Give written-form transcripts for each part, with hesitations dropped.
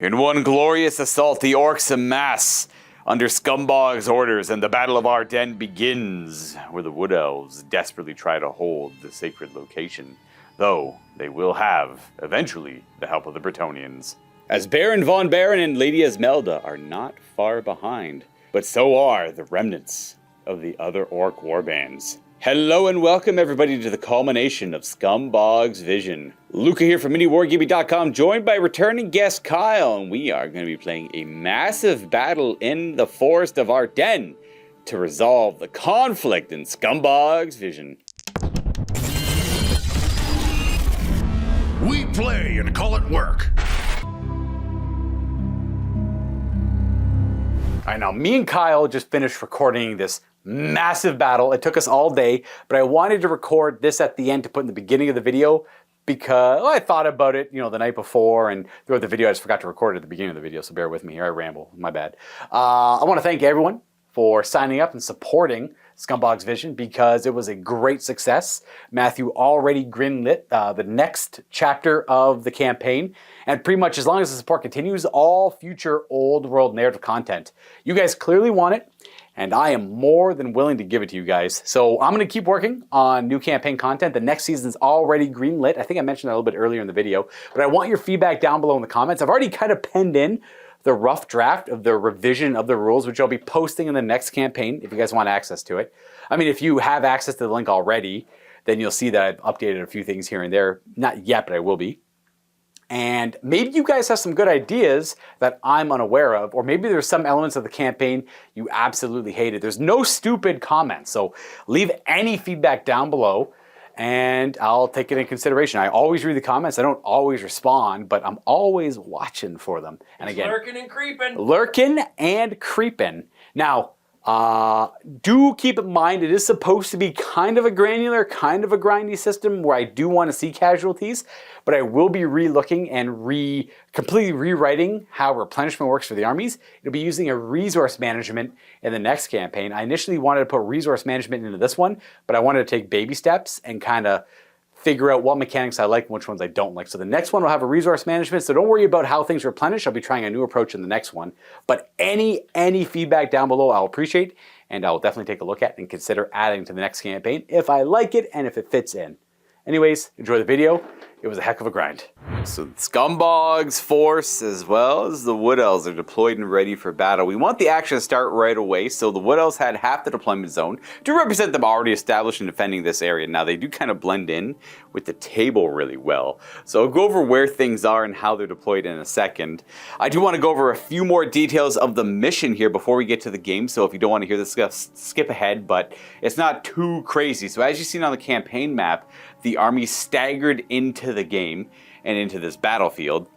In one glorious assault, the orcs amass under Scumbogg's orders, and the Battle of Arden begins, where the Wood Elves desperately try to hold the sacred location, though they will have, eventually, the help of the Brettonians. As Baron von Baron and Lady Esmelda are not far behind, but so are the remnants of the other orc warbands. Hello and welcome everybody to the culmination of Scumbogg's vision. Luca here from MiniWarGaming.com, joined by returning guest Kyle, and we are going to be playing a massive battle in the Forest of Arden to resolve the conflict in Scumbogg's vision. We play and call it work. Alright, now me and Kyle just finished recording this massive battle. It took us all day, but I wanted to record this at the end to put in the beginning of the video because I thought about it, the night before, and throughout the video I just forgot to record it at the beginning of the video, so bear with me here, I ramble, my bad. I want to thank everyone for signing up and supporting Scumbogg's vision because it was a great success. Matthew already greenlit the next chapter of the campaign, and pretty much as long as the support continues, all future old world narrative content. You guys clearly want it, and I am more than willing to give it to you guys. So I'm going to keep working on new campaign content. The next season's already greenlit. I think I mentioned that a little bit earlier in the video, but I want your feedback down below in the comments. I've already kind of penned in the rough draft of the revision of the rules, which I'll be posting in the next campaign if you guys want access to it. I mean, if you have access to the link already, then you'll see that I've updated a few things here and there. Not yet, but I will be. And maybe you guys have some good ideas that I'm unaware of, or maybe there's some elements of the campaign you absolutely hated. There's no stupid comments, so leave any feedback down below and I'll take it in consideration. I always read the comments. I don't always respond, but I'm always watching for them. And again, lurking and creeping. Lurking and creeping. Now, do keep in mind it is supposed to be kind of a granular, kind of a grindy system where I do want to see casualties, but I will be re-looking and completely rewriting how replenishment works for the armies. It'll be using a resource management in the next campaign. I initially wanted to put resource management into this one, but I wanted to take baby steps and kind of figure out what mechanics I like and which ones I don't like. So the next one will have a resource management, so don't worry about how things replenish. I'll be trying a new approach in the next one. But any feedback down below I'll appreciate, and I'll definitely take a look at and consider adding to the next campaign if I like it and if it fits in. Anyways, enjoy the video. It was a heck of a grind. So Scumbogg's force, as well as the Wood Elves, are deployed and ready for battle. We want the action to start right away, so the Wood Elves had half the deployment zone to represent them already established in defending this area. Now they do kind of blend in with the table really well. So I'll go over where things are and how they're deployed in a second. I do want to go over a few more details of the mission here before we get to the game, so if you don't want to hear this stuff, skip ahead, but it's not too crazy. So as you've seen on the campaign map, the army staggered into the game and into this battlefield.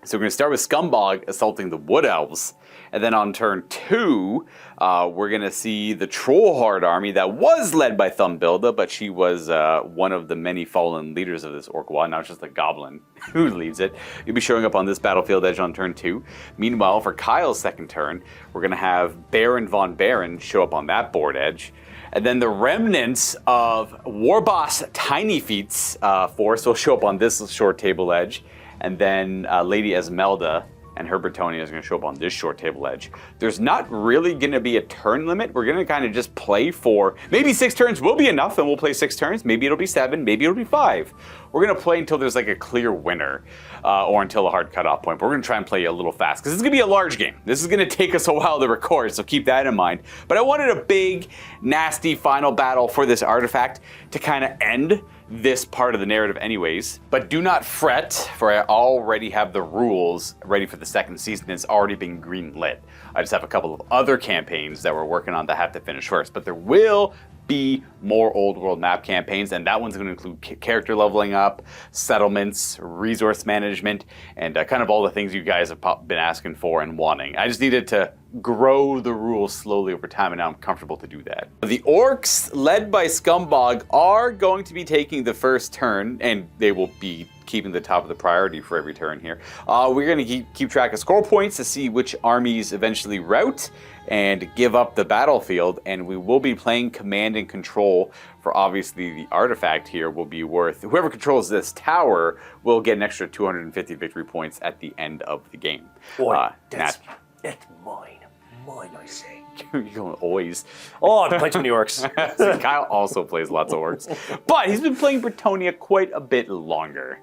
So we're going to start with Scumbogg assaulting the Wood Elves, and then on turn 2, we're going to see the Troll Horde army that was led by Thumbbuilder, but she was one of the many fallen leaders of this orc wall. Now it's just a goblin who leads it. You'll be showing up on this battlefield edge on turn 2. Meanwhile, for Kyle's second turn, we're going to have Baron von Baron show up on that board edge. And then the remnants of Warboss Tiny Feet's force will show up on this short table edge. And then Lady Esmelda and her Brettonian is going to show up on this short table edge. There's not really going to be a turn limit. We're going to kind of just play for, maybe 6 turns will be enough and we'll play 6 turns. Maybe it'll be 7, maybe it'll be 5. We're going to play until there's like a clear winner or until a hard cutoff point. But we're going to try and play a little fast because this is going to be a large game. This is going to take us a while to record, so keep that in mind. But I wanted a big, nasty final battle for this artifact to kind of end this part of the narrative anyways. But do not fret, for I already have the rules ready for the second season. It's already been green lit. I just have a couple of other campaigns that we're working on that have to finish first. But there will be more old world map campaigns, and that one's going to include character leveling up, settlements, resource management, and kind of all the things you guys have been asking for and wanting. I just needed to grow the rules slowly over time, and now I'm comfortable to do that. The orcs, led by Scumbogg, are going to be taking the first turn, and they will be keeping the top of the priority for every turn here. We're going to keep track of score points to see which armies eventually rout and give up the battlefield, and we will be playing command and control for, obviously, the artifact here will be worth, whoever controls this tower will get an extra 250 victory points at the end of the game. Boy, that's mine. Mine, I say. You're going always. Oh, I've played too many orcs. So Kyle also plays lots of orcs, but he's been playing Brettonian quite a bit longer.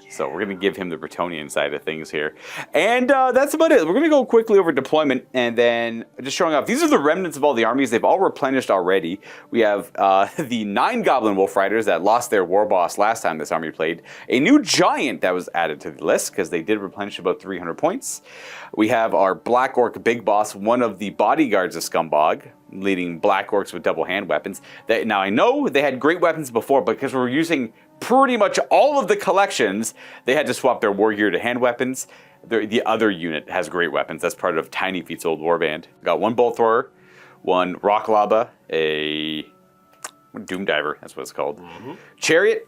So we're going to give him the Brettonian side of things here. And that's about it. We're going to go quickly over deployment and then just showing off. These are the remnants of all the armies. They've all replenished already. We have the 9 Goblin Wolf Riders that lost their war boss last time this army played. A new Giant that was added to the list because they did replenish about 300 points. We have our Black Orc Big Boss, one of the bodyguards of Scumbogg, leading Black Orcs with double hand weapons. Now I know they had great weapons before, but because we're using pretty much all of the collections, they had to swap their war gear to hand weapons. The other unit has great weapons. That's part of Tiny Feet's old warband. Got one bolt thrower, one rock lava, a doom diver, that's what it's called. Chariot,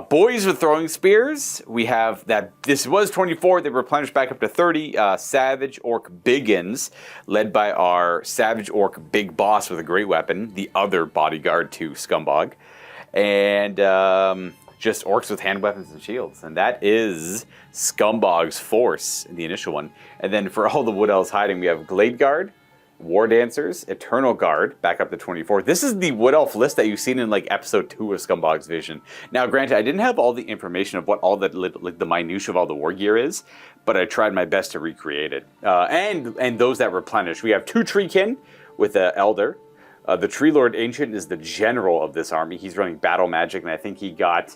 boys with throwing spears. We have that, this was 24, they replenished back up to 30. Savage Orc Biggins, led by our Savage Orc Big Boss with a great weapon, the other bodyguard to Scumbogg. And just orcs with hand weapons and shields. And that is Scumbogg's force, the initial one. And then for all the Wood Elves hiding, we have Glade Guard, War Dancers, Eternal Guard, back up to 24. This is the Wood Elf list that you've seen in like episode 2 of Scumbogg's Vision. Now, granted, I didn't have all the information of what all the minutiae of all the war gear is, but I tried my best to recreate it. And those that replenish. We have 2 Treekin with the Elder. The Tree Lord Ancient is the general of this army. He's running Battle Magic, and I think he got...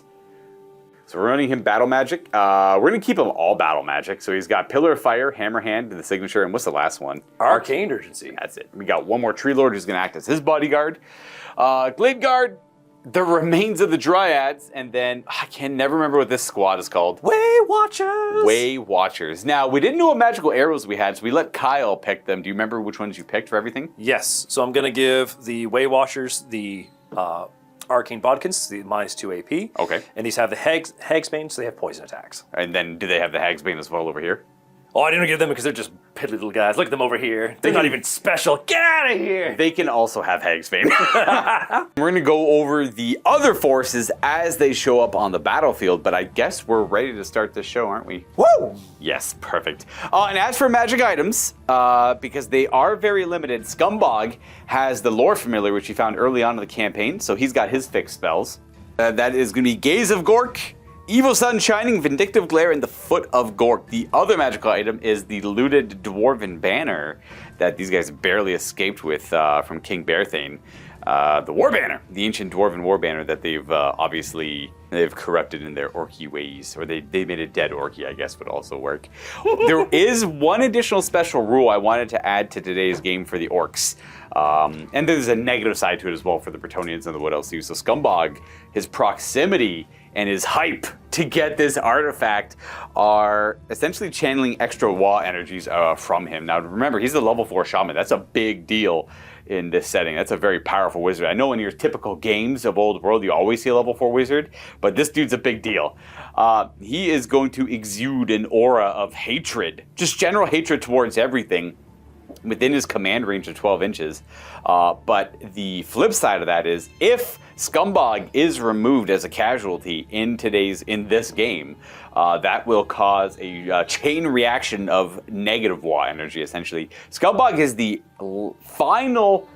So we're running him Battle Magic. We're going to keep him all Battle Magic. So he's got Pillar of Fire, Hammer Hand, the signature, and what's the last one? Arcane Urgency. That's it. We got one more Tree Lord who's going to act as his bodyguard. Glade Guard, the remains of the Dryads, and then I can never remember what this squad is called. Way Watchers! Way Watchers. Now, we didn't know what magical arrows we had, so we let Kyle pick them. Do you remember which ones you picked for everything? Yes. So I'm going to give the Way Watchers the Arcane Bodkins, the -2 AP. Okay. And these have the Hagsbane, so they have poison attacks. And then do they have the Hagsbane as well over here? Oh, I didn't give them because they're just piddly little guys. Look at them over here. They're not even special. Get out of here! They can also have Hagsbane. We're going to go over the other forces as they show up on the battlefield, but I guess we're ready to start this show, aren't we? Woo! Yes, perfect. And as for magic items, because they are very limited, Scumbogg has the Lore Familiar, which he found early on in the campaign, so he's got his fixed spells. That is going to be Gaze of Gork, Evil Sun Shining, Vindictive Glare, and the Foot of Gork. The other magical item is the looted Dwarven Banner that these guys barely escaped with from King Berthane. The War Banner, the ancient Dwarven War Banner that they've obviously corrupted in their orky ways, or they made a dead orky, I guess would also work. There is one additional special rule I wanted to add to today's game for the orcs. And there's a negative side to it as well for the Brettonians and the Wood Elves too. So Scumbogg, his proximity and his hype to get this artifact are essentially channeling extra WAAAAAGHH energies from him. Now remember, he's a level 4 shaman. That's a big deal in this setting. That's a very powerful wizard. I know in your typical games of Old World, you always see a level 4 wizard, but this dude's a big deal. He is going to exude an aura of hatred, just general hatred towards everything, within his command range of 12 inches. But the flip side of that is, if Scumbogg is removed as a casualty in this game, that will cause a chain reaction of negative WAAAAAGHH energy, essentially. Scumbogg is the final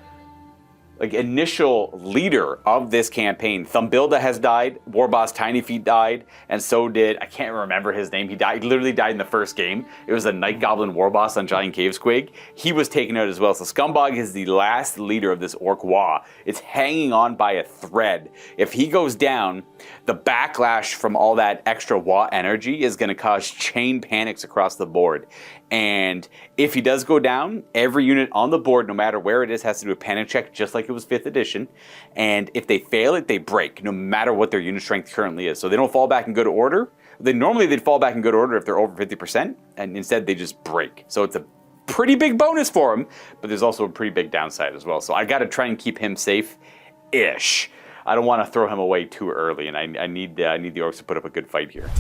initial leader of this campaign. Thumbbilda has died, War Boss Tiny Feet died, and so did, I can't remember his name, he literally died in the first game. It was a Night Goblin War Boss on Giant Cave Squig. He was taken out as well, so Scumbogg is the last leader of this Orc WAAAAAGHH. It's hanging on by a thread. If he goes down, the backlash from all that extra WAAAAAGHH energy is going to cause chain panics across the board. And if he does go down, every unit on the board, no matter where it is, has to do a panic check, just like it was 5th edition. And if they fail it, they break, no matter what their unit strength currently is. So they don't fall back in good order. Normally they'd fall back in good order if they're over 50%, and instead they just break. So it's a pretty big bonus for him, but there's also a pretty big downside as well. So I got to try and keep him safe-ish. I don't want to throw him away too early, and I need the orcs to put up a good fight here.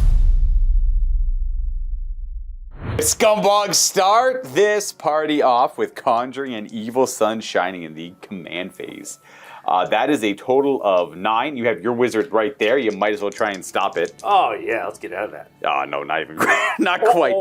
Scumbog, start this party off with conjuring an evil sun shining in the command phase. That is a total of 9. You have your wizard right there. You might as well try and stop it. Oh yeah, let's get out of that. Oh no, not even not quite.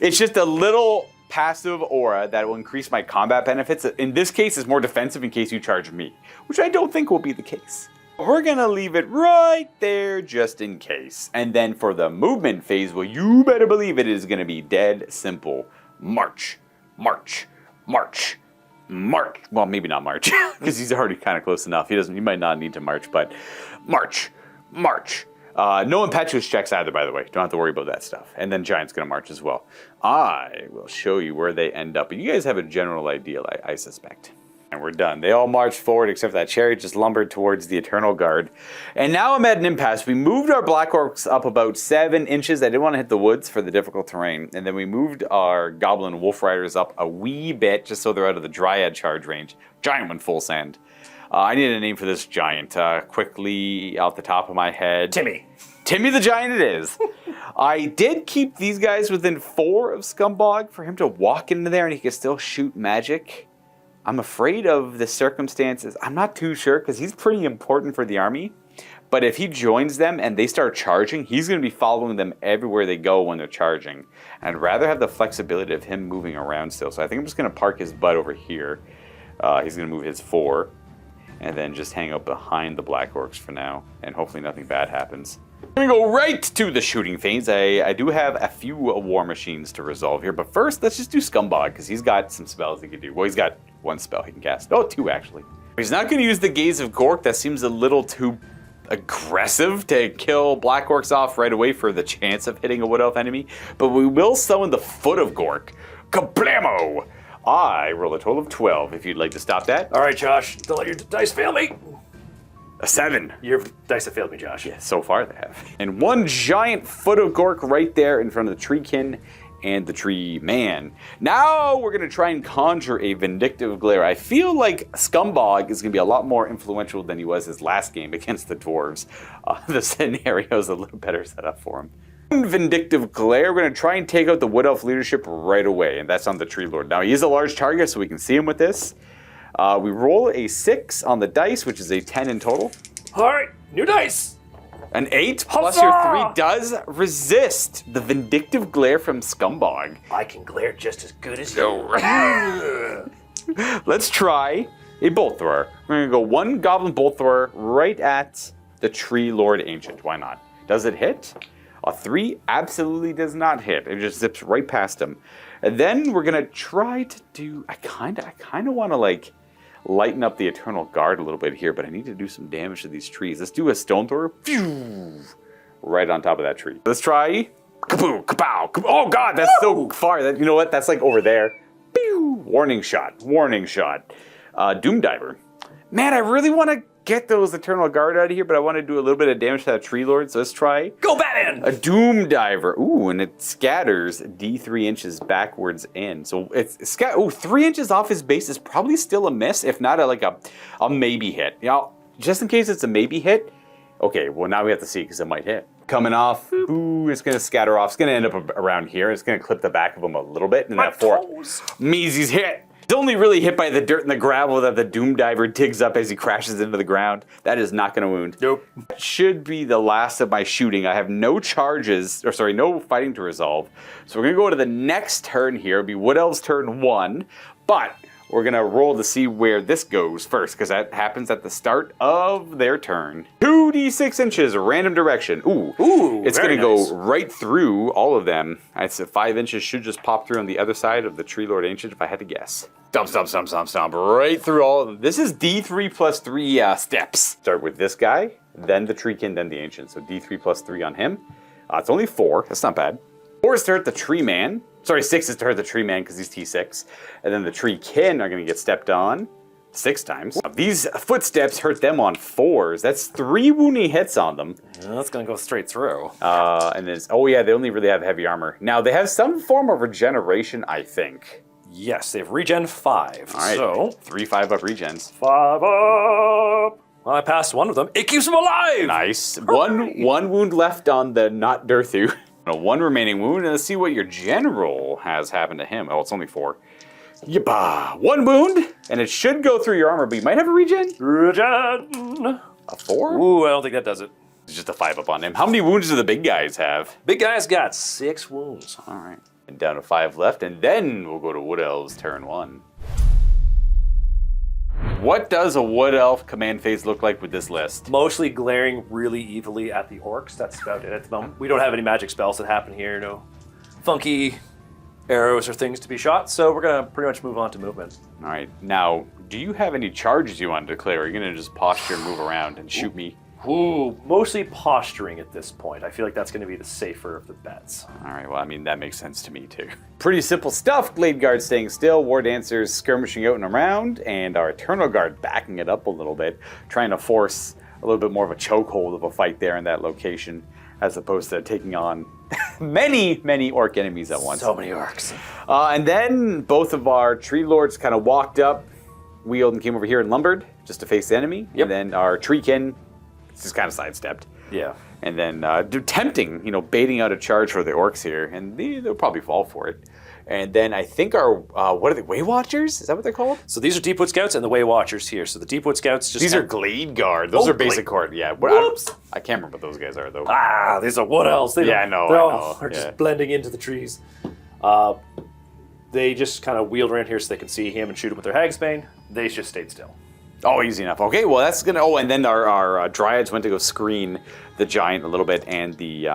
It's just a little passive aura that will increase my combat benefits. In this case, it's more defensive in case you charge me, which I don't think will be the case. We're gonna leave it right there just in case. And then for the movement phase, well, you better believe it is gonna be dead simple. March, march, march, march. Well, maybe not march, because he's already kind of close enough. He might not need to march, but march, march. No impetuous checks either, by the way. Don't have to worry about that stuff. And then Giant's gonna march as well. I will show you where they end up. But you guys have a general idea, I suspect. And we're done. They all marched forward except for that chariot just lumbered towards the Eternal Guard. And now I'm at an impasse. We moved our Black Orcs up about 7 inches. I didn't want to hit the woods for the difficult terrain. And then we moved our Goblin Wolf Riders up a wee bit just so they're out of the Dryad charge range. Giant went full send. I need a name for this giant. Quickly, off the top of my head. Timmy. Timmy the Giant it is. I did keep these guys within 4 of Scumbog for him to walk into there and he could still shoot magic. I'm afraid of the circumstances. I'm not too sure because he's pretty important for the army. But if he joins them and they start charging, he's going to be following them everywhere they go when they're charging. And I'd rather have the flexibility of him moving around still. So I think I'm just going to park his butt over here. He's going to move his 4. And then just hang out behind the Black Orcs for now. And hopefully nothing bad happens. I'm going to go right to the shooting phase. I do have a few war machines to resolve here. But first, let's just do Scumbog. Because he's got some spells he can do. Well, he's got 1 spell he can cast. Oh, 2 actually. He's not going to use the Gaze of Gork. That seems a little too aggressive to kill Black Orcs off right away for the chance of hitting a Wood Elf enemy. But we will summon the Foot of Gork. Kablamo! I roll a total of 12 if you'd like to stop that. All right, Josh. Don't let your dice fail me. A 7. Your dice have failed me, Josh. Yeah, so far they have. And 1 giant Foot of Gork right there in front of the Treekin and the Tree Man. Now we're going to try and conjure a Vindictive Glare. I feel like Scumbog is going to be a lot more influential than he was his last game against the Dwarves. The scenario is a little better set up for him. Vindictive Glare, we're going to try and take out the Wood Elf leadership right away, and that's on the Tree Lord. Now he is a large target, so we can see him with this. We roll a 6 on the dice, which is a 10 in total. All right, new dice. An 8 plus your 3 does resist the Vindictive Glare from Scumbog. I can glare just as good as you. Let's try a Bolt Thrower. We're going to go 1 Goblin Bolt Thrower right at the Tree Lord Ancient. Why not? Does it hit? A 3 absolutely does not hit. It just zips right past him. And then we're going to try to do... I kind of want to, like, lighten up the Eternal Guard a little bit here, but I need to do some damage to these trees. Let's do a Stone Thrower. Right on top of that tree. Let's try... Kaboom! Kapow! Kaboom. Oh, God! That's so far. You know what? That's, like, over there. Warning shot. Warning shot. Doom Diver. Man, I really want to get those Eternal Guard out of here, but I want to do a little bit of damage to that Tree Lord, so let's try... Go Batman! A Doom Diver. Ooh, and it scatters D3 inches backwards in. So it's 3 inches off his base is probably still a miss, if not a maybe hit. You know, just in case it's a maybe hit. Okay, well now we have to see because it might hit. Coming off, ooh, it's going to scatter off. It's going to end up around here. It's going to clip the back of him a little bit. And that 4 Meezy's hit. It's only really hit by the dirt and the gravel that the Doom Diver digs up as he crashes into the ground. That is not going to wound. Nope. That should be the last of my shooting. I have no charges, no fighting to resolve. So we're going to go to the next turn here. It'll be Wood Elf's turn 1. But we're going to roll to see where this goes first, because that happens at the start of their turn. 2d6 inches, random direction. Ooh, it's going to go right through all of them. I'd say 5 inches should just pop through on the other side of the Tree Lord Ancient if I had to guess. Stomp, right through all of them. This is D3 plus 3 steps. Start with this guy, then the Treekin, then the Ancient. So D3 plus 3 on him. It's only 4, that's not bad. 4 is to hurt the Tree Man. Sorry, 6 is to hurt the Tree Man because he's T6. And then the Treekin are going to get stepped on 6 times. Now, these footsteps hurt them on 4s. That's 3 wounding hits on them. That's going to go straight through. And then, oh yeah, they only really have heavy armor. Now, they have some form of regeneration, I think. Yes, they have regen 5. All right, So 3 5-up regens. 5 up. Well, I passed one of them. It keeps them alive. Nice. One wound left on the not Durthu. One remaining wound, and let's see what your general has happened to him. Oh, it's only 4. Yippa! 1 wound, and it should go through your armor, but you might have a regen. Regen. A 4? Ooh, I don't think that does it. It's just a 5-up on him. How many wounds do the big guys have? Big guy's got 6 wounds. All right. And down to 5 left, and then we'll go to Wood Elves turn 1. What does a Wood Elf command phase look like with this list? Mostly glaring really evilly at the orcs. That's about it at the moment. We don't have any magic spells that happen here. No funky arrows or things to be shot. So we're going to pretty much move on to movement. All right. Now, do you have any charges you want to declare? Or are you going to just posture and move around and shoot me? Ooh, mostly posturing at this point. I feel like that's going to be the safer of the bets. All right, well, I mean, that makes sense to me, too. Pretty simple stuff. Glade Guard staying still, War Dancers skirmishing out and around, and our Eternal Guard backing it up a little bit, trying to force a little bit more of a chokehold of a fight there in that location, as opposed to taking on many orc enemies at once. So many orcs. And then both of our Tree Lords kind of walked up, wheeled, and came over here and lumbered, just to face the enemy. Yep. And then our Treekin just kind of sidestepped. Yeah. And then tempting, baiting out a charge for the orcs here, and they'll probably fall for it. And then I think our, what are they, Way Watchers? Is that what they're called? So these are Deepwood Scouts and the Way Watchers here. So the Deepwood Scouts just... These are Glade Guard. Those are basic horde. Yeah. Whoops. I can't remember what those guys are, though. Ah, these are Wood Elves. Yeah, I know. They're Yeah. just blending into the trees. They just kind of wheeled around here so they can see him and shoot him with their Hagsbane. They just stayed still. Oh, easy enough. Okay, well, that's going to... Oh, and then our Dryads went to go screen the Giant a little bit and the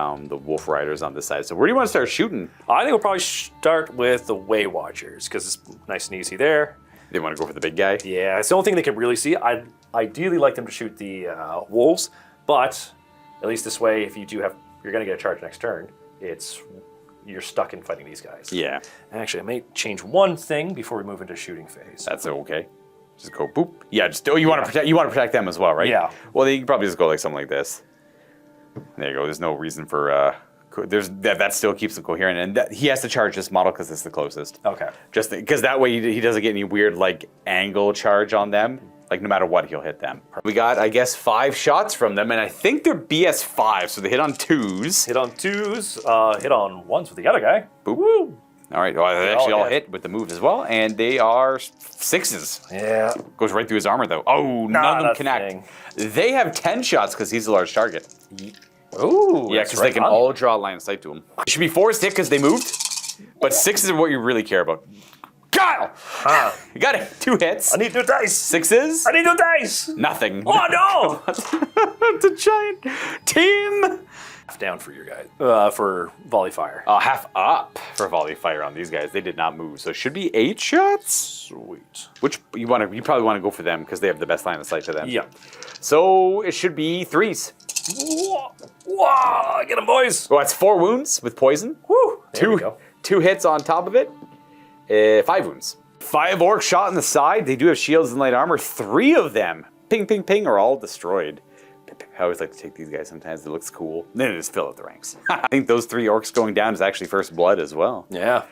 Wolf Riders on this side. So where do you want to start shooting? I think we'll probably start with the Way Watchers, because it's nice and easy there. They want to go for the big guy? Yeah, it's the only thing they can really see. I'd ideally like them to shoot the Wolves, but at least this way, if you do have... You're going to get a charge next turn. You're stuck in fighting these guys. Yeah. Actually, I may change one thing before we move into shooting phase. That's okay. Just go boop. Yeah, you want to protect them as well, right? Yeah. Well, you can probably just go like something like this. There you go. There's no reason for that still keeps them coherent, and he has to charge this model because it's the closest. Okay. Just because that way he doesn't get any weird like angle charge on them. Like no matter what, he'll hit them. We got, I guess, 5 shots from them, and I think they're BS5, so they hit on 2s. Hit on 2s, hit on 1s with the other guy. Boop. Woo. All right, well, they actually all hit. hit with the move as well, and they are 6s. Yeah. Goes right through his armor, though. Oh, none of them connect. They have 10 shots because he's a large target. Ooh. Yeah, because they can all draw a line of sight to him. It should be 4s hit because they moved, but 6s are what you really care about. Kyle! You got it. 2 hits. I need 2 dice. 6s. I need 2 dice. Nothing. Oh, no. It's a giant team. Half down for your guys. For volley fire. Half up for volley fire on these guys. They did not move, so it should be 8 shots. Sweet. Which you probably want to go for them because they have the best line of sight to them. Yeah. So it should be 3s. Whoa, get them, boys. Well, that's 4 wounds with poison. Woo. There we go. 2 hits on top of it. 5 wounds. 5 orcs shot in the side. They do have shields and light armor. 3 of them, ping, ping, ping, are all destroyed. I always like to take these guys sometimes. It looks cool. Then it just fill out the ranks. I think those 3 orcs going down is actually first blood as well. Yeah.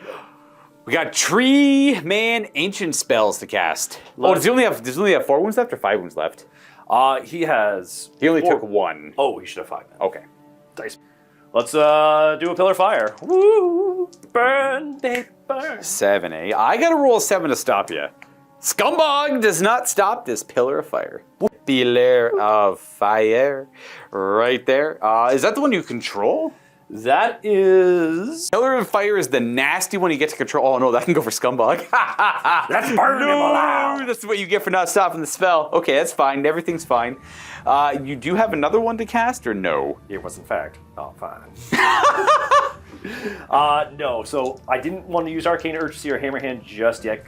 We got Tree Man Ancient spells to cast. Oh, does he only have 4 wounds left or 5 wounds left? He has... He only 4. took 1. Oh, he should have 5 then. Okay. Dice. Let's do a pillar fire. Woo! Burn, they burn. 7, eh? I gotta roll a 7 to stop you. Scumbog does not stop this pillar of fire. Pillar of fire. Right there. Is that the one you control? That is... Pillar of fire is the nasty one you get to control. Oh no, that can go for Scumbog. That's burn him alive. That's what you get for not stopping the spell. Okay, that's fine. Everything's fine. You do have another one to cast or no? It was in fact. Oh, fine. No, so I didn't want to use Arcane Urgency or Hammerhand just yet.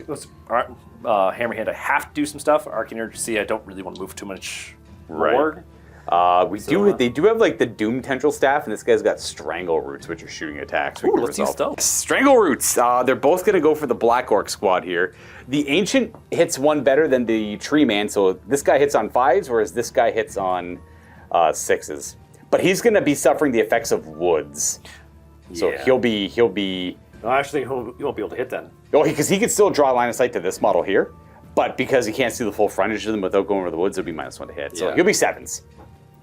Hammerhand, I have to do some stuff. Arcane Urgency, I don't really want to move too much more. They do have like the Doom Tendril Staff, and this guy's got Strangle Roots, which are shooting attacks. Ooh, let's use those. Strangle Roots. They're both going to go for the Black Orc squad here. The Ancient hits 1 better than the Tree Man, so this guy hits on 5s, whereas this guy hits on 6s. But he's going to be suffering the effects of woods. So Yeah. he'll be No, I actually think he won't be able to hit then. Oh, because he can still draw line of sight to this model here, but because he can't see the full frontage of them without going over the woods, it'll be -1 to hit. So Yeah. he'll be 7s.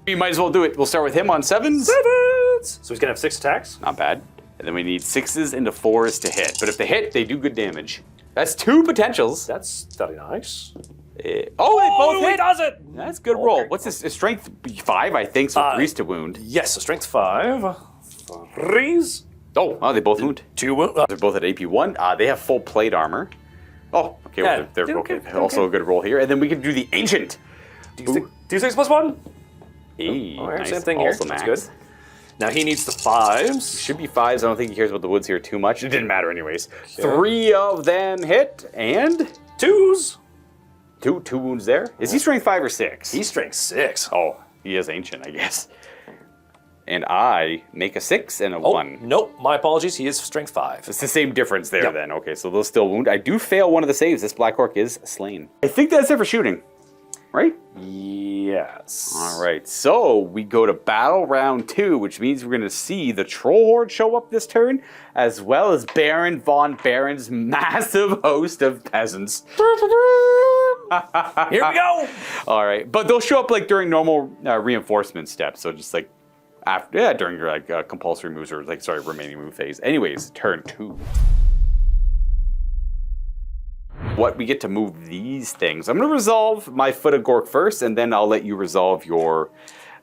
We might as well do it. We'll start with him on 7s. 7s! So he's gonna have 6 attacks. Not bad. And then we need 6s into 4s to hit. But if they hit, they do good damage. That's 2 potentials. That's very nice. They both hit. He does it! That's a good roll. What's this? Strength 5, I think, so 3s to wound. Yes, so strength 5. 3s. Oh, they both wound. 2 wound. They're both at AP1. They have full plate armor. Oh, okay. Yeah, Well, they're okay. okay. Also a good roll here. And then we can do the Ancient. D6 plus 1. Hey, Alright, nice. same thing here. Also That's max. good. Now he needs the 5s. Should be 5s. I don't think he cares about the woods here too much. It didn't matter anyways. 3 of them hit, and 2s. two wounds there. Is he strength 5 or 6? He's strength 6. Oh, he is Ancient, I guess. And I make a 6 and a 1. Nope, my apologies. He is strength 5. It's the same difference there Yep. then. Okay, so they'll still wound. I do fail one of the saves. This Black Orc is slain. I think that's it for shooting, right? Yes. All right, so we go to battle round 2, which means we're going to see the Troll Horde show up this turn, as well as Baron von Baron's massive host of peasants. Here we go. All right, but they'll show up like during normal reinforcement steps, so just like after, during your like compulsory moves or like remaining move phase. Anyways, turn 2. What we get to move these things. I'm going to resolve my Foot of Gork first, and then I'll let you resolve your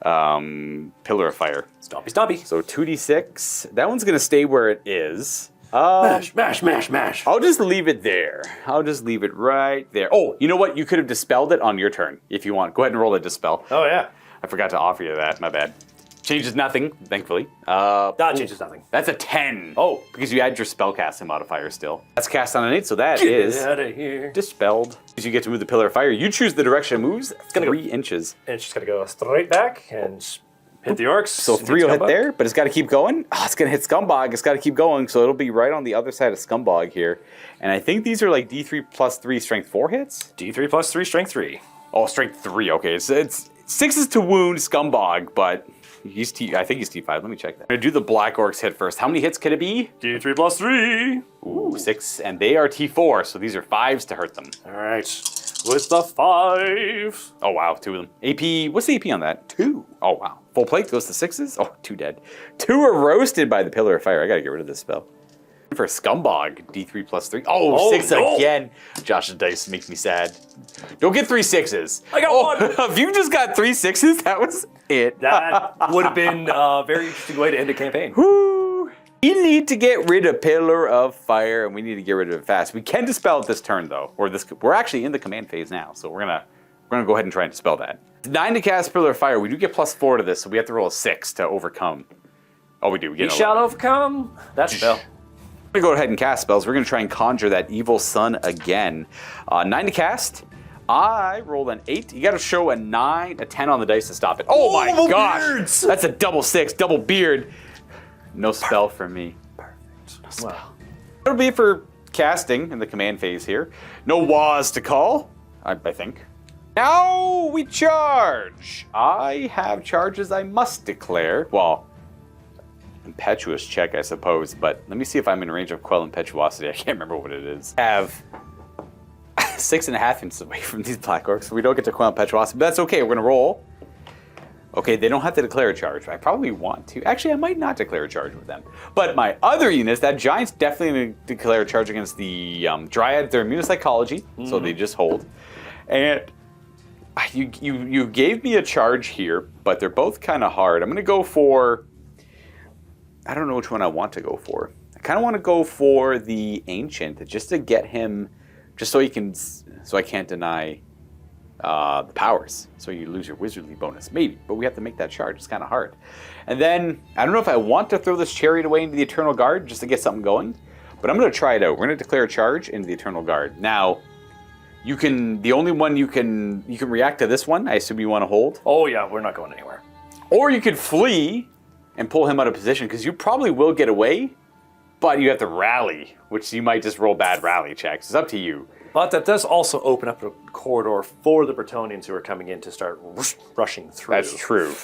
Pillar of Fire. Stompy, stompy. So 2d6. That one's going to stay where it is. Mash, mash, mash, mash. I'll just leave it there. I'll just leave it right there. Oh, you know what? You could have dispelled it on your turn if you want. Go ahead and roll a dispel. Oh, yeah. I forgot to offer you that. My bad. Changes nothing, thankfully. That changes nothing. That's a 10. Oh. Because you add your spellcasting modifier still. That's cast on an 8, so that is Get out of here. dispelled. As you get to move the Pillar of Fire, you choose the direction it moves. It's gonna go- 3 inches. And it's just going to go straight back and hit the orcs. So 3 will hit Scummbog. there, but it's got to keep going. Oh, it's going to hit Scumbog. It's got to keep going, so it'll be right on the other side of Scumbog here. And I think these are like D3 plus 3 strength 4 hits? D3 plus 3, strength 3. Oh, strength 3. Okay, so it's 6s to wound Scumbog, but he's I think he's T5. Let me check that. I'm going to do the Black Orcs hit first. How many hits could it be? D3 plus 3. Ooh, 6, and they are T4, so these are 5s to hurt them. All right. With the 5. Oh, wow, 2 of them. AP, what's the AP on that? 2. Oh, wow. Full plate goes to 6s? Oh, 2 dead. 2 are roasted by the Pillar of Fire. I gotta get rid of this spell. For Scumbog, D3 plus 3. Oh, 6 no. again. Josh's dice make me sad. Don't get 3 6s. I got one. If you just got 3 6s, that was it. That would have been a very interesting way to end a campaign. Woo. We need to get rid of Pillar of Fire, and we need to get rid of it fast. We can dispel it this turn, though. We're actually in the command phase now, so we're gonna go ahead and try and dispel that. 9 to cast Pillar of Fire. We do get plus 4 to this, so we have to roll a 6 to overcome. Oh, we do. We get You an shall 11. overcome that spell. We're gonna go ahead and cast spells. We're gonna try and conjure that evil sun again. 9 to cast. I rolled an 8. You gotta show a 9, a 10 on the dice to stop it. Oh my Double gosh! beards! That's a double 6, double beard. No spell from me. Perfect. No spell. That'll be it for casting in the command phase here. No WAAAAAGHH to call, I think. Now we charge. I have charges I must declare. Well, impetuous check, I suppose, but let me see if I'm in range of Quell Impetuosity. I can't remember what it is. I have 6.5 inches away from these Black Orcs, so we don't get to Quell Impetuosity, but that's okay. We're gonna roll. Okay, they don't have to declare a charge. I probably want to. Actually, I might not declare a charge with them. But my other units, that Giant's definitely going to declare a charge against the Dryad. They're immune to psychology, so they just hold. And you gave me a charge here, but they're both kind of hard. I'm going to go for... I don't know which one I want to go for. I kind of want to go for the Ancient, just to get him... Just so he can... So I can't deny... the powers, so you lose your wizardly bonus, maybe, but we have to make that charge. It's kind of hard. And then I don't know if I want to throw this chariot away into the Eternal Guard just to get something going, but I'm going to try it out. We're going to declare a charge into the Eternal Guard. Now, the only one you can react to this one. I assume you want to hold, Oh yeah, we're not going anywhere. or you could flee and pull him out of position because you probably will get away, but you have to rally, which you might just roll bad rally checks. It's up to you. But that does also open up a corridor for the Brettonians who are coming in to start rushing through. That's true.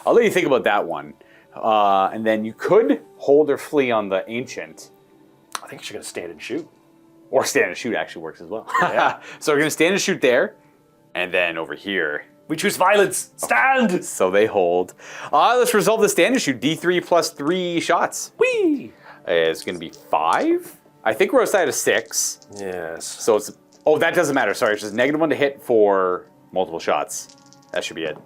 I'll let you think about that one. And then you could hold or flee on the Ancient. I think you're going to stand and shoot. Or stand and shoot actually works as well. Yeah. So we're going to stand and shoot there. And then over here. We choose violence. Stand! So they hold. Let's resolve the stand and shoot. D3 plus 3 shots. Whee! It's going to be 5. I think we're outside of 6. Yes. So it's... Oh, that doesn't matter. Sorry, it's just -1 to hit for multiple shots. That should be it.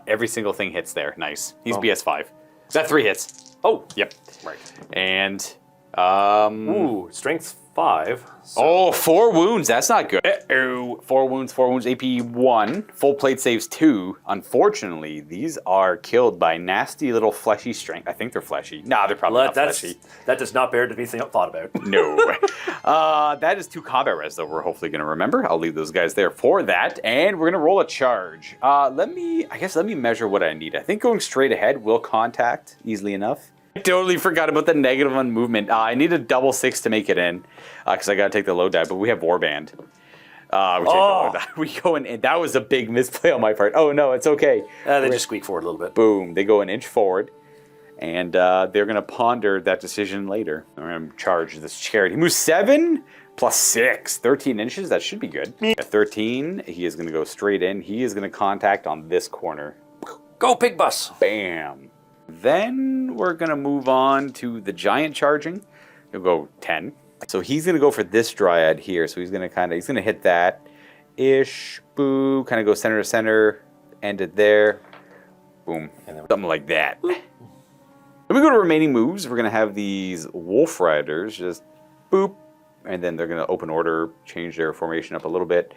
Every single thing hits there. Nice. He's BS5. Is that 3 hits? Oh. Yep. Right. And... Ooh, strength 5. So. Oh, 4 wounds. That's not good. Uh-oh. 4 wounds, AP 1. Full plate saves 2. Unfortunately, these are killed by nasty little fleshy strength. I think they're fleshy. Nah, they're probably not fleshy. That does not bear to be thought about. No. That is 2 combat res, though, we're hopefully going to remember. I'll leave those guys there for that. And we're going to roll a charge. Let me measure what I need. I think going straight ahead will contact easily enough. I totally forgot about the negative on movement. I need a double 6 to make it in, because I got to take the low die, but we have Warband. We go in, and that was a big misplay on my part. Oh, no, it's okay. They just squeak forward a little bit. Boom. They go an inch forward, and they're going to ponder that decision later. I'm going to charge this chariot. He moves 7 plus 6, 13 inches. That should be good. At 13, he is going to go straight in. He is going to contact on this corner. Go, Pig Bus. Bam. Then we're going to move on to the giant charging. He'll go 10. So he's going to go for this dryad here. So he's going to hit that. Ish, boo, kind of go center to center, end it there. Boom. And then something like that. Boop. Then we go to remaining moves. We're going to have these Wolf Riders just boop. And then they're going to open order, change their formation up a little bit.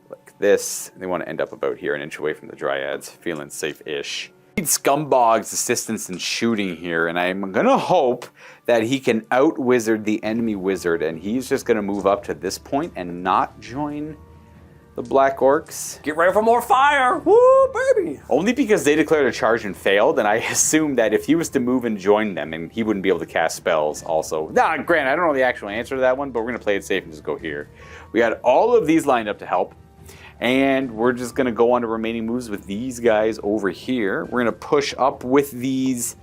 Like this. They want to end up about here, an inch away from the dryads. Feeling safe-ish. Scummbog's assistance in shooting here, and I'm gonna hope that he can out-wizard the enemy wizard, and he's just gonna move up to this point and not join the Black Orcs. Get ready for more fire! Woo, baby! Only because they declared a charge and failed, and I assume that if he was to move and join them, and he wouldn't be able to cast spells also. Nah, granted, I don't know the actual answer to that one, but we're gonna play it safe and just go here. We got all of these lined up to help. And we're just going to go on to remaining moves with these guys over here. We're going to push up with these.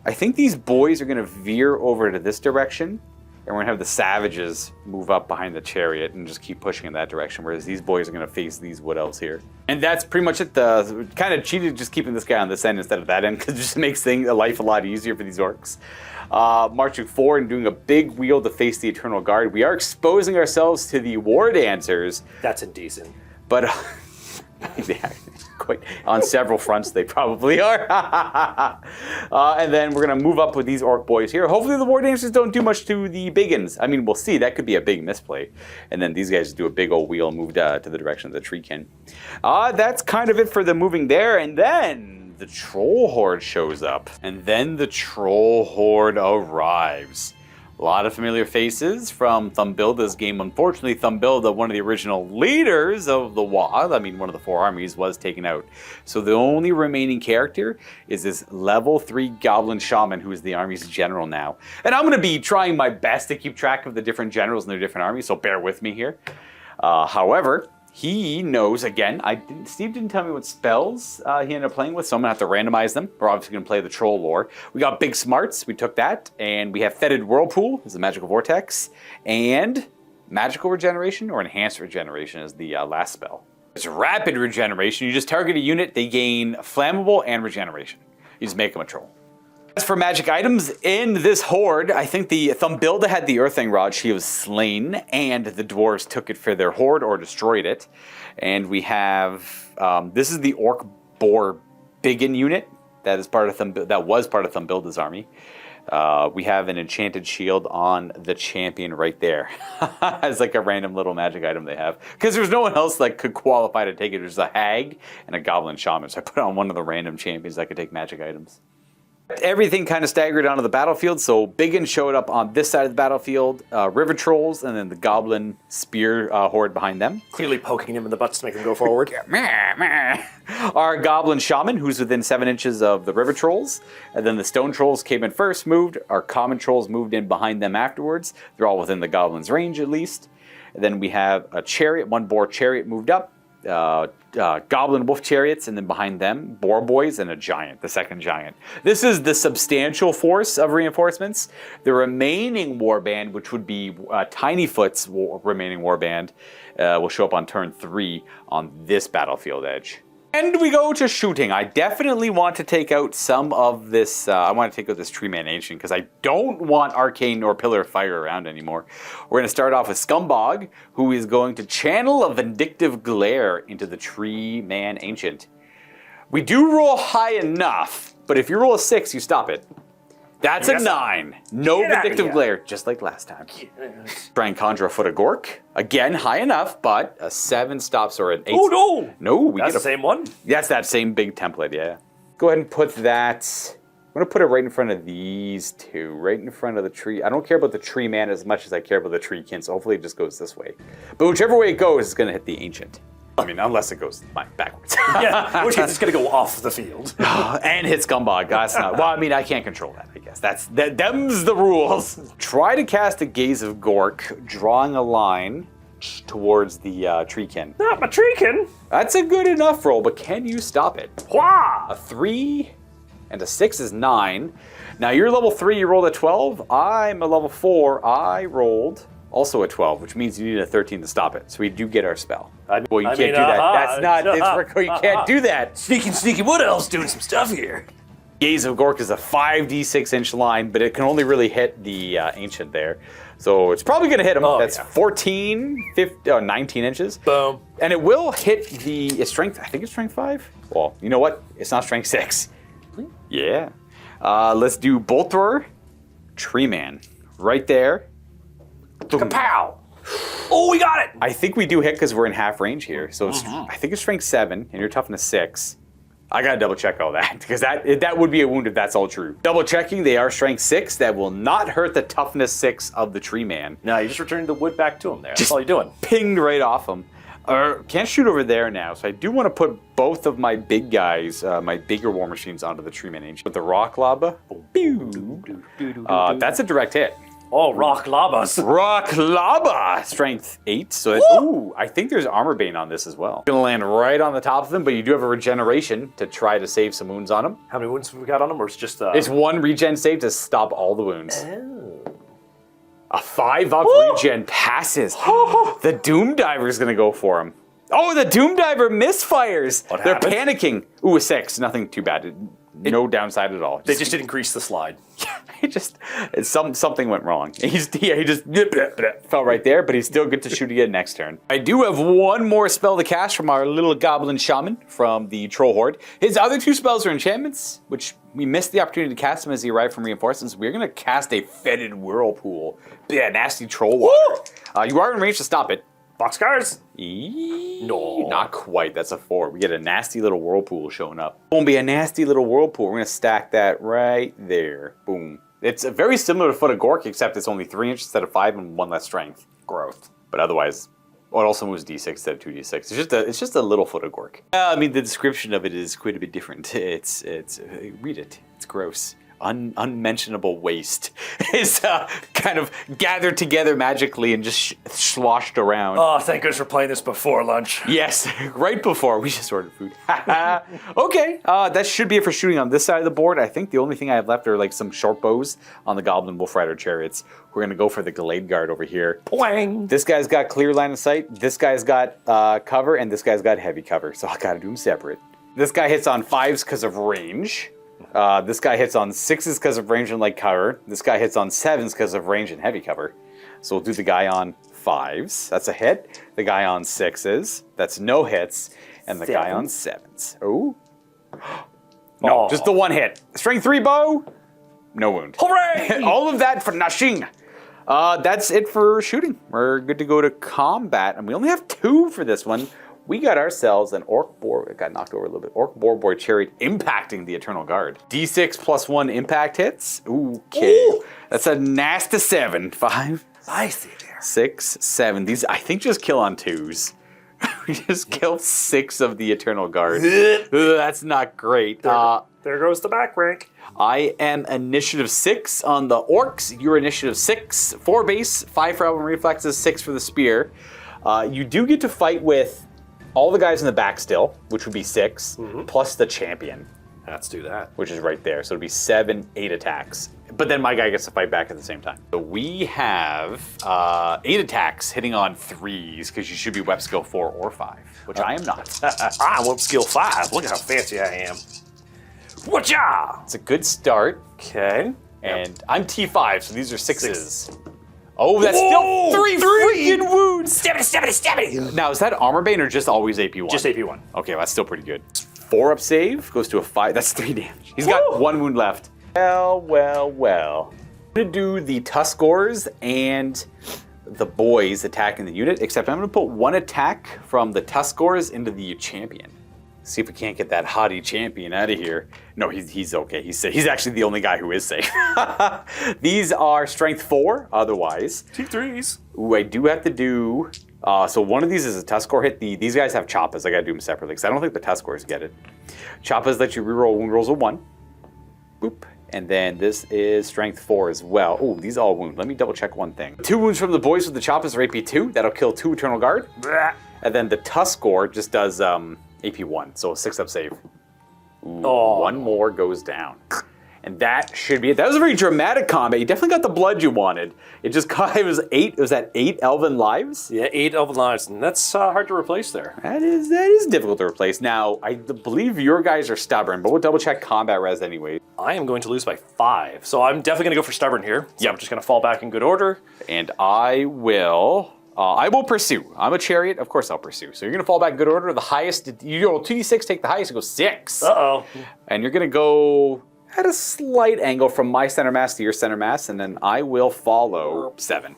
I think these boys are going to veer over to this direction. And we're going to have the savages move up behind the chariot and just keep pushing in that direction. Whereas these boys are going to face these wood elves here. And that's pretty much it. Kind of cheated just keeping this guy on this end instead of that end. Because it just makes life a lot easier for these orcs. Marching forward and doing a big wheel to face the Eternal Guard. We are exposing ourselves to the War Dancers. That's indecent. But quite on several fronts, they probably are. And then we're going to move up with these orc boys here. Hopefully the War Dancers don't do much to the biggins. I mean, we'll see. That could be a big misplay. And then these guys do a big old wheel and move to the direction of the treekin. That's kind of it for the moving there. And then the Troll Horde shows up. And then the Troll Horde arrives. A lot of familiar faces from Thumbbuilda's game. Unfortunately, Thumbbuilda, one of the original leaders of the WAAAAAGHH, I mean, one of the 4 armies, was taken out. So the only remaining character is this level 3 Goblin Shaman, who is the army's general now. And I'm going to be trying my best to keep track of the different generals in their different armies, so bear with me here. However, he knows, again, Steve didn't tell me what spells he ended up playing with, so I'm going to have to randomize them. We're obviously going to play the Troll lore. We got Big Smarts, we took that, and we have Fetid Whirlpool as the Magical Vortex, and Magical Regeneration or Enhanced Regeneration is the last spell. It's Rapid Regeneration. You just target a unit, they gain Flammable and Regeneration. You just make them a troll. As for magic items in this horde, I think the Thumbbuilda had the Earthing Rod. She was slain, and the dwarves took it for their horde or destroyed it. And we have this is the Orc Boar Biggin unit that is part of was part of Thumbbuilda's army. We have an enchanted shield on the champion right there. It's like a random little magic item they have. Because there's no one else that could qualify to take it. There's a hag and a goblin shaman. So I put on one of the random champions that could take magic items. Everything kind of staggered onto the battlefield, so Biggin showed up on this side of the battlefield, River Trolls, and then the Goblin Spear horde behind them. Clearly poking him in the butts to make him go forward. Our Goblin Shaman, who's within 7 inches of the River Trolls, and then the Stone Trolls came in first, moved. Our Common Trolls moved in behind them afterwards. They're all within the Goblin's range, at least. And then we have a Chariot, one Boar Chariot moved up. goblin wolf chariots, and then behind them, boar boys and a giant, the second giant. This is the substantial force of reinforcements. The remaining warband, which would be Tinyfoot's remaining warband, will show up on turn 3 on this battlefield edge. And we go to shooting. I definitely want to take out some of this, I want to take out this Tree Man Ancient because I don't want Arcane or Pillar of Fire around anymore. We're going to start off with Scumbogg, who is going to channel a Vindictive Glare into the Tree Man Ancient. We do roll high enough, but if you roll a 6, you stop it. That's a 9. No Vindictive Glare, just like last time. Try and conjure a Foot of Gork. Again, high enough, but a 7 stops or an 8. Oh, no! No, we That's get the same one? That's that same big template, yeah. Go ahead and put that... I'm going to put it right in front of these two, right in front of the tree. I don't care about the Tree Man as much as I care about the Treekin, so hopefully it just goes this way. But whichever way it goes, it's going to hit the Ancient. I mean, unless it goes backwards. Yeah, which means it's going to go off the field. And hit Scumbog. That's not... Well, I mean, I can't control that, I guess. Them's the rules. Try to cast a Gaze of Gork, drawing a line towards the Treekin. Not my Treekin. That's a good enough roll, but can you stop it? Wah! A 3 and a 6 is 9. Now, you're level 3, you rolled a 12. I'm a level 4, I rolled also a 12, which means you need a 13 to stop it. So we do get our spell. Well, you can't do that. That's not... you can't do that. Sneaky, what else? Doing some stuff here. Gaze of Gork is a 5d6-inch line, but it can only really hit the Ancient there. So it's probably going to hit him. That's 14, 15, 19 inches. Boom. And it will hit the strength, I think it's strength 5. Well, you know what? It's not strength 6. Yeah. Let's do Bolt Thrower, Tree Man. Right there. Kapow! Oh, we got it! I think we do hit because we're in half range here. So it's, I think it's strength 7, and you're toughness 6. I gotta double check all that, because that would be a wound if that's all true. Double checking, they are strength 6. That will not hurt the toughness 6 of the Tree Man. No, you just returned the wood back to him there. That's all you're doing. Pinged right off him. Can't shoot over there now, so I do want to put both of my big guys, my bigger war machines, onto the Tree Man Ancient. With the Rock Lava, that's a direct hit. Oh, Rock Labas. Rock Lava! Strength 8. So I think there's Armor Bane on this as well. Gonna land right on the top of him, but you do have a regeneration to try to save some wounds on him. How many wounds have we got on him, or it's just... It's 1 regen save to stop all the wounds. Oh. A 5-up regen passes. The Doom Diver is gonna go for him. Oh, the Doom Diver misfires! They're panicking. Ooh, a 6. Nothing too bad. No downside at all. They just did increase the slide. Something went wrong. He just fell right there, but he's still good to shoot again next turn. I do have one more spell to cast from our little goblin shaman from the Troll Horde. His other 2 spells are enchantments, which we missed the opportunity to cast them as he arrived from reinforcements. We're going to cast a Fetid Whirlpool. Yeah, nasty troll water. You are in range to stop it. Boxcars? No. Not quite. That's a 4. We get a nasty little whirlpool showing up. Won't be a nasty little whirlpool. We're going to stack that right there. Boom. It's very similar to Foot of Gork, except it's only 3 inches instead of 5 and 1 less strength. Growth. But otherwise, it also moves D6 instead of 2D6. It's just a little Foot of Gork. I mean, the description of it is quite a bit different. It's read it. It's gross. Unmentionable waste is kind of gathered together magically and just sloshed around. Oh, thank goodness we're playing this before lunch. Yes, right before. We just ordered food. Okay, that should be it for shooting on this side of the board. I think the only thing I have left are like some short bows on the Goblin Wolf Rider chariots. We're going to go for the Glade Guard over here. Pwang! This guy's got clear line of sight. This guy's got cover, and this guy's got heavy cover. So I got to do them separate. This guy hits on 5s because of range. This guy hits on 6s because of range and light cover. This guy hits on 7s because of range and heavy cover. So we'll do the guy on 5s. That's a hit. The guy on 6s. That's no hits. And the guy on 7s. Oh. No, just the 1 hit. Strength 3 bow. No wound. Hooray! All of that for nothing. That's it for shooting. We're good to go to combat. And we only have 2 for this one. We got ourselves an Orc Boar, it got knocked over a little bit, Orc Boar Chariot impacting the Eternal Guard. D6 plus 1 impact hits. Okay. Ooh. That's a nasty 7. 5. I see there. 6, 7. These, I think, just kill on 2s. We just killed 6 of the Eternal Guard. That's not great. There goes the back rank. I am initiative 6 on the Orcs. You're initiative 6. 4 base, 5 for Elven Reflexes, 6 for the Spear. You do get to fight with all the guys in the back still, which would be 6, plus the champion. Let's do that. Which is right there. So it'd be 7, 8 attacks. But then my guy gets to fight back at the same time. So we have 8 attacks hitting on 3s, because you should be Web Skill 4 or 5, which I am not. I'm Web Skill 5. Look at how fancy I am. Whatcha? It's a good start. Okay. And I'm T5, so these are 6s. Oh, that's Whoa! still 3 freaking wounds! Stab it! Now, is that Armor Bane or just always AP1? Just AP1. Okay, well, that's still pretty good. 4 up save, goes to a 5. That's 3 damage. He's got 1 wound left. Well. I'm gonna do the Tuskors and the boys attacking the unit, except I'm gonna put 1 attack from the Tuskors into the champion. See if we can't get that haughty champion out of here. No, he's okay. He's actually the only guy who is safe. These are strength 4, otherwise. T3s. Ooh, I do have to do... so one of these is a Tuskor hit. These guys have Choppas. I gotta do them separately, because I don't think the Tuskors get it. Choppas let you reroll wound rolls of 1. Boop. And then this is strength 4 as well. Oh, these all wound. Let me double check one thing. 2 wounds from the boys with the Choppas are AP2. That'll kill 2 Eternal Guard. And then the Tuskor just does AP1, so a 6 up save. Ooh, 1 more goes down. And that should be it. That was a very dramatic combat. You definitely got the blood you wanted. It just got, it was 8, was that 8 elven lives? Yeah, 8 elven lives, and that's hard to replace there. That is difficult to replace. Now, I believe your guys are stubborn, but we'll double check combat res anyway. I am going to lose by 5, so I'm definitely gonna go for stubborn here. So I'm just gonna fall back in good order. And I will pursue. I'm a chariot, of course I'll pursue. So you're gonna fall back in good order. The highest, you roll 2d6, take the highest, you go 6. Uh-oh. And you're gonna go at a slight angle from my center mass to your center mass, and then I will follow 7.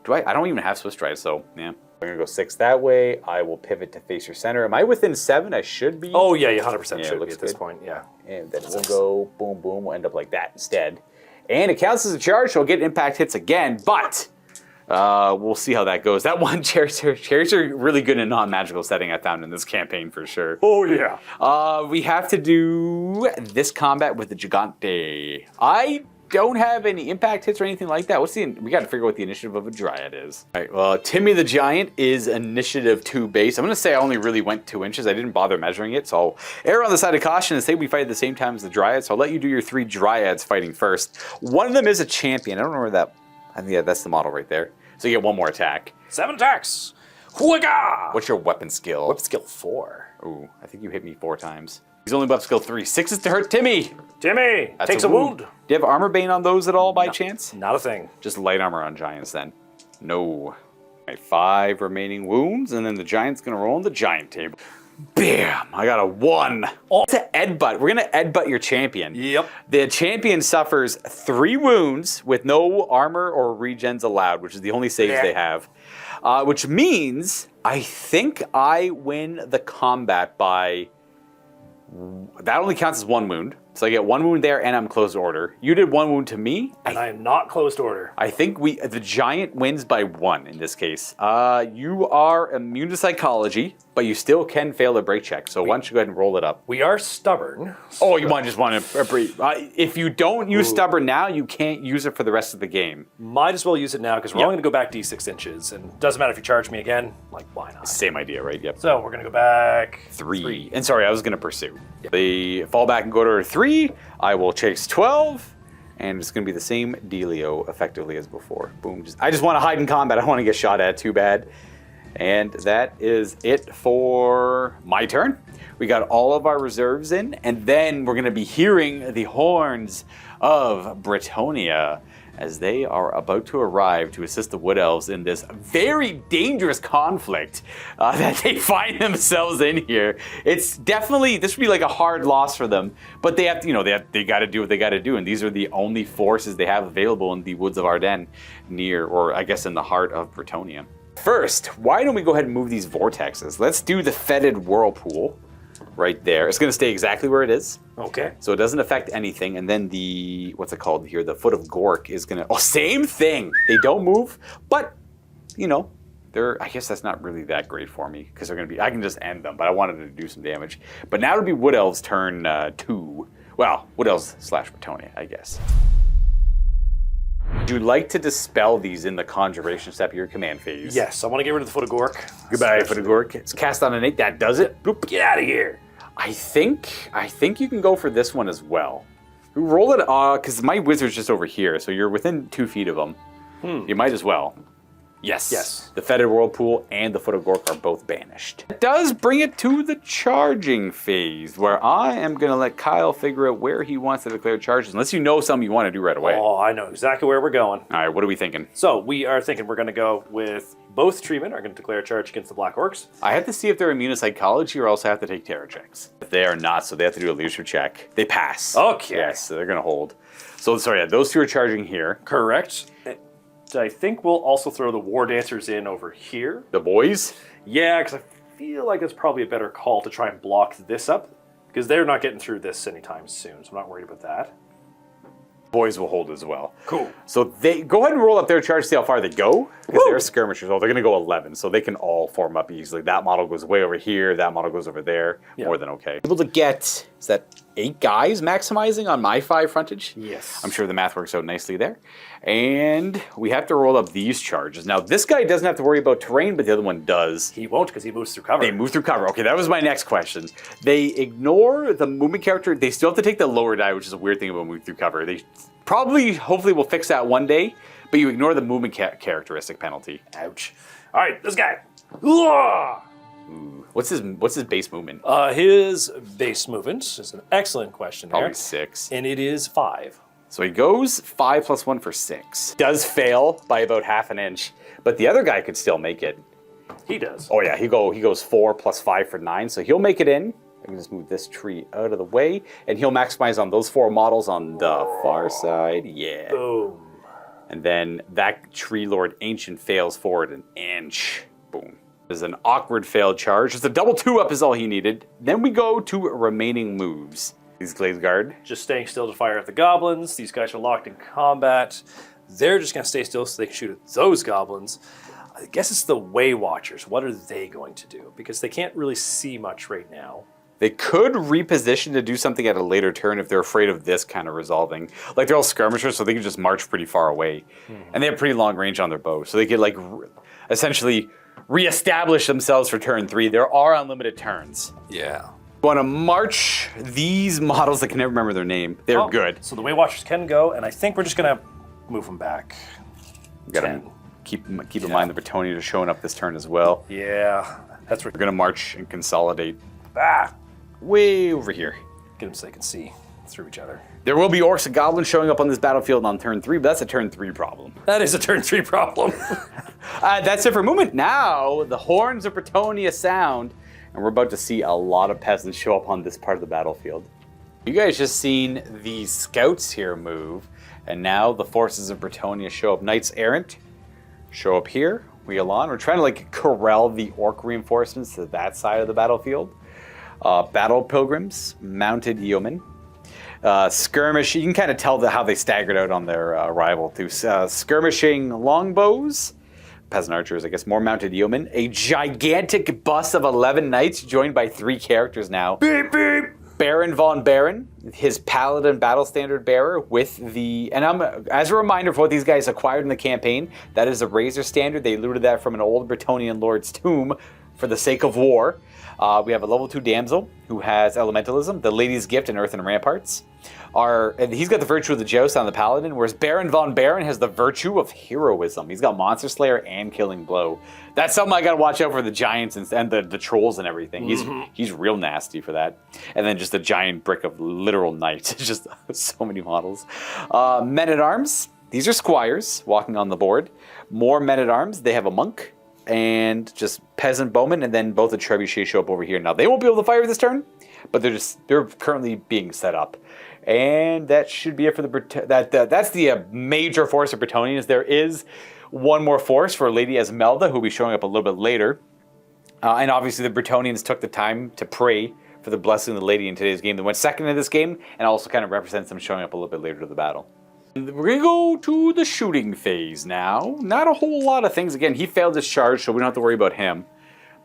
I don't even have Swiss Stride, so yeah. I'm gonna go 6 that way. I will pivot to face your center. Am I within 7? I should be. Oh yeah, you 100% should be looks at this good. point, yeah. And then we'll go boom, boom. We'll end up like that instead. And it counts as a charge, so I'll get impact hits again, but we'll see how that goes. That one, chariots are really good in a non-magical setting I found in this campaign for sure. Oh yeah. We have to do this combat with the Gigante. I don't have any impact hits or anything like that. We got to figure out what the initiative of a Dryad is. All right, well, Timmy the Giant is initiative 2 base. I'm gonna say I only really went 2 inches. I didn't bother measuring it, so I'll err on the side of caution and say we fight at the same time as the Dryad. So I'll let you do your 3 Dryads fighting first. One of them is a champion. I don't know where that, I think yeah, that's the model right there. So you get 1 more attack. 7 attacks. Hooga! What's your weapon skill? Weapon skill 4. Ooh, I think you hit me 4 times. He's only weapon skill 3. 6 is to hurt Timmy. Timmy That's takes a wound. Do you have armor bane on those at all by chance? Not a thing. Just light armor on giants then. No. Right, 5 remaining wounds, and then the giant's gonna roll on the giant table. Bam! I got a 1. Oh. To Edbutt. We're gonna Edbutt your champion. Yep. The champion suffers 3 wounds with no armor or regens allowed, which is the only saves they have. Which means I think I win the combat by... That only counts as 1 wound. So I get 1 wound there and I'm closed order. You did 1 wound to me. And I am not closed order. I think the giant wins by 1 in this case. You are immune to psychology, but you still can fail a break check. So why don't you go ahead and roll it up? We are stubborn. Oh, you just want to break. If you don't use stubborn now, you can't use it for the rest of the game. Might as well use it now because we're only going to go back D6 inches. And doesn't matter if you charge me again. Like, why not? Same idea, right? Yep. So we're going to go back 3. And sorry, I was going to pursue. Yep. They fall back and go to order 3. I will chase 12. And it's going to be the same dealio effectively as before. Boom. I just want to hide in combat. I don't want to get shot at too bad. And that is it for my turn. We got all of our reserves in, and then we're going to be hearing the horns of Brettonian as they are about to arrive to assist the Wood Elves in this very dangerous conflict that they find themselves in here. It's definitely, this would be like a hard loss for them, but they have to, they got to do what they got to do, and these are the only forces they have available in the Woods of Arden near, or I guess in the heart of Brettonian. First, why don't we go ahead and move these vortexes? Let's do the fetid whirlpool right there. It's going to stay exactly where it is. Okay. So it doesn't affect anything. And then the, what's it called here? The Foot of Gork is going to, oh, same thing. They don't move, but, you know, I guess that's not really that great for me because they're going to be, I can just end them, but I wanted to do some damage. But now it'll be Wood Elves turn 2. Well, Wood Elves / Brettonian, I guess. Do you like to dispel these in the conjuration step of your command phase? Yes, I want to get rid of the Foot of Gork. Goodbye, Foot of Gork. It's cast on an 8. That does it. Bloop. Get out of here. I think you can go for this one as well. Roll it, because my wizard's just over here, so you're within 2 feet of him. You might as well. Yes. Yes. The Fetid Whirlpool and the Foot of Gork are both banished. It does bring it to the charging phase, where I am going to let Kyle figure out where he wants to declare charges, unless you know something you want to do right away. Oh, I know exactly where we're going. All right, what are we thinking? So we are thinking we're going to go with both treatment are going to declare a charge against the Black Orcs. I have to see if they're immune to psychology or else I have to take terror checks. If they are not, so they have to do a leadership check. They pass. Okay. Yes, so they're going to hold. So, sorry, yeah, those 2 are charging here. Correct. I think we'll also throw the War Dancers in over here. The boys? Yeah, because I feel like it's probably a better call to try and block this up, because they're not getting through this anytime soon, so I'm not worried about that. Boys will hold as well. Cool. So they go ahead and roll up their charge, see how far they go. Because they're skirmishers. Oh, they're going to go 11, so they can all form up easily. That model goes way over here. That model goes over there. Yeah. More than okay. Able to get, is that 8 guys maximizing on my 5 frontage? Yes. I'm sure the math works out nicely there. And we have to roll up these charges. Now, this guy doesn't have to worry about terrain, but the other one does. He won't, because he moves through cover. They move through cover. Okay, that was my next question. They ignore the movement character. They still have to take the lower die, which is a weird thing about moving through cover. They probably, hopefully, will fix that one day, but you ignore the movement characteristic penalty. Ouch. All right, this guy. Ooh. What's his base movement? His base movement is an excellent question there. Probably 6. And it is 5. So he goes 5 plus 1 for 6. Does fail by about half an inch, but the other guy could still make it. He does. Oh yeah, he goes 4 plus 5 for 9, so he'll make it in. I can just move this tree out of the way, and he'll maximize on those 4 models on the far side. Yeah. Boom. And then that Tree Lord Ancient fails forward an inch. Boom. There's an awkward failed charge. Just a double 2-up is all he needed. Then we go to remaining moves. These Glaze Guard. Just staying still to fire at the goblins. These guys are locked in combat. They're just going to stay still so they can shoot at those goblins. I guess it's the Way Watchers. What are they going to do? Because they can't really see much right now. They could reposition to do something at a later turn if they're afraid of this kind of resolving. Like, they're all skirmishers, so they can just march pretty far away. And they have pretty long range on their bow, so they could, like, essentially reestablish themselves for turn 3. There are unlimited turns. Yeah. Want to march these models, I can never remember their name. They're good. So the Way Watchers can go, and I think we're just going to move them back. Gotta keep in mind the Brettonian is showing up this turn as well. Yeah, that's where We're gonna march and consolidate ah, way over here. get them so they can see through each other. There will be orcs and goblins showing up on this battlefield on turn 3, but that's a turn 3 problem. That is a turn 3 problem. That's it for movement. Now, the horns of Brettonian sound, and we're about to see a lot of peasants show up on this part of the battlefield. You guys just seen the scouts here move, and now the forces of Brettonian show up. Knights Errant show up here, wheel on. We're trying to like corral the orc reinforcements to that side of the battlefield. Battle pilgrims, mounted yeomen. Skirmish, you can kind of tell how they staggered out on their arrival too. Skirmishing longbows, peasant archers, I guess, more mounted yeomen. A gigantic bus of 11 knights joined by 3 characters now. Beep, beep. Baron von Baron, his paladin battle standard bearer with the, and as a reminder for what these guys acquired in the campaign, that is a razor standard. They looted that from an old Brettonian lord's tomb for the sake of war. We have a level 2 damsel who has elementalism, the lady's gift, and earth and ramparts. And he's got the virtue of the joust on the paladin, whereas Baron von Baron has the virtue of heroism. He's got monster slayer and killing blow. That's something I gotta watch out for the giants and the trolls and everything. He's real nasty for that. And then just a giant brick of literal knights. It's just so many models. Men at arms. These are squires walking on the board. More men at arms. They have a monk and just peasant bowmen, and then both the trebuchets show up over here. Now they won't be able to fire this turn, but they're currently being set up. And that should be it for that's the major force of Brettonians. There is one more force for Lady Esmelda, who will be showing up a little bit later. And obviously the Brettonians took the time to pray for the blessing of the lady in today's game. They went second in this game, and also kind of represents them showing up a little bit later to the battle. We're going to go to the shooting phase now. Not a whole lot of things. Again, he failed his charge, so we don't have to worry about him.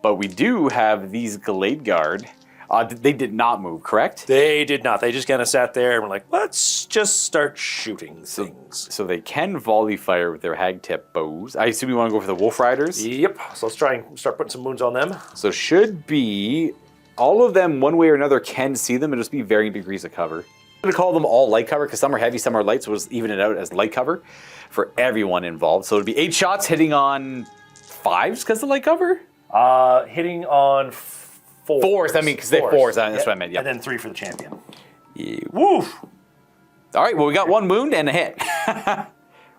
But we do have these Glade Guard. They did not move, correct? They did not. They just kind of sat there and were like, let's just start shooting things. So they can volley fire with their hag tip bows. I assume you want to go for the wolf riders? Yep. So let's try and start putting some wounds on them. So should be all of them one way or another can see them and just be varying degrees of cover. I'm going to call them all light cover because some are heavy, some are light, so we'll just even it out as light cover for everyone involved. So it'd be 8 shots hitting on 5s because of light cover? Hitting on 4s. 4s, I mean, because they're 4s, that's what I meant, yeah. And then 3 for the champion. Yeah. Woof! All right, well, we got 1 wound and a hit.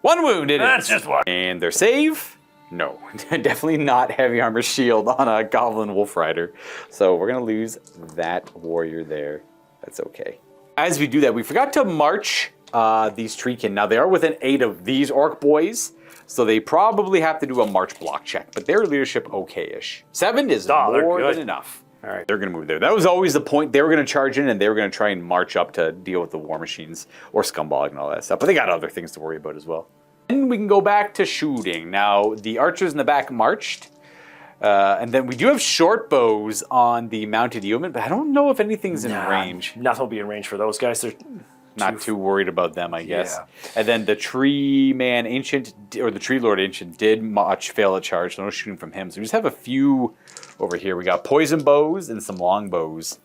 1 wound, it is. That's just one. And their save? No, definitely not heavy armor shield on a goblin wolf rider. So we're going to lose that warrior there. That's okay. As we do that, we forgot to march these treekin. Now, they are within 8 of these orc boys, so they probably have to do a march block check, but their leadership okay-ish. 7 is more than enough. All right. They're going to move there. That was always the point. They were going to charge in, and they were going to try and march up to deal with the war machines or Scumbog and all that stuff, but they got other things to worry about as well. Then we can go back to shooting. Now, the archers in the back marched, and then we do have short bows on the mounted yeomen, but I don't know if anything's in range. Nothing will be in range for those guys. They're not too worried about them, I guess. Yeah. And then the tree man ancient, or the tree lord ancient, did much fail at charge, so no shooting from him. So we just have a few over here. We got poison bows and some long bows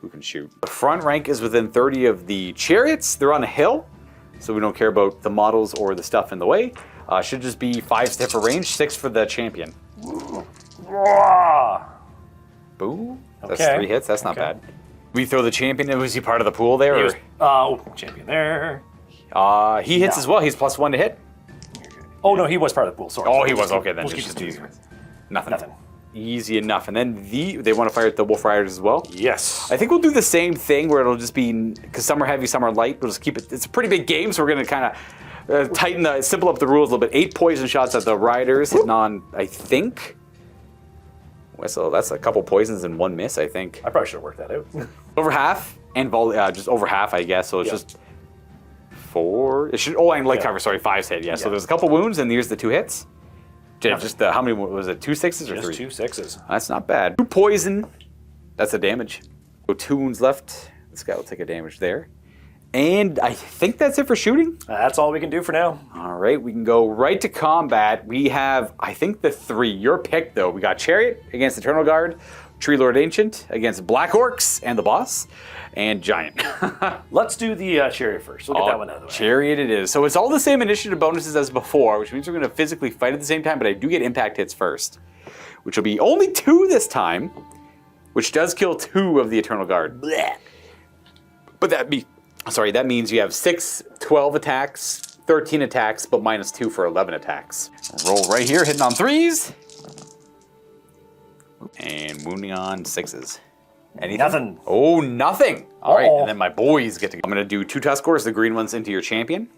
who can shoot. The front rank is within 30 of the chariots. They're on a hill, so we don't care about the models or the stuff in the way. Should just be 5 to hit for range, 6 for the champion. Boom. That's 3 hits. That's not bad. We throw the champion. Was he part of the pool there? He was, champion there. He hits as well. He's +1 to hit. Oh, no, he was part of the pool. Sorry. Oh, he was. Okay, then. We'll It's keep just it easier. Nothing. Easy enough. And then they want to fire at the wolf riders as well? Yes. I think we'll do the same thing where it'll just be, because some are heavy, some are light. We'll just keep it. It's a pretty big game, so we're going to kind of simple up the rules a little bit. 8 poison shots at the riders, hitting on, I think. So that's a couple poisons and 1 miss, I think. I probably should have worked that out. Over half, and just over half, I guess. So it's just 4. It should. Oh, and light cover. Sorry, 5's hit. Yeah. So there's a couple wounds, and here's the 2 hits. Just how many was it? 2 6s or Just 3? 2 6s. That's not bad. 2 poison. That's a damage. So 2 wounds left. This guy will take a damage there. And I think that's it for shooting. That's all we can do for now. All right, we can go right to combat. We have, I think, the 3. Your pick, though. We got Chariot against Eternal Guard, Tree Lord Ancient against Black Orcs and the boss, and Giant. Let's do the Chariot first. We'll get that one out of the way. Chariot it is. So it's all the same initiative bonuses as before, which means we're going to physically fight at the same time, but I do get impact hits first, which will be only 2 this time, which does kill 2 of the Eternal Guard. Blech. But that means you have 6, 12 attacks, 13 attacks, but -2 for 11 attacks. Roll right here, hitting on 3s. And wounding on 6s. Anything? Nothing. Oh, nothing. All right, and then my boys get to go. I'm going to do 2 Tuskors, the green ones, into your champion.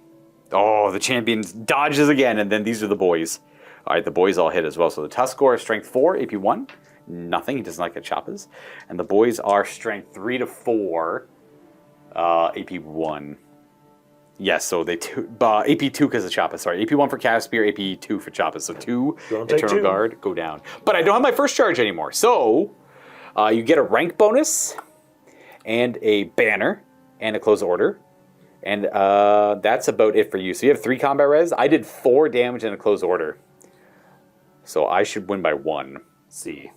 Oh, the champion dodges again, and then these are the boys. All right, the boys all hit as well. So the Tuskor is strength 4, AP 1. Nothing. He doesn't like the choppas. And the boys are strength 3 to 4. AP 1. Yes, so they AP 2 because of Choppa. Sorry, AP 1 for Caspir, AP 2 for Choppa. So 2 Eternal Guard go down. But I don't have my first charge anymore. So you get a rank bonus and a banner and a close order. And that's about it for you. So you have 3 combat res. I did 4 damage and a close order. So I should win by 1. Let's see.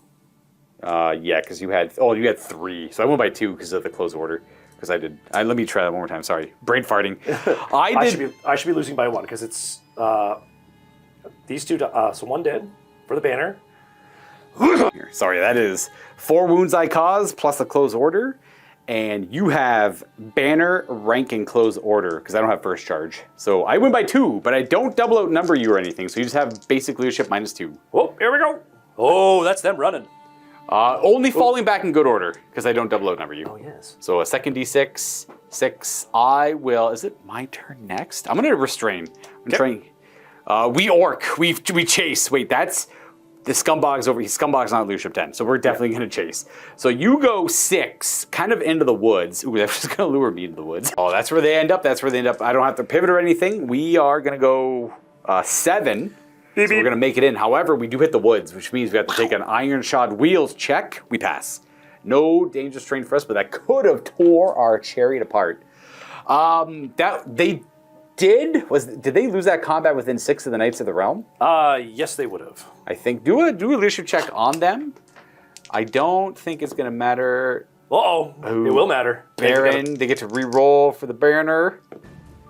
Yeah, because you had 3. So I won by 2 because of the close order. Because I did. Let me try that one more time. Sorry, brain farting. I should be losing by 1 because it's these 2. So 1 dead for the banner. Sorry, that is 4 wounds I caused plus a close order, and you have banner, rank, and close order because I don't have first charge. So I win by 2, but I don't double outnumber you or anything. So you just have basic leadership -2. Oh, here we go. Oh, that's them running. Only falling back in good order because I don't double outnumber you. Oh, yes. So a second D6, 6. I will. Is it my turn next? I'm gonna restrain. I'm trying. We orc. We chase. Wait, that's the Scumbog's over. Scumbog's not leadership 10, so we're definitely gonna chase. So you go 6, kind of into the woods. Ooh, that's just gonna lure me into the woods. Oh, that's where they end up. That's where they end up. I don't have to pivot or anything. We are gonna go 7. So we're going to make it in. However, we do hit the woods, which means we have to take an iron shod wheels check. We pass. No dangerous terrain for us, but that could have tore our chariot apart. Did they lose that combat within 6 of the Knights of the Realm? Yes, they would have. I think. Do a leadership check on them. I don't think it's going to matter. Uh-oh. It will matter. Baron, they get to re-roll for the Baroner.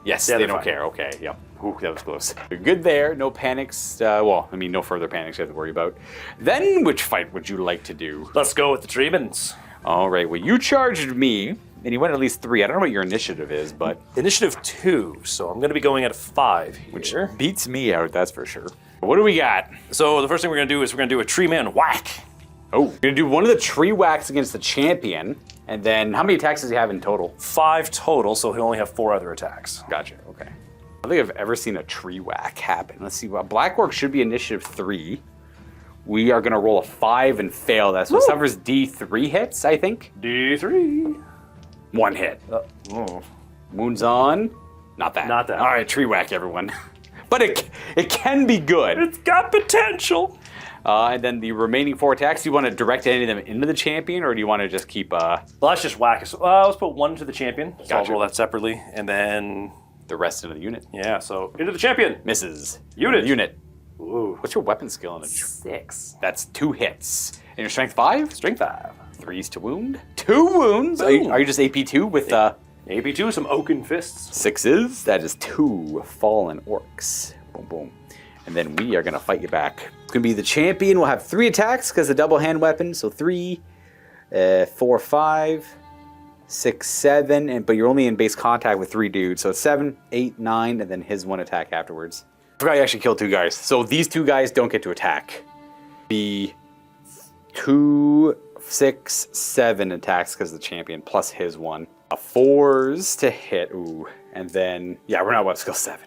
Yes, Yeah, they they're don't fine. care. Okay, yep. Ooh, that was close. You're good there. No panics. No further panics you have to worry about. Then, which fight would you like to do? Let's go with the treatments. All right. Well, you charged me, and you went at least 3. I don't know what your initiative is, but Initiative 2, so I'm going to be going at a 5 here. which beats me out. That's for sure. What do we got? So the first thing we're going to do is we're going to do a tree man whack. Oh, we're gonna do one of the tree whacks against the champion, and then how many attacks does he have in total? 5 total, so he'll only have 4 other attacks. Gotcha. Okay. I don't think I've ever seen a tree whack happen. Let's see. Well, Black Orc should be initiative 3. We are gonna roll a 5 and fail that, so it suffers D3 hits. I think. D3. 1 hit. Wounds on. Not that. Not that. All right, tree whack, everyone. But it can be good. It's got potential. And then the remaining 4 attacks, do you want to direct any of them into the champion, or do you want to just keep Well, let's just whack us. Let's put 1 to the champion. So Gotcha. I'll roll that separately, and then the rest into the unit? yeah. So into the champion. Misses. Unit. Unit. Ooh. What's your weapon skill in a 6. That's 2 hits. And your strength 5? Strength 5. 3s to wound. 2 wounds. Are Boom. you just AP2 with AP2, some oaken fists. 6s? That is 2 fallen orcs. Boom, boom. And then we are going to fight you back. It's going to be the champion. We'll have 3 attacks because the double hand weapon. So 3, 4, 5, 6, 7. But you're only in base contact with 3 dudes. So it's 7, 8, 9, and then his 1 attack afterwards. I forgot you actually killed 2 guys. So these 2 guys don't get to attack. Be 2, 6, 7 attacks because the champion plus his 1. 4s to hit. Ooh. And then, yeah, we're not web skill 7.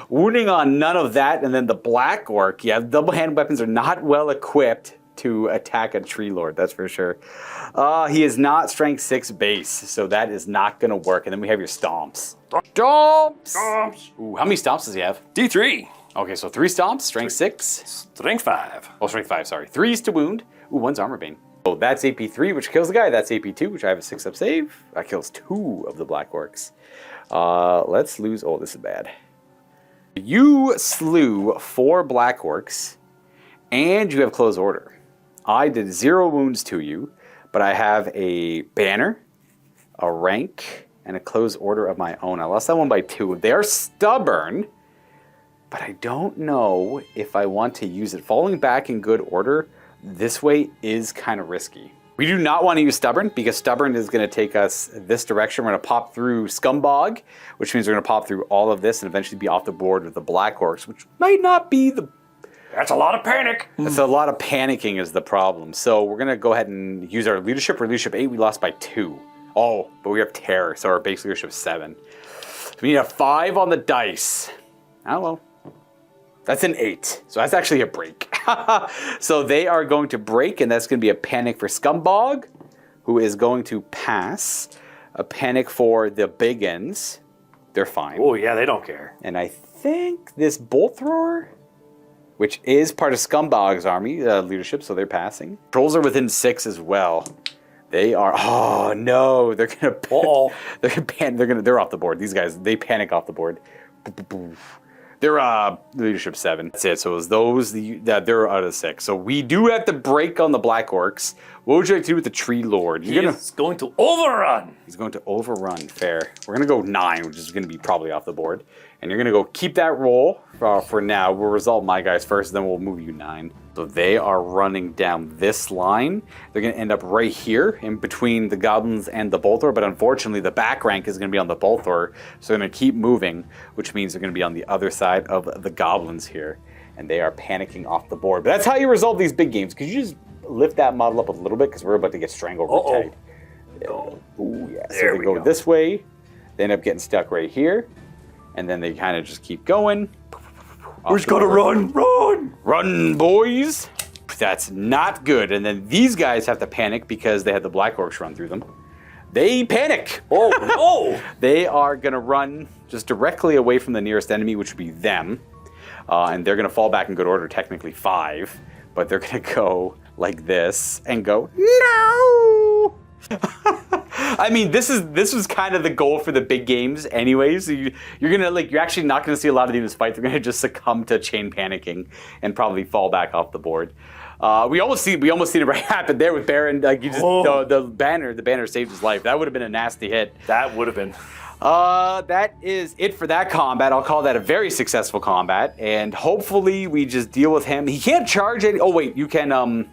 Wounding on none of that. And then the Black Orc, yeah, double hand weapons are not well equipped to attack a tree lord, that's for sure. He is not strength 6 base, so that is not going to work. And then we have your stomps. Stomps! Ooh, how many stomps does he have? D3. Okay, so 3 stomps, strength 6. Strength 5. Oh, strength 5, sorry. 3s to wound. Ooh, 1's armor bane. So that's AP3, which kills the guy. That's AP2, which I have a 6-up save. That kills 2 of the Black Orcs. Let's lose. Oh, this is bad. You slew 4 Black Orcs, and you have close order. I did 0 wounds to you, but I have a banner, a rank, and a close order of my own. I lost that one by 2. They are stubborn, but I don't know if I want to use it. Falling back in good order this way is kind of risky. We do not want to use Stubborn because Stubborn is going to take us this direction. We're going to pop through Scumbogg, which means we're going to pop through all of this and eventually be off the board with the Black Orcs, which might not be the... That's a lot of panic. That's a lot of panicking is the problem. So we're going to go ahead and use our leadership. Our leadership 8, we lost by 2. Oh, but we have Terror, so our base leadership is 7. So we need a 5 on the dice. Oh, well. That's an 8. So that's actually a break. So they are going to break, and that's going to be a panic for Scumbogg, who is going to pass. A panic for the big ends. They're fine. Oh, yeah, they don't care. And I think this Bolt Thrower, which is part of Scumbogg's army leadership, so they're passing. Trolls are within 6 as well. They are. Oh no! They're gonna. They're off the board. These guys, they panic off the board. They're leadership 7. That's it. So it was those that they're out of 6. So we do have to break on the Black Orcs. What would you like to do with the Tree Lord? He's going to overrun. He's going to overrun. Fair. We're gonna go 9, which is gonna be probably off the board. And you're gonna go keep that roll for now. We'll resolve my guys first, then we'll move you 9. So they are running down this line. They're gonna end up right here in between the goblins and the Bolthor, but unfortunately the back rank is gonna be on the Bolthor, so they're gonna keep moving, which means they're gonna be on the other side of the goblins here, and they are panicking off the board. But that's how you resolve these big games. Could you just lift that model up a little bit, because we're about to get strangled tight. Ooh, yeah. So they go this way, they end up getting stuck right here, and then they kind of just keep going. We're just gonna run, run! Run, boys! That's not good. And then these guys have to panic because they had the Black Orcs run through them. They panic! Oh, no! They are gonna run just directly away from the nearest enemy, which would be them. And they're gonna fall back in good order, technically 5. But they're gonna go like this and go, no! I mean, this was kind of the goal for the big games, anyways. You're actually not gonna see a lot of these fight. They're gonna just succumb to chain panicking and probably fall back off the board. We almost seen it right happen there with Baron. Like the banner saved his life. That would have been a nasty hit. That would have been. That is it for that combat. I'll call that a very successful combat, and hopefully we just deal with him. He can't charge any. Oh wait, you can.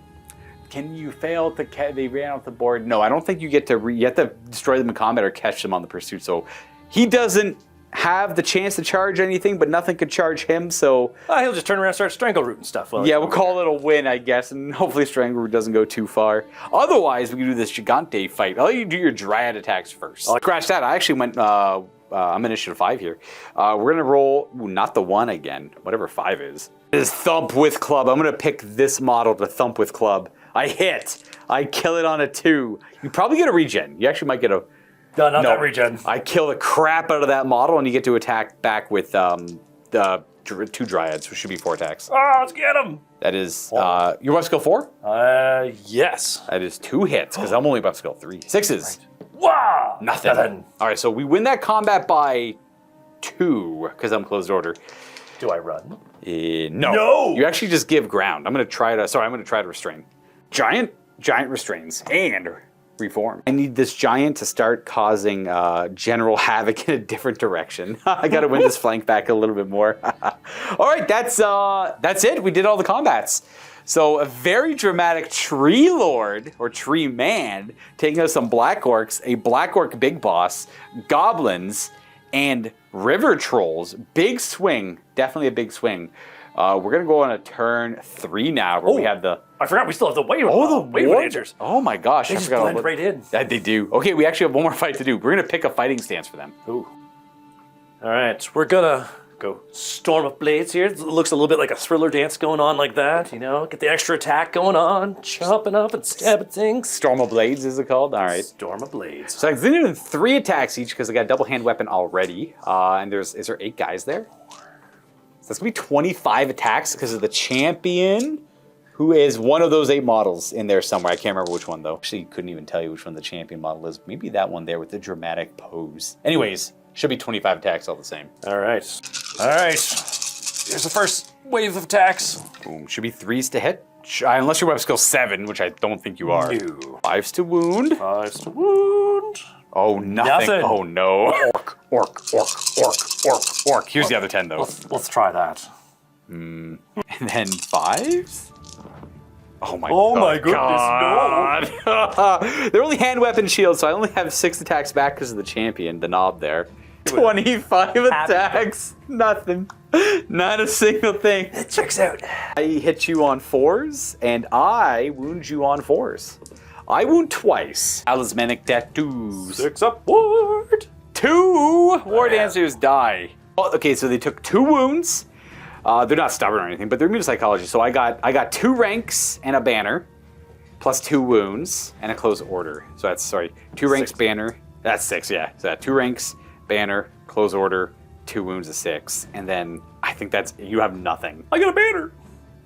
Can you fail to they ran off the board? No, I don't think you get to. You have to destroy them in combat or catch them on the pursuit. So he doesn't have the chance to charge anything, but nothing could charge him. So He'll just turn around and start Strangleroot and stuff. Yeah, we'll call it a win, I guess, and hopefully Strangleroot doesn't go too far. Otherwise, we can do this Gigante fight. I'll let you do your Dryad attacks first. I'll scratch that. I actually went. I'm initiative 5 here. We're gonna roll. Ooh, not the 1 again. Whatever 5 is. It is Thump with Club. I'm gonna pick this model to Thump with Club. I hit. I kill it on a 2. You probably get a regen. You actually might get a. No, not that regen. I kill the crap out of that model, and you get to attack back with the 2 Dryads, which should be 4 attacks. Oh, let's get him. That is. Your weapon skill 4? Yes. That is 2 hits, because I'm only weapon skill 3. 6s. Right. Wow. Nothing. All right, so we win that combat by 2, because I'm closed order. Do I run? No. You actually just give ground. I'm gonna try to restrain. Giant restrains and reform. I need this giant to start causing general havoc in a different direction. I gotta win this flank back a little bit more. All right, that's it. We did all the combats. So a very dramatic tree lord or tree man taking out some black orcs, a black orc big boss, goblins, and river trolls. Big swing, definitely a big swing. We're gonna go on a turn 3 now, where we have the. I forgot we still have the wave. The wave managers. Oh my gosh! They just blend right in. They do. Okay, we actually have one more fight to do. We're gonna pick a fighting stance for them. Ooh. All right, we're gonna go Storm of Blades here. It looks a little bit like a thriller dance going on like that. You know, get the extra attack going on, chopping up and stabbing things. Storm of Blades is it called? All right. Storm of Blades. So I'm doing 3 attacks each because I got a double hand weapon already. And is there 8 guys there? So that's gonna be 25 attacks because of the champion, who is one of those 8 models in there somewhere. I can't remember which one though. Actually, couldn't even tell you which one the champion model is. Maybe that one there with the dramatic pose. Anyways, should be 25 attacks all the same. All right. Here's the first wave of attacks. Boom. Should be 3s to hit. Unless you're weapon skill 7, which I don't think you are. No. 5s to wound. 5s to wound. Oh, nothing. Oh no. Orc. Here's the other 10 though. Let's try that. And then 5s? Oh my goodness, no. They're only hand weapon shields, so I only have 6 attacks back because of the champion, the knob there. 25 attacks. Nothing. Not a single thing. It checks out. I hit you on 4s, and I wound you on 4s. I wound twice. Talismanic tattoos. 6 up ward. 2 war dancers die. Oh, okay, so they took 2 wounds. They're not stubborn or anything, but they're immune to psychology. So I got 2 ranks and a banner, plus 2 wounds and a close order. So that's 2 ranks, 6. Banner. That's 6, yeah. So that 2 ranks, banner, close order, 2 wounds is 6, and then I think you have nothing. I got a banner.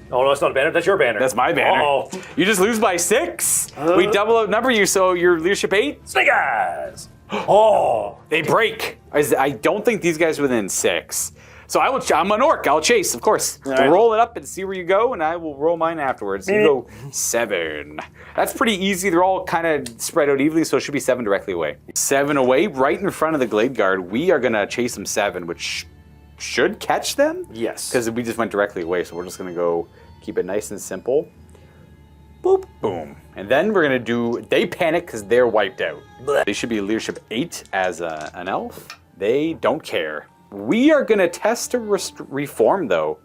Oh no, it's not a banner. That's your banner. That's my banner. Oh, you just lose by 6. We double outnumber you, so your leadership 8. Snake eyes. Oh, they break. I don't think these guys are within 6. So I'm an orc. I'll chase, of course. Right. Roll it up and see where you go, and I will roll mine afterwards. You go 7. That's pretty easy. They're all kind of spread out evenly, so it should be 7 directly away. 7 away, right in front of the Glade Guard. We are gonna chase them 7, which should catch them. Yes. Because we just went directly away, so we're just gonna go keep it nice and simple. Boop, boom. And then we're gonna do, they panic because they're wiped out. Blech. They should be leadership 8 as an elf. They don't care. We are gonna test to reform though.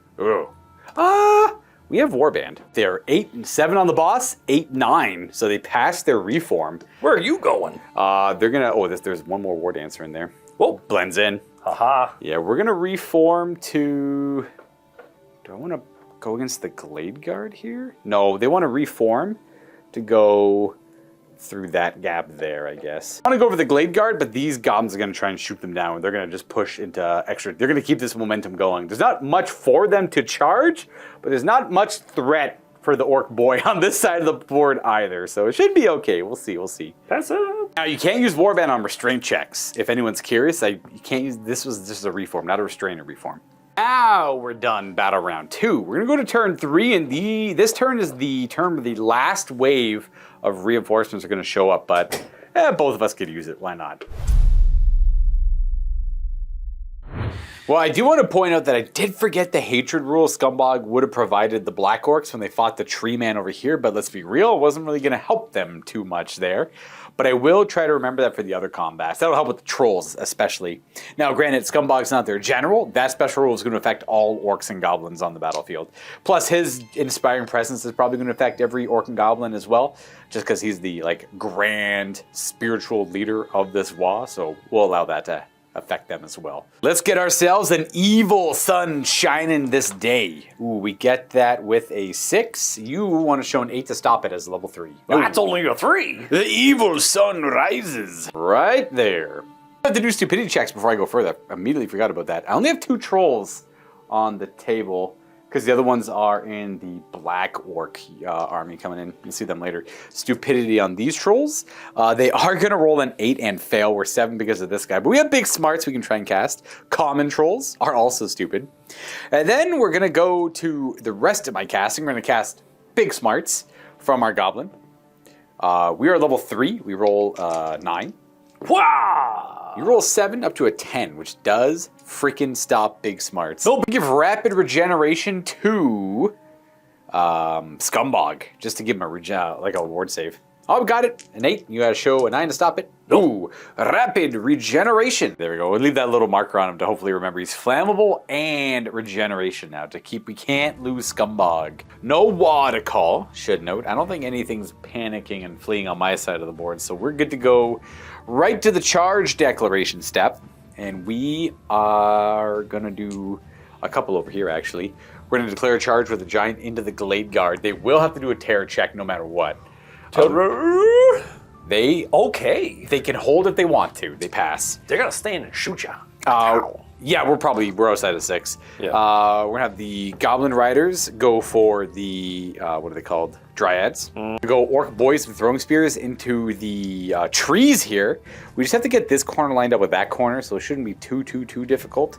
We have Warband. They're 8 and 7 on the boss, 8, 9. So they passed their reform. Where are you going? They're gonna, there's one more War Dancer in there. Whoa, blends in. Haha. Yeah, we're gonna reform to, do I wanna go against the Glade Guard here? No, they wanna reform to go through that gap there, I guess. I want to go over the Glade Guard, but these goblins are going to try and shoot them down. They're going to just push into extra. They're going to keep this momentum going. There's not much for them to charge, but there's not much threat for the orc boy on this side of the board either, so it should be okay. We'll see, we'll see. Pass up. Now, you can't use Warband on restraint checks. If anyone's curious, you can't use, this was just a reform, not a restrainer reform. Now we're done battle round 2. We're gonna go to turn 3, and this turn is the turn where the last wave of reinforcements are gonna show up, but both of us could use it, why not? Well, I do want to point out that I did forget the hatred rule. Scumbog would have provided the Black Orcs when they fought the Tree Man over here, but let's be real, it wasn't really going to help them too much there. But I will try to remember that for the other combats. That'll help with the Trolls, especially. Now, granted, Scumbog's not their general. That special rule is going to affect all Orcs and Goblins on the battlefield. Plus, his inspiring presence is probably going to affect every Orc and Goblin as well, just because he's the grand spiritual leader of this WAA, so we'll allow that to affect them as well. Let's get ourselves an evil sun shining this day. Ooh, we get that with a 6. You want to show an 8 to stop it as level 3. That's only a 3. The evil sun rises. Right there. I have to do stupidity checks before I go further. I immediately forgot about that. I only have 2 trolls on the table, because the other ones are in the Black Orc army coming in. You'll see them later. Stupidity on these trolls. They are going to roll an 8 and fail. We're 7 because of this guy. But we have big smarts we can try and cast. Common trolls are also stupid. And then we're going to go to the rest of my casting. We're going to cast big smarts from our goblin. We are level 3. We roll 9. Wow! You roll 7 up to a 10, which does freaking stop big smarts. They'll give rapid regeneration to Scumbog, just to give him a ward save. Oh, we got it. An 8. You gotta show a 9 to stop it. Ooh, rapid regeneration. There we go. We'll leave that little marker on him to hopefully remember he's flammable and regeneration now to keep. We can't lose Scumbog. No WAAAAAAGHH to call. Should note, I don't think anything's panicking and fleeing on my side of the board, so we're good to go right to the charge declaration step. And we are gonna do a couple over here actually. We're gonna declare a charge with a giant into the Glade Guard. They will have to do a terror check no matter what. They can hold if they want to. They pass. They're gonna stand and shoot ya. Yeah, we're outside of 6. Yeah. We're gonna have the Goblin Riders go for the what are they called? Dryads. Go Orc Boys with throwing spears into the trees here. We just have to get this corner lined up with that corner, so it shouldn't be too difficult.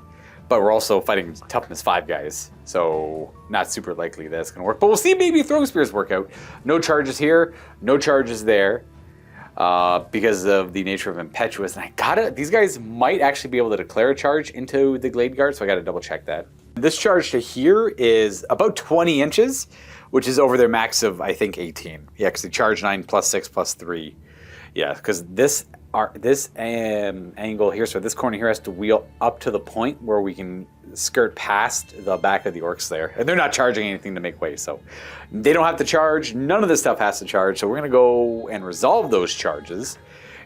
But we're also fighting toughness 5 guys, so not super likely that's gonna work. But we'll see, maybe throwing spears work out. No charges here, no charges there, because of the nature of impetuous. And these guys might actually be able to declare a charge into the Glade Guard, so I gotta double check that. This charge to here is about 20 inches, which is over their max of, I think, 18. Yeah, because they charge 9 plus 6 plus 3. Yeah, because this angle here, so this corner here has to wheel up to the point where we can skirt past the back of the orcs there. And they're not charging anything to make way, so they don't have to charge. None of this stuff has to charge, so we're going to go and resolve those charges.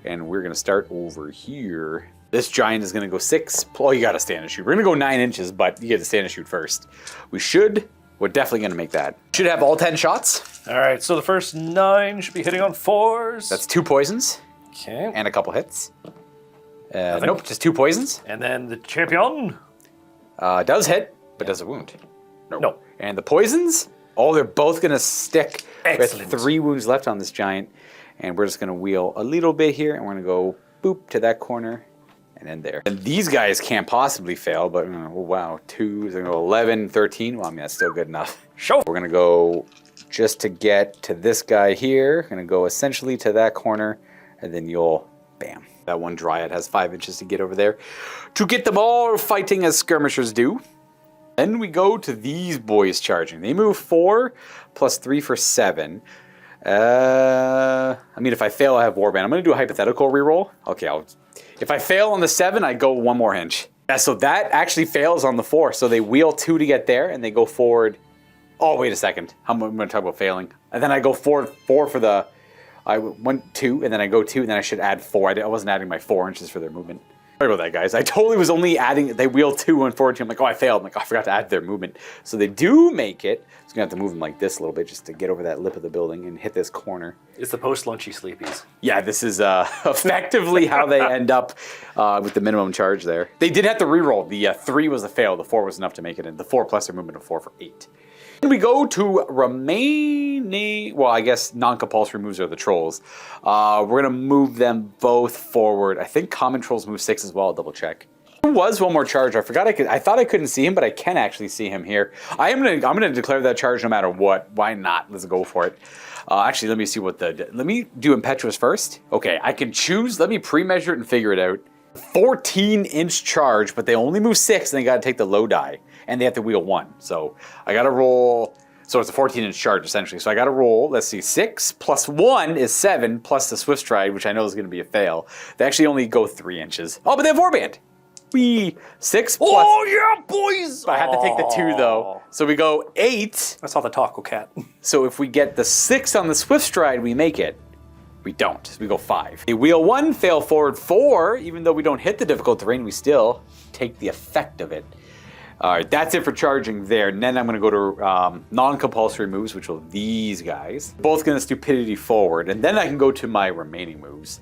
And we're going to start over here. This giant is going to go 6. Oh, you got to stand and shoot. We're going to go 9 inches, but you get to stand and shoot first. We're definitely going to make that. Should have all 10 shots. All right, so the first 9 should be hitting on 4s. That's 2 poisons. Okay. And a couple hits. Nope, just 2 poisons. And then the champion. Does hit, but does a wound. No. And the poisons, they're both going to stick. Excellent. With 3 wounds left on this giant. And we're just going to wheel a little bit here, and we're going to go boop to that corner, and then there. And these guys can't possibly fail, but oh wow, 2, they're going to go 11, 13. Well, I mean, that's still good enough. Sure. We're going to go just to get to this guy here. Going to go essentially to that corner, and then you'll, bam. That one Dryad has 5 inches to get over there to get them all fighting as skirmishers do. Then we go to these boys charging. They move 4 plus 3 for 7. I mean, if I fail, I have Warband. I'm going to do a hypothetical reroll. Okay, if I fail on the 7, I go 1 more inch. Yeah, so that actually fails on the 4. So they wheel 2 to get there, and they go forward. Oh, wait a second. I'm going to talk about failing. And then I go forward 4 for the... I went 2, and then I go 2, and then I should add 4. I wasn't adding my 4 inches for their movement. Sorry about that, guys. I totally was only adding, they wheel 2 and forward 2. I'm like, oh, I failed. I'm like, oh, I forgot to add their movement. So they do make it. So I'm going to have to move them like this a little bit just to get over that lip of the building and hit this corner. It's the post-lunchy sleepies. Yeah, this is effectively how they end up with the minimum charge there. They did have to reroll. The 3 was a fail. The 4 was enough to make it in. The 4 plus their movement of 4 for 8. We go to remaining, well, I guess non-compulsory moves are the trolls. We're gonna move them both forward. I think common trolls move 6 as well. I'll double check. There was one more charge. I forgot I thought I couldn't see him, but I can actually see him here. I'm gonna declare that charge no matter what. Why not? Let's go for it. Actually, let me see what let me do impetuous first. Okay, I can choose. Let me pre-measure it and figure it out. 14-inch charge, but they only move 6, and they gotta take the low die. And they have to wheel 1. So I gotta roll, so it's a 14-inch charge essentially. So I gotta roll, let's see, 6 plus 1 is 7, plus the Swift Stride, which I know is gonna be a fail. They actually only go 3 inches. Oh, but they have Warband. 6 plus. Oh yeah, boys! I have to take the 2 though. So we go 8. I saw the taco cat. So if we get the 6 on the Swift Stride, we make it. We don't, we go 5. A wheel 1, fail forward 4, even though we don't hit the difficult terrain, we still take the effect of it. All right, that's it for charging there. And then I'm gonna go to non-compulsory moves, which are these guys. Both gonna stupidity forward, and then I can go to my remaining moves.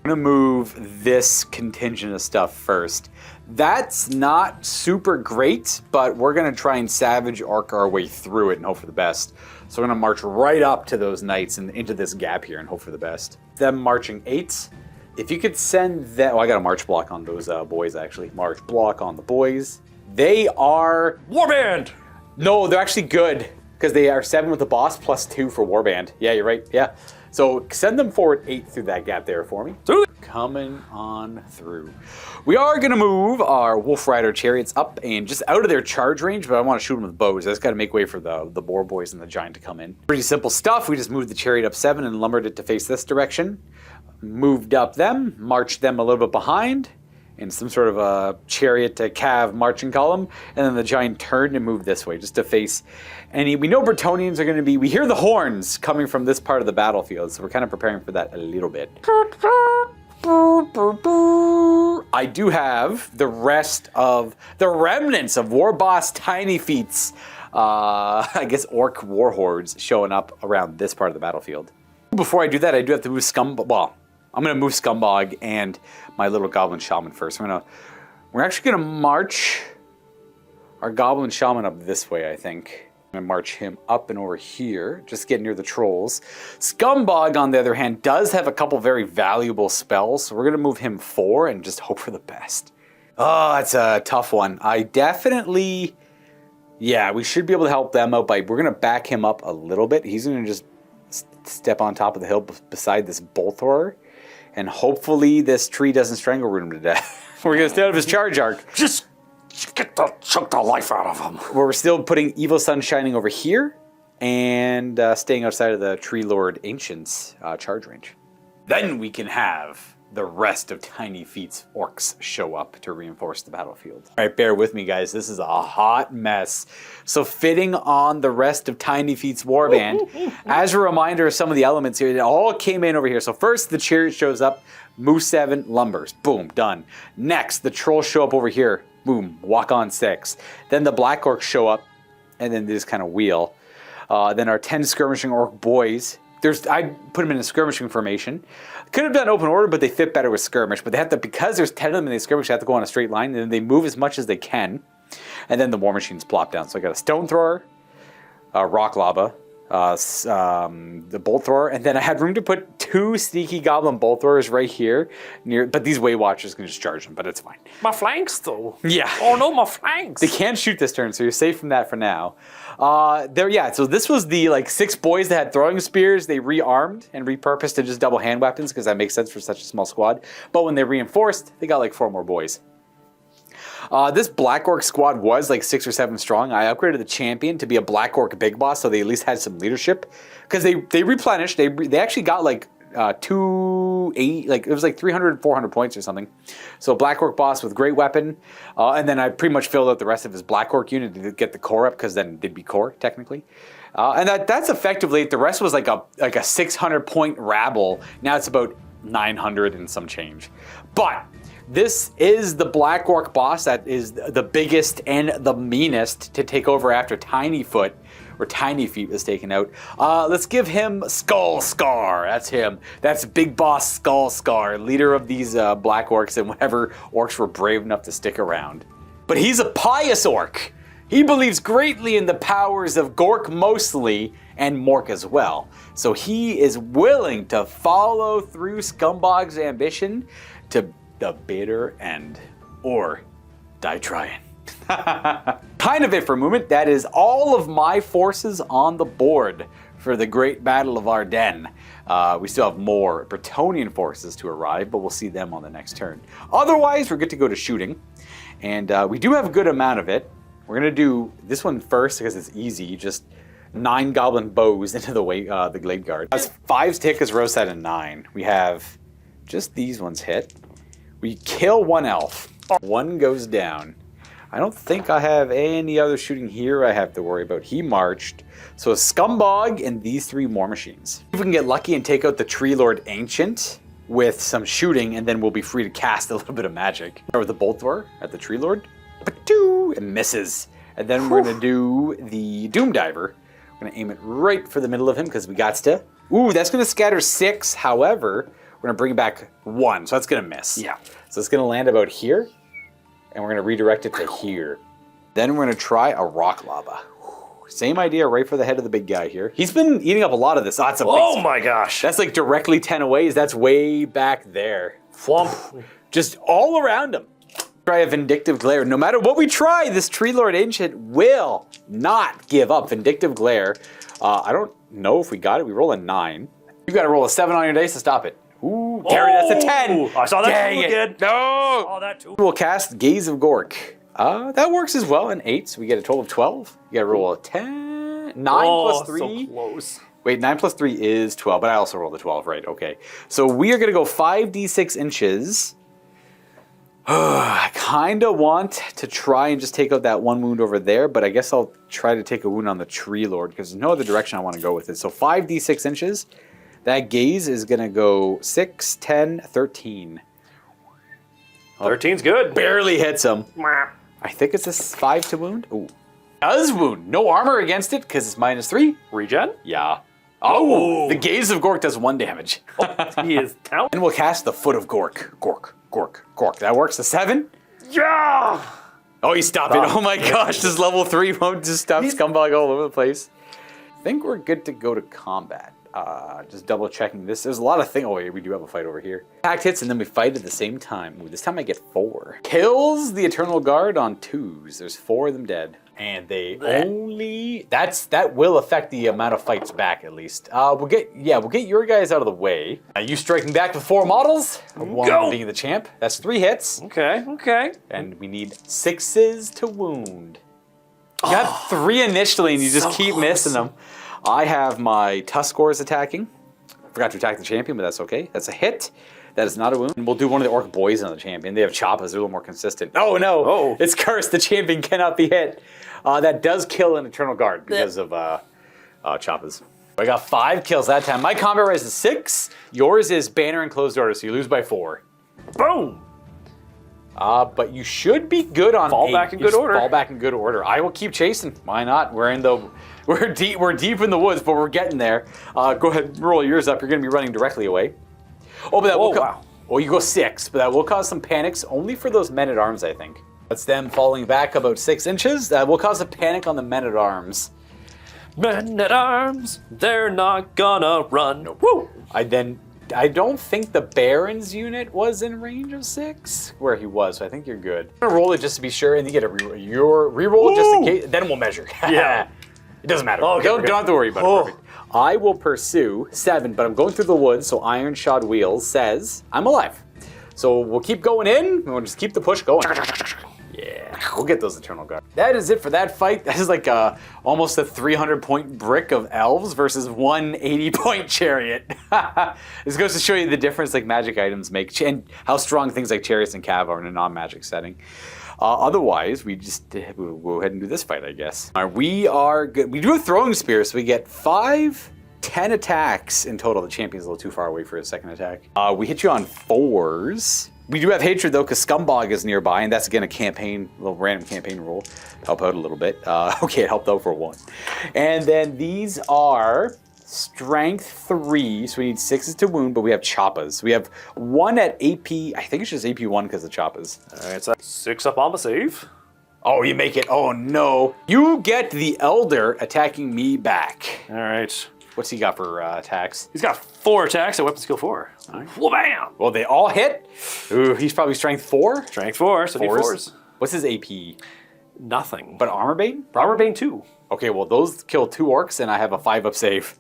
I'm gonna move this contingent of stuff first. That's not super great, but we're gonna try and savage arc our way through it and hope for the best. So we're gonna march right up to those knights and into this gap here and hope for the best. Them marching 8. If you could send that, oh, I got a march block on those boys actually. March block on the boys. They are... Warband! No, they're actually good, because they are 7 with the boss, plus 2 for Warband. Yeah, you're right, yeah. So send them forward 8 through that gap there for me. Coming on through. We are gonna move our Wolf Rider chariots up and just out of their charge range, but I wanna shoot them with bows. I just gotta make way for the boar boys and the giant to come in. Pretty simple stuff. We just moved the chariot up 7 and lumbered it to face this direction. Moved up them, marched them a little bit behind, in some sort of a chariot to cav marching column, and then the giant turned and moved this way just to face any. We know Brettonians are going to be, we hear the horns coming from this part of the battlefield, so we're kind of preparing for that a little bit. I do have the rest of the remnants of War Boss Tiny Feats, I guess orc war hordes showing up around this part of the battlefield. Before I do that, I do have to move Scumbog. Well, I'm going to move Scumbog and my little Goblin Shaman first. We're actually going to march our Goblin Shaman up this way, I think. I'm going to march him up and over here, just get near the trolls. Scumbog, on the other hand, does have a couple very valuable spells, so we're going to move him 4 and just hope for the best. Oh, that's a tough one. I definitely... Yeah, we should be able to help them out by... We're going to back him up a little bit. He's going to just step on top of the hill beside this bolt thrower. And hopefully this tree doesn't strangle root him to death. We're going to stay out of his charge arc. Just chunk the life out of him. We're still putting Evil Sun shining over here and staying outside of the Tree Lord Ancient's charge range. Then we can have the rest of Tiny Feet's orcs show up to reinforce the battlefield. All right, bear with me, guys. This is a hot mess. So fitting on the rest of Tiny Feet's warband, as a reminder of some of the elements here, it all came in over here. So first, the chariot shows up, move 7, lumbers, boom, done. Next, the trolls show up over here, boom, walk on 6. Then the black orcs show up, and then they just kind of wheel. Then our 10 skirmishing orc boys, I put them in a skirmishing formation. Could have done open order, but they fit better with skirmish. But they have to, because there's 10 of them and they skirmish, they have to go on a straight line, and then they move as much as they can. And then the war machines plop down. So I got a stone thrower, a rock lava, the bolt thrower, and then I had room to put 2 sneaky goblin bolt throwers right here near. But these way watchers can just charge them, but it's fine. My flanks, though. Yeah. Oh no, my flanks. They can't shoot this turn, so you're safe from that for now. Yeah, so this was the 6 boys that had throwing spears. They rearmed and repurposed to just double hand weapons because that makes sense for such a small squad. But when they reinforced, they got 4 more boys. This Black Orc squad was 6 or 7 strong. I upgraded the champion to be a Black Orc big boss, so they at least had some leadership. Because they replenished. They actually got 280, it was 300, 400 points or something. So Black Orc boss with great weapon. And then I pretty much filled out the rest of his Black Orc unit to get the core up, because then they'd be core, technically. And that's effectively, the rest was like a 600 point rabble. Now it's about 900 and some change. But this is the Black Orc boss that is the biggest and the meanest to take over after Tinyfoot, or Tiny Feet was taken out. Let's give him Skull Scar. That's him. That's Big Boss Skull Scar, leader of these Black Orcs and whatever orcs were brave enough to stick around. But he's a pious orc. He believes greatly in the powers of Gork mostly, and Mork as well. So he is willing to follow through Scumbogg's ambition to the bitter end. Or die trying. Kind of it for a moment. That is all of my forces on the board for the Great Battle of Arden. We still have more Brettonian forces to arrive, but we'll see them on the next turn. Otherwise, we're good to go to shooting. And we do have a good amount of it. We're going to do this one first because it's easy. Just 9 goblin bows into the Glade Guard. That's 5 to hit because Rose had a 9. We have just these ones hit. We kill 1 elf. 1 goes down. I don't think I have any other shooting here I have to worry about. He marched. So a Scumbog and these 3 War Machines. If we can get lucky and take out the Tree Lord Ancient with some shooting, and then we'll be free to cast a little bit of magic. Start with the Bolt Thrower at the Tree Lord. It misses. And then we're going to do the Doom Diver. We're going to aim it right for the middle of him because we got to. Ooh, that's going to scatter 6. However, we're going to bring back 1. So that's going to miss. Yeah. So it's going to land about here. And we're going to redirect it to here. Then we're going to try a Rock Lava. Same idea right for the head of the big guy here. He's been eating up a lot of this. Oh, that's a oh my gosh. That's like directly 10 away. That's way back there. Flump. Just all around him. Try a Vindictive Glare. No matter what we try, this Tree Lord Ancient will not give up. Vindictive Glare. I don't know if we got it. We roll a 9. You've got to roll a 7 on your dice to stop it. Ooh, Gary, that's a 10. I saw that Dang too it. again. No. I saw that too. We'll cast Gaze of Gork. That works as well, an 8, so we get a total of 12. You gotta roll a 10. 9 plus 3. So close. Wait, 9 plus 3 is 12, but I also rolled a 12, right? Okay. So we are gonna go 5d6 inches. I kinda want to try and just take out that 1 wound over there, but I guess I'll try to take a wound on the Tree Lord because there's no other direction I want to go with it. So 5d6 inches. That gaze is gonna go 6, 10, 13. 13's good. Barely hits him. I think it's a 5 to wound. Ooh. Does wound. No armor against it because it's -3. Regen? Yeah. Oh, the Gaze of Gork does 1 damage. He is down. And we'll cast the Foot of Gork. Gork. That works a 7. Yeah! Oh, he stopped it. Oh my gosh, this level 3 won't just stop Scumbog all over the place. I think we're good to go to combat. Just double checking this. There's a lot of things. Oh, wait, we do have a fight over here. Attack hits and then we fight at the same time. Ooh, this time I get 4. Kills the Eternal Guard on 2s. There's 4 of them dead. And they only... That will affect the amount of fights back at least. We'll get your guys out of the way. You striking back with 4 models. One being the champ. That's 3 hits. Okay. And we need 6s to wound. You got 3 initially and you just keep missing them. I have my Tuskors attacking. Forgot to attack the champion, but that's okay. That's a hit. That is not a wound. We'll do one of the Orc Boys on the champion. They have Choppas. They're a little more consistent. Oh, no. Oh. It's cursed. The champion cannot be hit. That does kill an Eternal Guard because of Choppas. I got 5 kills that time. My combat res is 6. Yours is Banner and Closed Order, so you lose by 4. Boom! But you should be good on Fall 8. back in good order. Fall back in good order. I will keep chasing. Why not? We're deep in the woods, but we're getting there. Go ahead and roll yours up. You're going to be running directly away. Oh, but that will wow. Oh, you go 6, but that will cause some panics only for those men-at-arms, I think. That's them falling back about 6 inches. That will cause a panic on the men-at-arms. Men-at-arms, they're not gonna run. Nope. Woo! I don't think the Baron's unit was in range of 6 where he was, so I think you're good. I'm gonna roll it just to be sure, and you get a reroll just in case. Then we'll measure. Yeah. It doesn't matter. Okay, Don't have to worry about it. Perfect. I will pursue 7, but I'm going through the woods, so Iron Shod Wheels says I'm alive. So we'll keep going in, and we'll just keep the push going. Yeah, we'll get those Eternal Guard. That is it for that fight. That is like almost a 300-point brick of elves versus 180-point chariot. This goes to show you the difference like magic items make and how strong things like chariots and cav are in a non-magic setting. Otherwise, we'll go ahead and do this fight, I guess. We are good. We do have throwing spears, so we get 5, 10 attacks in total. The champion's a little too far away for his second attack. We hit you on 4s. We do have hatred though, because Scumbog is nearby, and that's again a little random campaign roll to help out a little bit. Okay, it helped out for 1. And then these are strength 3, so we need 6s to wound, but we have Choppas. We have 1 at AP, I think it's just AP 1 because of Choppas. Alright, so 6 up on the save. Oh, you make it. Oh, no. You get the Elder attacking me back. All right. What's he got for attacks? He's got 4 attacks at weapon skill 4. Right. Wha-bam! Well, they all hit. Ooh, he's probably strength 4. Strength 4, so Fours. D4s. What's his AP? Nothing. But Armor Bane? Armor Bane 2. Okay, well, those kill 2 orcs, and I have a 5-up save.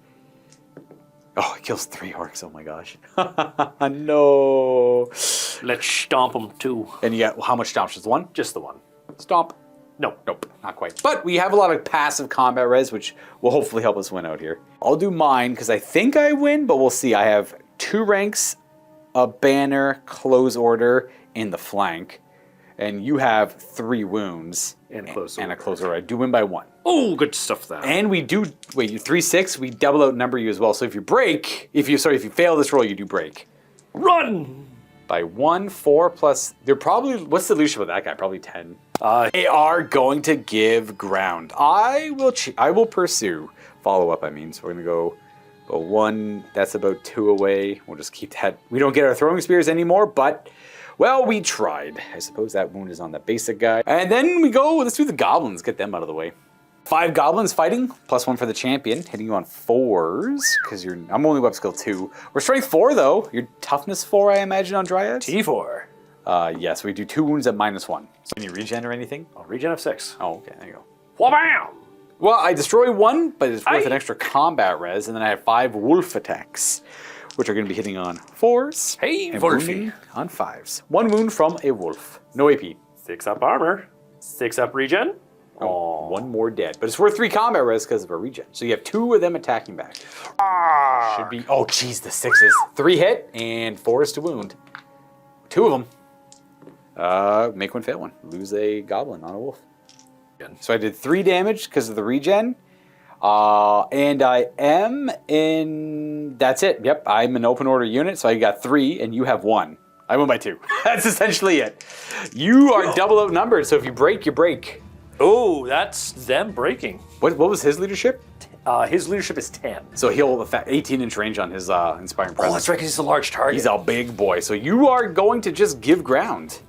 Oh, it kills 3 orcs. Oh my gosh. No. Let's stomp him too. And you got how much stomp? Just 1? Just the 1. Stomp. No. Nope, not quite. But we have a lot of passive combat res, which will hopefully help us win out here. I'll do mine, because I think I win, but we'll see. I have 2 ranks, a banner, close order, in the flank. And you have 3 wounds. And close And a order. close order. I do win by 1. Oh, good stuff there. And we do, wait, you 3-6, we double outnumber you as well. So if you break, if you fail this roll, you do break. Run! By 1, 4 plus, they're probably, what's the leadership of that guy? Probably 10. They are going to give ground. I will pursue. Follow up, I mean. So we're going to go 1, that's about 2 away. We'll just keep that. We don't get our throwing spears anymore, but, well, we tried. I suppose that wound is on the basic guy. And then we go, let's do the goblins, get them out of the way. 5 goblins fighting, +1 for the champion, hitting you on 4s, because I'm only weapon skill 2. We're strength 4 though. Your toughness 4, I imagine, on dryads? T4. Yes, we do 2 wounds at -1. Can you regen or anything? I'll regen of 6. Oh, okay, there you go. Wha-bam! Well, I destroy 1, but it's worth an extra combat res, and then I have 5 wolf attacks, which are going to be hitting on 4s. Hey, and Wolfie. wounding on 5s. 1 wound from a wolf. No AP. 6 up armor. 6 up regen. Oh, 1 more dead. But it's worth 3 combat res because of a regen. So you have 2 of them attacking back. Should be, oh geez, the 6s. 3 hit and 4 is to wound. 2 of them. Make 1, fail 1. Lose a goblin on a wolf. So I did 3 damage because of the regen. And I am in, that's it. Yep, I'm an open order unit, so I got 3 and you have 1. I won by 2. That's essentially it. You are double outnumbered, so if you break, you break. Oh, that's them breaking. What was his leadership? His leadership is 10. So he'll affect 18-inch range on his Inspiring Presence. Oh, that's right, because he's a large target. He's a big boy. So you are going to just give ground.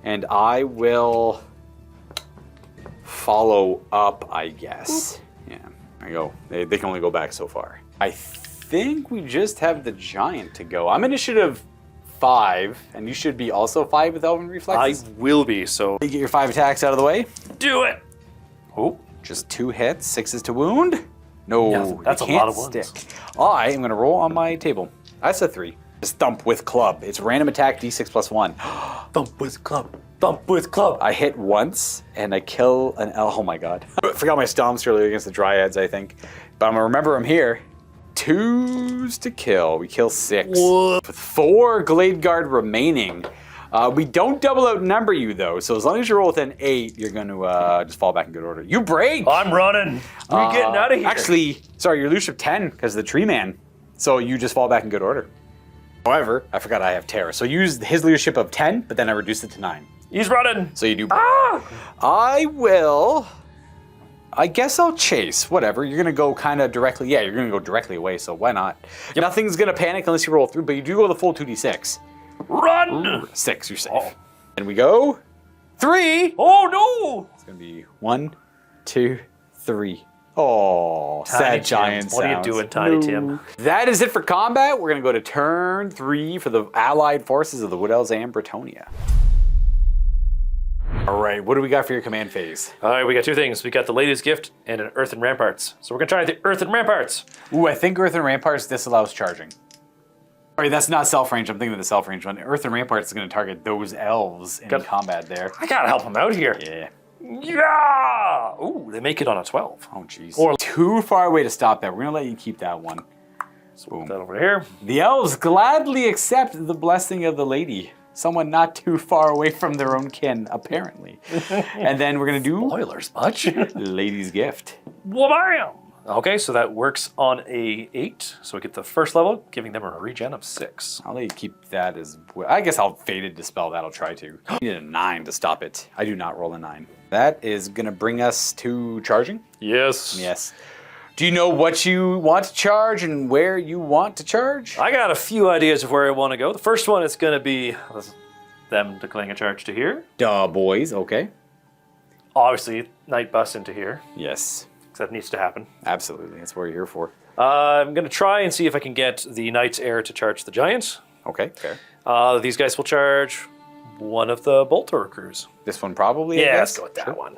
And I will follow up, I guess. Yeah, there you go. They can only go back so far. I think we just have the giant to go. I'm initiative 5, and you should be also 5 with Elven I Reflexes. will be, so You get your 5 attacks out of the way. do it. Oh, Just 2 hits, 6 is to wound. No, Yeah, that's you a lot can't of wounds. stick. I am going to roll on my table. That's a 3. Just thump with club. It's random attack D6 +1. thump with club. Thump with club. I hit once and I kill an elf. Oh my god. I forgot my stomps earlier against the dryads, I think. But I'm going to remember I'm here. 2s to kill. We kill 6. What? With 4 Glade Guard remaining. We don't double outnumber you though, so as long as you roll with an 8, you're going to just fall back in good order. You break! I'm running. We're getting out of here. Actually, sorry, your leadership 10 because of the tree man. So you just fall back in good order. However, I forgot I have Terra. So use his leadership of 10, but then I reduced it to 9. He's running. So you do. I will. I guess I'll chase. Whatever. You're gonna go kind of directly. Yeah, you're gonna go directly away. So why not? Nothing's gonna panic unless you roll through. But you do go the full 2d6. Run. Ooh, 6. You're safe. And we go 3. Oh no. It's gonna be 1, 2, 3. Oh, Tiny sad Tim. giant What are you sounds. doing, Tiny Tim? That is it for combat. We're gonna go to turn 3 for the allied forces of the Wood Elves and Brettonian. All right, what do we got for your command phase? All right, we got 2 things. We got the Lady's Gift and an Earthen Ramparts. So we're gonna try the Earthen Ramparts. Ooh, I think Earthen Ramparts disallows charging. Sorry, that's not self-range. I'm thinking of the self-range one. Earthen Ramparts is going to target those elves in combat there. I gotta help him out here. Yeah. Yeah. Ooh, they make it on a 12. Oh, jeez. Or- Too far away to stop that. We're going to let you keep that one. Put that over here. The elves gladly accept the blessing of the lady. Someone not too far away from their own kin, apparently. And then we're going to do Spoilers, much. Lady's Gift. Wha-bam! Okay, so that works on a 8. So we get the first level, giving them a regen of 6. I'll let you keep that as well. I guess I'll Fated Dispel that. I'll try to. I need a 9 to stop it. I do not roll a 9. That is going to bring us to charging. Yes. Yes. Do you know what you want to charge and where you want to charge? I got a few ideas of where I want to go. The first one is going to be them declaring a charge to here. Duh, boys. Okay. Obviously, Knight bust into here, Yes, because that needs to happen. absolutely. That's what you're here for. I'm going to try and see if I can get the Knight's Heir to charge the Giant. Okay, fair. These guys will charge one of the Bolter crews. This one probably, I Yeah, let's guess. go with that Sure. one.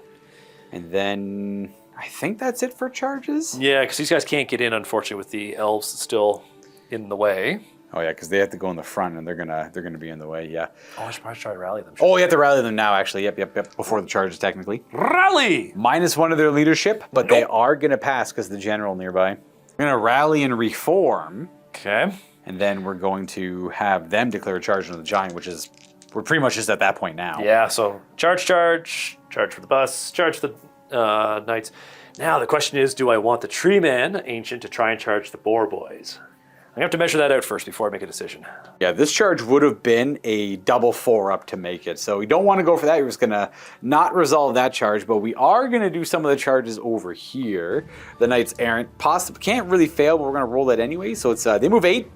And then I think that's it for charges. Yeah, because these guys can't get in, unfortunately, with the elves still in the way. Oh yeah, because they have to go in the front, and they're gonna be in the way. Yeah. Oh, I should probably try to rally them. Oh, you have to rally them now. Actually, yep. Before the charges, technically. Rally! -1 of their leadership, but they are gonna pass because the general nearby. We're gonna rally and reform, Okay. and then we're going to have them declare a charge on the giant, which is we're pretty much just at that point now. Yeah, so charge for the bus, charge the Knights. Now the question is, do I want the Tree Man Ancient to try and charge the Boar Boys? I'm gonna have to measure that out first before I make a decision. Yeah, this charge would have been a double 4-up to make it, so we don't want to go for that. We're just gonna not resolve that charge, but we are gonna do some of the charges over here. The Knights Errant can't really fail, but we're gonna roll that anyway. So it's they move 8,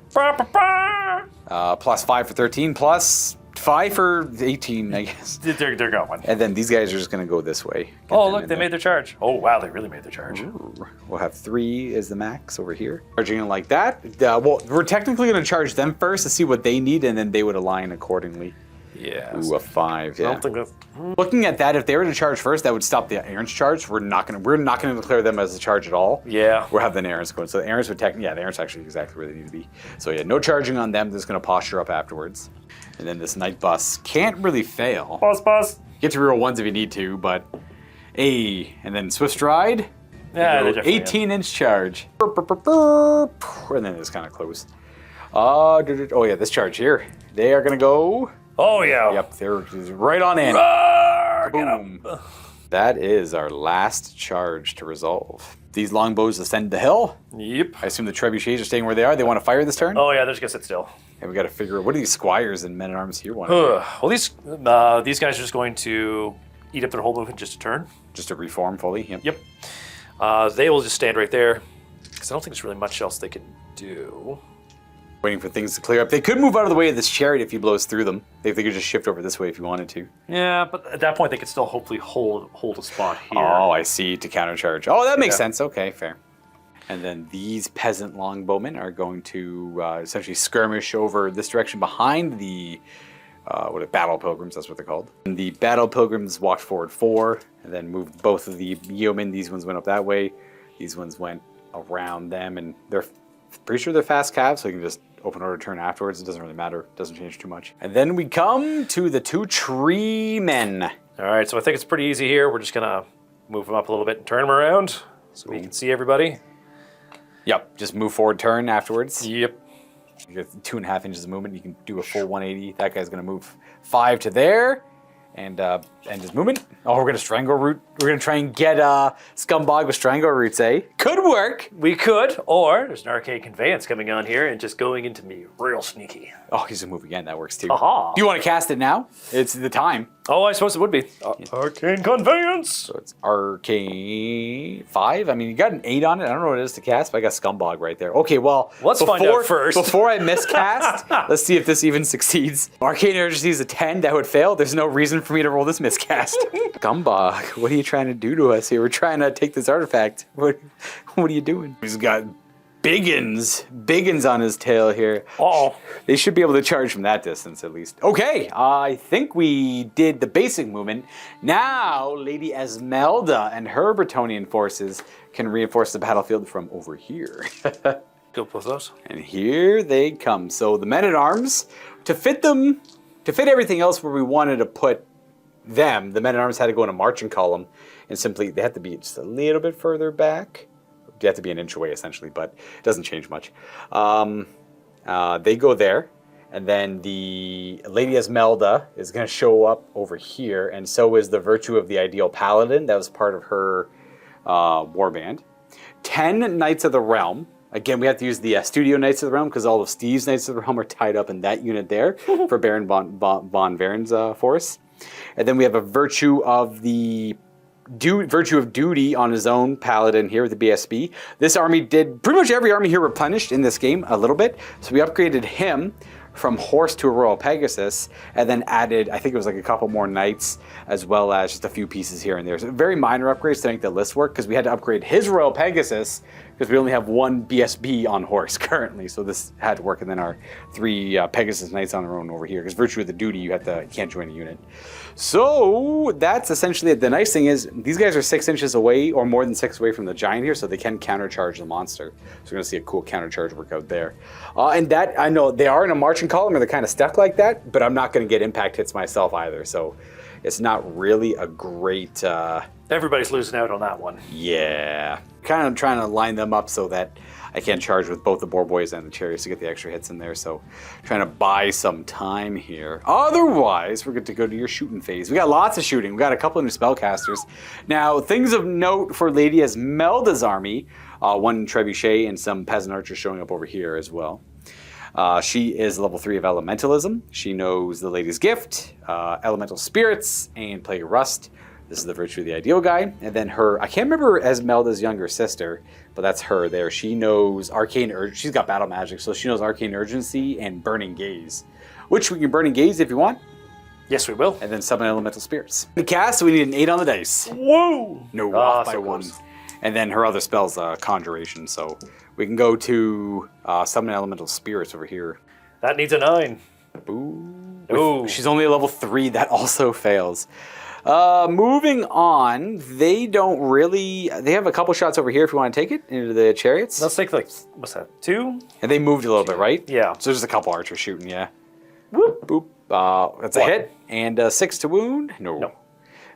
plus 5 for 13, plus 5 for 18, I guess. They're going. And then these guys are just gonna go this way. Get Oh, them look, in they there. made their charge. Oh, wow, they really made their charge. Ooh, we'll have 3 as the max over here. Charging it like that. Well, we're technically going to charge them first to see what they need, and then they would align accordingly. Yeah. Ooh, a 5. Yeah. I don't think that's... Looking at that, if they were to charge first, that would stop the errands charge. We're not going to declare them as a charge at all. Yeah. We'll have the errands going. So the errands would technically, the errands actually exactly where they need to be. So yeah, no charging on them. They're just going to posture up afterwards. And then this Knight bus can't really fail. Bus. Get to reroll 1s if you need to, but and then Swift Stride. Yeah, they definitely 18-inch charge. And then it's kind of close. Oh yeah, this charge here. They are gonna go. Oh, yeah. Yep, they're right on in. Roar! Get Boom. up. That is our last charge to resolve. These longbows ascend the hill. Yep. I assume the trebuchets are staying where they are. They want to fire this turn. Oh, yeah, they're just going to sit still. And we got to figure out what do these squires and men at arms here want to Well, these guys are just going to eat up their whole movement just a turn. do? Just to reform fully. Yep. They will just stand right there because I don't think there's really much else they can do. Waiting for things to clear up. They could move out of the way of this chariot if he blows through them. They could just shift over this way if you wanted to. Yeah, but at that point they could still hopefully hold a spot here. Oh, I see. To countercharge. Oh, that makes Yeah. sense. Okay, fair. And then these peasant longbowmen are going to essentially skirmish over this direction behind the battle pilgrims. That's what they're called. And the battle pilgrims walked forward 4, and then moved both of the yeomen. These ones went up that way. These ones went around them, and they're pretty sure they're fast calves, so you can just open order turn afterwards. It doesn't really matter. It doesn't change too much. And then we come to the 2 tree men. All right, so I think it's pretty easy here. We're just going to move them up a little bit and turn them around so we can see everybody. Yep, just move forward turn afterwards. Yep. You get 2.5 inches of movement. You can do a full 180. That guy's going to move 5 to there, and his movement. Oh, we're going to strangle root. We're going to try and get Scumbog with strangle roots. Could work. We could, or there's an arcade conveyance coming on here and just going into me real sneaky. Oh, he's going to move again. That works too. Aha. Do you want to cast it now? It's the time. Oh, I suppose it would be. Arcane conveyance. So it's arcane 5. I mean, you got an 8 on it. I don't know what it is to cast, but I got Scumbog right there. Okay, well, Let's find out first. Before I miscast, let's see if this even succeeds. Arcane Urgency is a 10. That would fail. There's no reason for me to roll this miscast. Scumbog, what are you trying to do to us here? We're trying to take this artifact. What are you doing? He's got biggins on his tail here. Oh. They should be able to charge from that distance at least. Okay, I think we did the basic movement. Now, Lady Esmelda and her Brettonian forces can reinforce the battlefield from over here. Go with those. And here they come. So the men-at-arms, to fit everything else where we wanted to put them, the men-at-arms had to go in a marching column, and simply they had to be just a little bit further back. You have to be an inch away essentially, but it doesn't change much. They go there, and then the Lady Esmelda is going to show up over here, and so is the Virtue of the Ideal Paladin. That was part of her warband. 10 Knights of the Realm. Again, we have to use the Studio Knights of the Realm because all of Steve's Knights of the Realm are tied up in that unit there for Baron von Varen's force. And then we have a Virtue of Duty on his own paladin here with the BSB. This army did pretty much every army here replenished in this game a little bit, so we upgraded him from horse to a Royal Pegasus, and then added, I think it was like a couple more knights, as well as just a few pieces here and there. So very minor upgrades to make the list work, because we had to upgrade his Royal Pegasus, because we only have one BSB on horse currently, so this had to work, and then our 3 Pegasus Knights on their own over here, because virtue of the duty, you can't join a unit. So that's essentially it. The nice thing is, these guys are 6 inches away, or more than 6 away from the giant here, so they can countercharge the monster. So we're gonna see a cool countercharge work out there. And that, I know they are in a marching column, or they're kind of stuck like that, but I'm not gonna get impact hits myself either, so it's not really a great... Everybody's losing out on that one. Yeah. Kind of trying to line them up so that I can charge with both the boar boys and the chariots to get the extra hits in there. So trying to buy some time here. Otherwise, we're good to go to your shooting phase. We got lots of shooting. We got a couple of new spellcasters. Now, things of note for Lady Esmelda's army. 1 trebuchet and some peasant archers showing up over here as well. She is level 3 of Elementalism. She knows the Lady's Gift, Elemental Spirits, and Plague of Rust. This is the Virtue of the Ideal guy. And then her, I can't remember Esmelda's younger sister, but that's her there. She knows Arcane Urgency. She's got battle magic, so she knows Arcane Urgency and Burning Gaze, which we can Burning Gaze if you want. Yes, we will. And then summon Elemental Spirits. The cast, we need an 8 on the dice. Whoa! No, off by 1. And then her other spell's Conjuration, so we can go to summon Elemental Spirits over here. That needs a 9. Ooh. She's only a level 3, that also fails. Moving on, they have a couple shots over here if you want to take it into the chariots. Let's take like, what's that, 2? And they moved a little bit, right? Yeah. So there's a couple archers shooting, yeah. Whoop. Boop. That's a hit. And 6 to wound. No.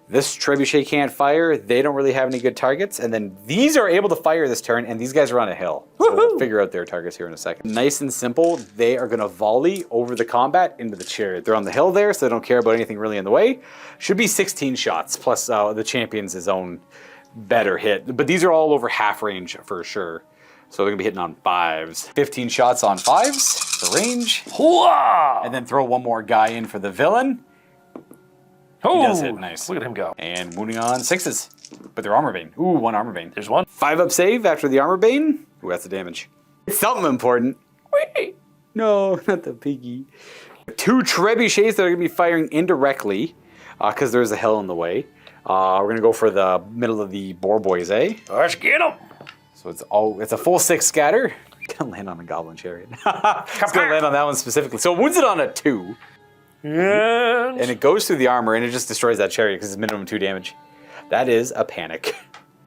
This trebuchet can't fire. They don't really have any good targets. And then these are able to fire this turn, and these guys are on a hill. So we'll figure out their targets here in a second. Nice and simple. They are going to volley over the combat into the chariot. They're on the hill there, so they don't care about anything really in the way. Should be 16 shots, plus the champion's his own better hit. But these are all over half range for sure. So they're going to be hitting on 5s. 15 shots on 5s for range. Hooah! And then throw one more guy in for the villain. Oh, he does hit, nice. Look at him go. And wounding on 6s. But they're Armor Bane. Ooh, 1 Armor Bane. There's 1. 5-up save after the Armor Bane. Ooh, that's the damage. It's something important. Whee! No, not the piggy. 2 trebuchets that are going to be firing indirectly because there's a hill in the way. We're going to go for the middle of the boar boys, eh? Let's get him. So it's a full 6 scatter. It's going to land on a goblin chariot. It's going to land on that one specifically. So it wounds it on a 2. And it goes through the armor and it just destroys that chariot because it's minimum 2 damage. That is a panic.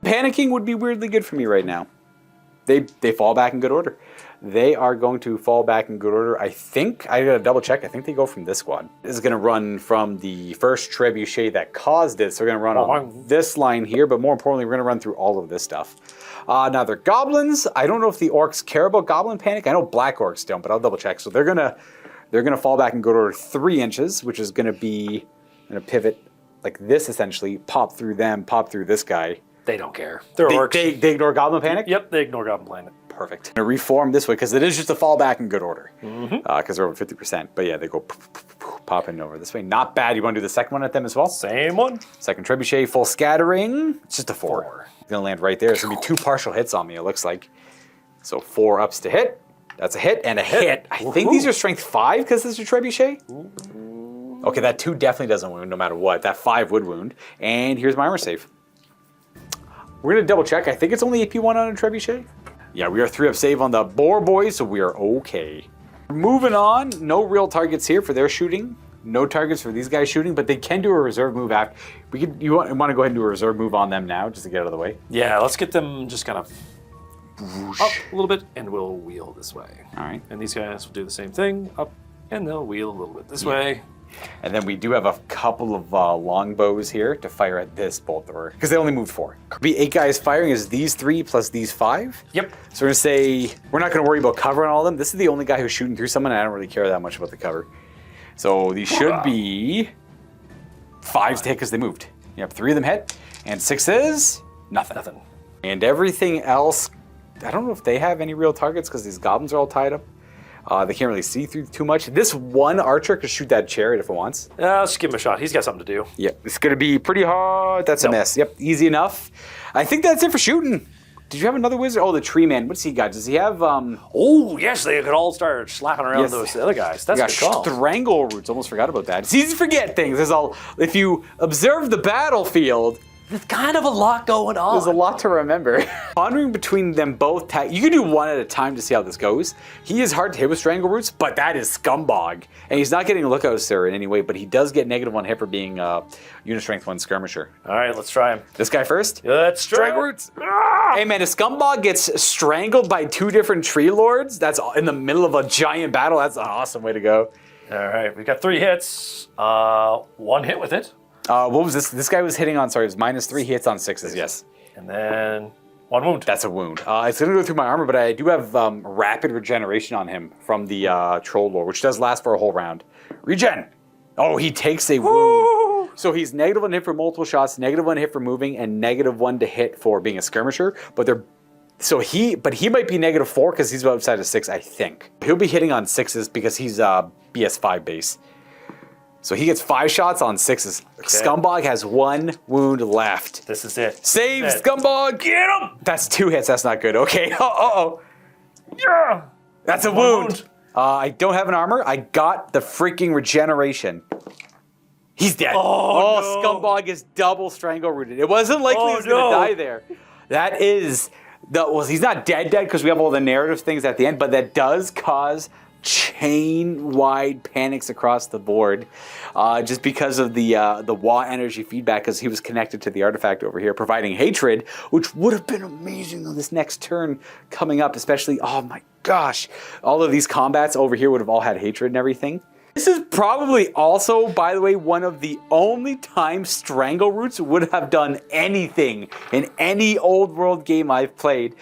Panicking would be weirdly good for me right now. They fall back in good order. They are going to fall back in good order. I think, I gotta double check, I think they go from this squad. This is gonna run from the first trebuchet that caused it. So we're gonna run on this line here, but more importantly, we're gonna run through all of this stuff. Now they're goblins. I don't know if the orcs care about goblin panic. I know black orcs don't, but I'll double check. So they're gonna fall back in good order 3 inches, which is gonna be a pivot like this essentially, pop through them, pop through this guy. They don't care. They're orcs. They ignore goblin panic? Yep, they ignore goblin panic. Perfect. I'm gonna reform this way because it is just a fall back in good order. Because they're over 50%. But yeah, they go popping over this way. Not bad. You want to do the second one at them as well? Same one. Second trebuchet, full scattering. It's just a 4. It's gonna land right there. It's gonna be 2 partial hits on me, it looks like. So 4 ups to hit. That's a hit and a hit. I think these are strength 5 because this is a trebuchet. Okay, that 2 definitely doesn't wound no matter what. That 5 would wound. And here's my armor save. We're gonna double check. I think it's only AP1 on a trebuchet. Yeah, we are 3-up save on the boar boys, so we are okay. Moving on, no real targets here for their shooting. No targets for these guys shooting, but they can do a reserve move after. You want to go ahead and do a reserve move on them now, just to get out of the way? Yeah, let's get them just kind of up a little bit, and we'll wheel this way. All right. And these guys will do the same thing, up, and they'll wheel a little bit this way. And then we do have a couple of longbows here to fire at this bolt thrower, because they only moved 4. Could be 8 guys firing is these 3 plus these 5. Yep. So we're gonna say, we're not gonna worry about covering all of them. This is the only guy who's shooting through someone, and I don't really care that much about the cover. So these should be 5s to hit because they moved. Yep, 3 of them hit, and 6s, nothing. And everything else, I don't know if they have any real targets because these goblins are all tied up. They can't really see through too much. This one archer could shoot that chariot if it wants. Let's give him a shot. He's got something to do. Yep, it's going to be pretty hard. That's a miss. Yep, easy enough. I think that's it for shooting. did you have another wizard? Oh, the tree man. What's he got? Does he have Oh, yes, they could all start slapping around Yes. those other guys. That's he a got good call. strangle roots? Almost forgot about that. It's easy to forget things. If you observe the battlefield, There's kind of a lot going on. there's a lot to remember. Pondering between them both, you can do one at a time to see how this goes. He is hard to hit with strangle roots, but that is Scumbog. And he's not getting a lookout sir in any way, but he does get -1 hit for being unit strength 1 skirmisher. All right, let's try him. This guy first? Let's Strangle roots. Hey man, if Scumbog gets strangled by 2 different tree lords, that's in the middle of a giant battle, that's an awesome way to go. All right, we've got 3 hits. 1 hit with it. What was this? This guy was hitting on, sorry, it was -3 hits on 6s, yes. And then 1 wound. That's a wound. It's going to go through my armor, but I do have rapid regeneration on him from the Troll Lore, which does last for a whole round. Regen! Oh, he takes a wound. So he's -1 hit for multiple shots, -1 hit for moving, and -1 to hit for being a skirmisher. But he might be -4 because he's outside of 6, I think. He'll be hitting on 6s because he's BS5 base. So he gets 5 shots on 6s. Okay. Scumbog has 1 wound left. This is it. Save Scumbog! Get him! That's 2 hits. That's not good. Okay. Uh-oh. Yeah! That's a wound. I don't have an armor. I got the freaking regeneration. He's dead. Oh, no. Scumbog is double strangle rooted. It wasn't likely he was going to die there. That is... Well, he's not dead because we have all the narrative things at the end, but that does cause chain-wide panics across the board, just because of the WAAAAAGHH energy feedback, because he was connected to the artifact over here, providing hatred, which would have been amazing on this next turn coming up, especially, oh my gosh, all of these combats over here would have all had hatred and everything. This is probably also, by the way, one of the only times Strangle Roots would have done anything in any old world game I've played.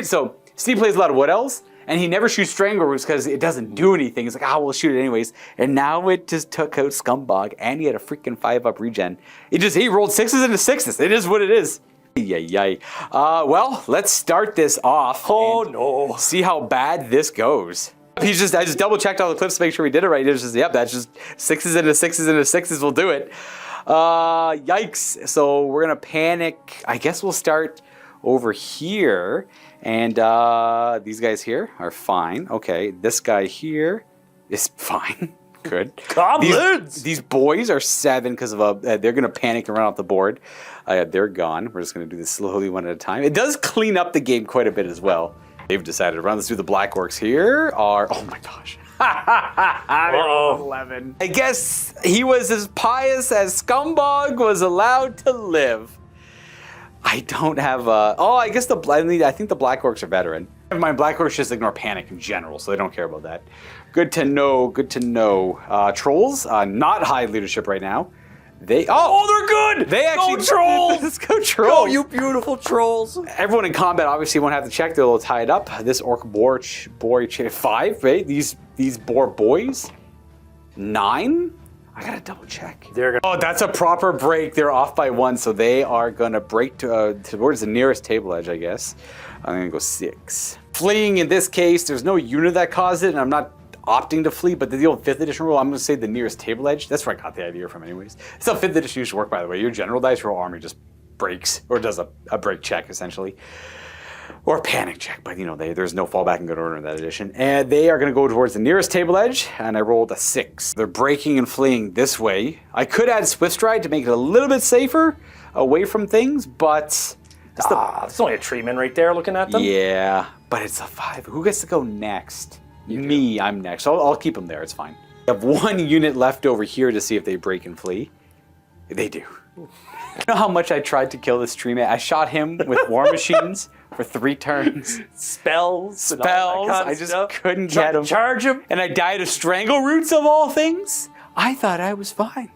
So Steve plays a lot of Wood Elves, and he never shoots Strangle Roots because it doesn't do anything. It's like, we'll shoot it anyways. And now it just took out Scumbog, and he had a freaking 5-up regen. He rolled 6s into 6s. It is what it is. Yay. Well, let's start this off. Oh no. See how bad this goes. I just double checked all the clips to make sure we did it right. It was just, yep, that's just 6s into 6s into 6s will do it. Yikes. So we're going to panic. I guess we'll start over here. And these guys here are fine. Okay, this guy here is fine. Good. Goblins! These boys are 7 because of they're going to panic and run off the board. They're gone. We're just going to do this slowly one at a time. It does clean up the game quite a bit as well. They've decided to run this through. The Black Orcs here are, oh my gosh. They're 11. I guess he was as pious as Scumbog was allowed to live. I don't have I guess I think the Black Orcs are veteran. Never mind, Black Orcs just ignore panic in general, so they don't care about that. Good to know, good to know. Trolls, not high leadership right now. They're good! They actually... Go Trolls! Let's go Trolls! Go, you beautiful Trolls! Everyone in combat obviously won't have to check. They're a little tied up. This Orc boy 5, right? These boar boys, 9? I gotta double check. Oh, that's a proper break. They're off by 1, so they are gonna break towards the nearest table edge, I guess. I'm gonna go 6. Fleeing in this case, there's no unit that caused it, and I'm not opting to flee, but the old 5th edition rule, I'm gonna say the nearest table edge. That's where I got the idea from anyways. It's how 5th edition used to work, by the way. Your general dice roll army just breaks, or does a break check, essentially. Or a panic check, but there's no fallback in good order in that edition. And they are going to go towards the nearest table edge, and I rolled a 6. They're breaking and fleeing this way. I could add Swift Stride to make it a little bit safer away from things, but... It's only a treeman right there looking at them. Yeah, but it's a 5. Who gets to go next? Me, I'm next. I'll keep them there, it's fine. I have 1 unit left over here to see if they break and flee. They do. You know how much I tried to kill this tree man? I shot him with war machines for 3 turns. Spells. And all that kind of I just stuff. couldn't get him. Charge him. And I died of strangle roots of all things. I thought I was fine.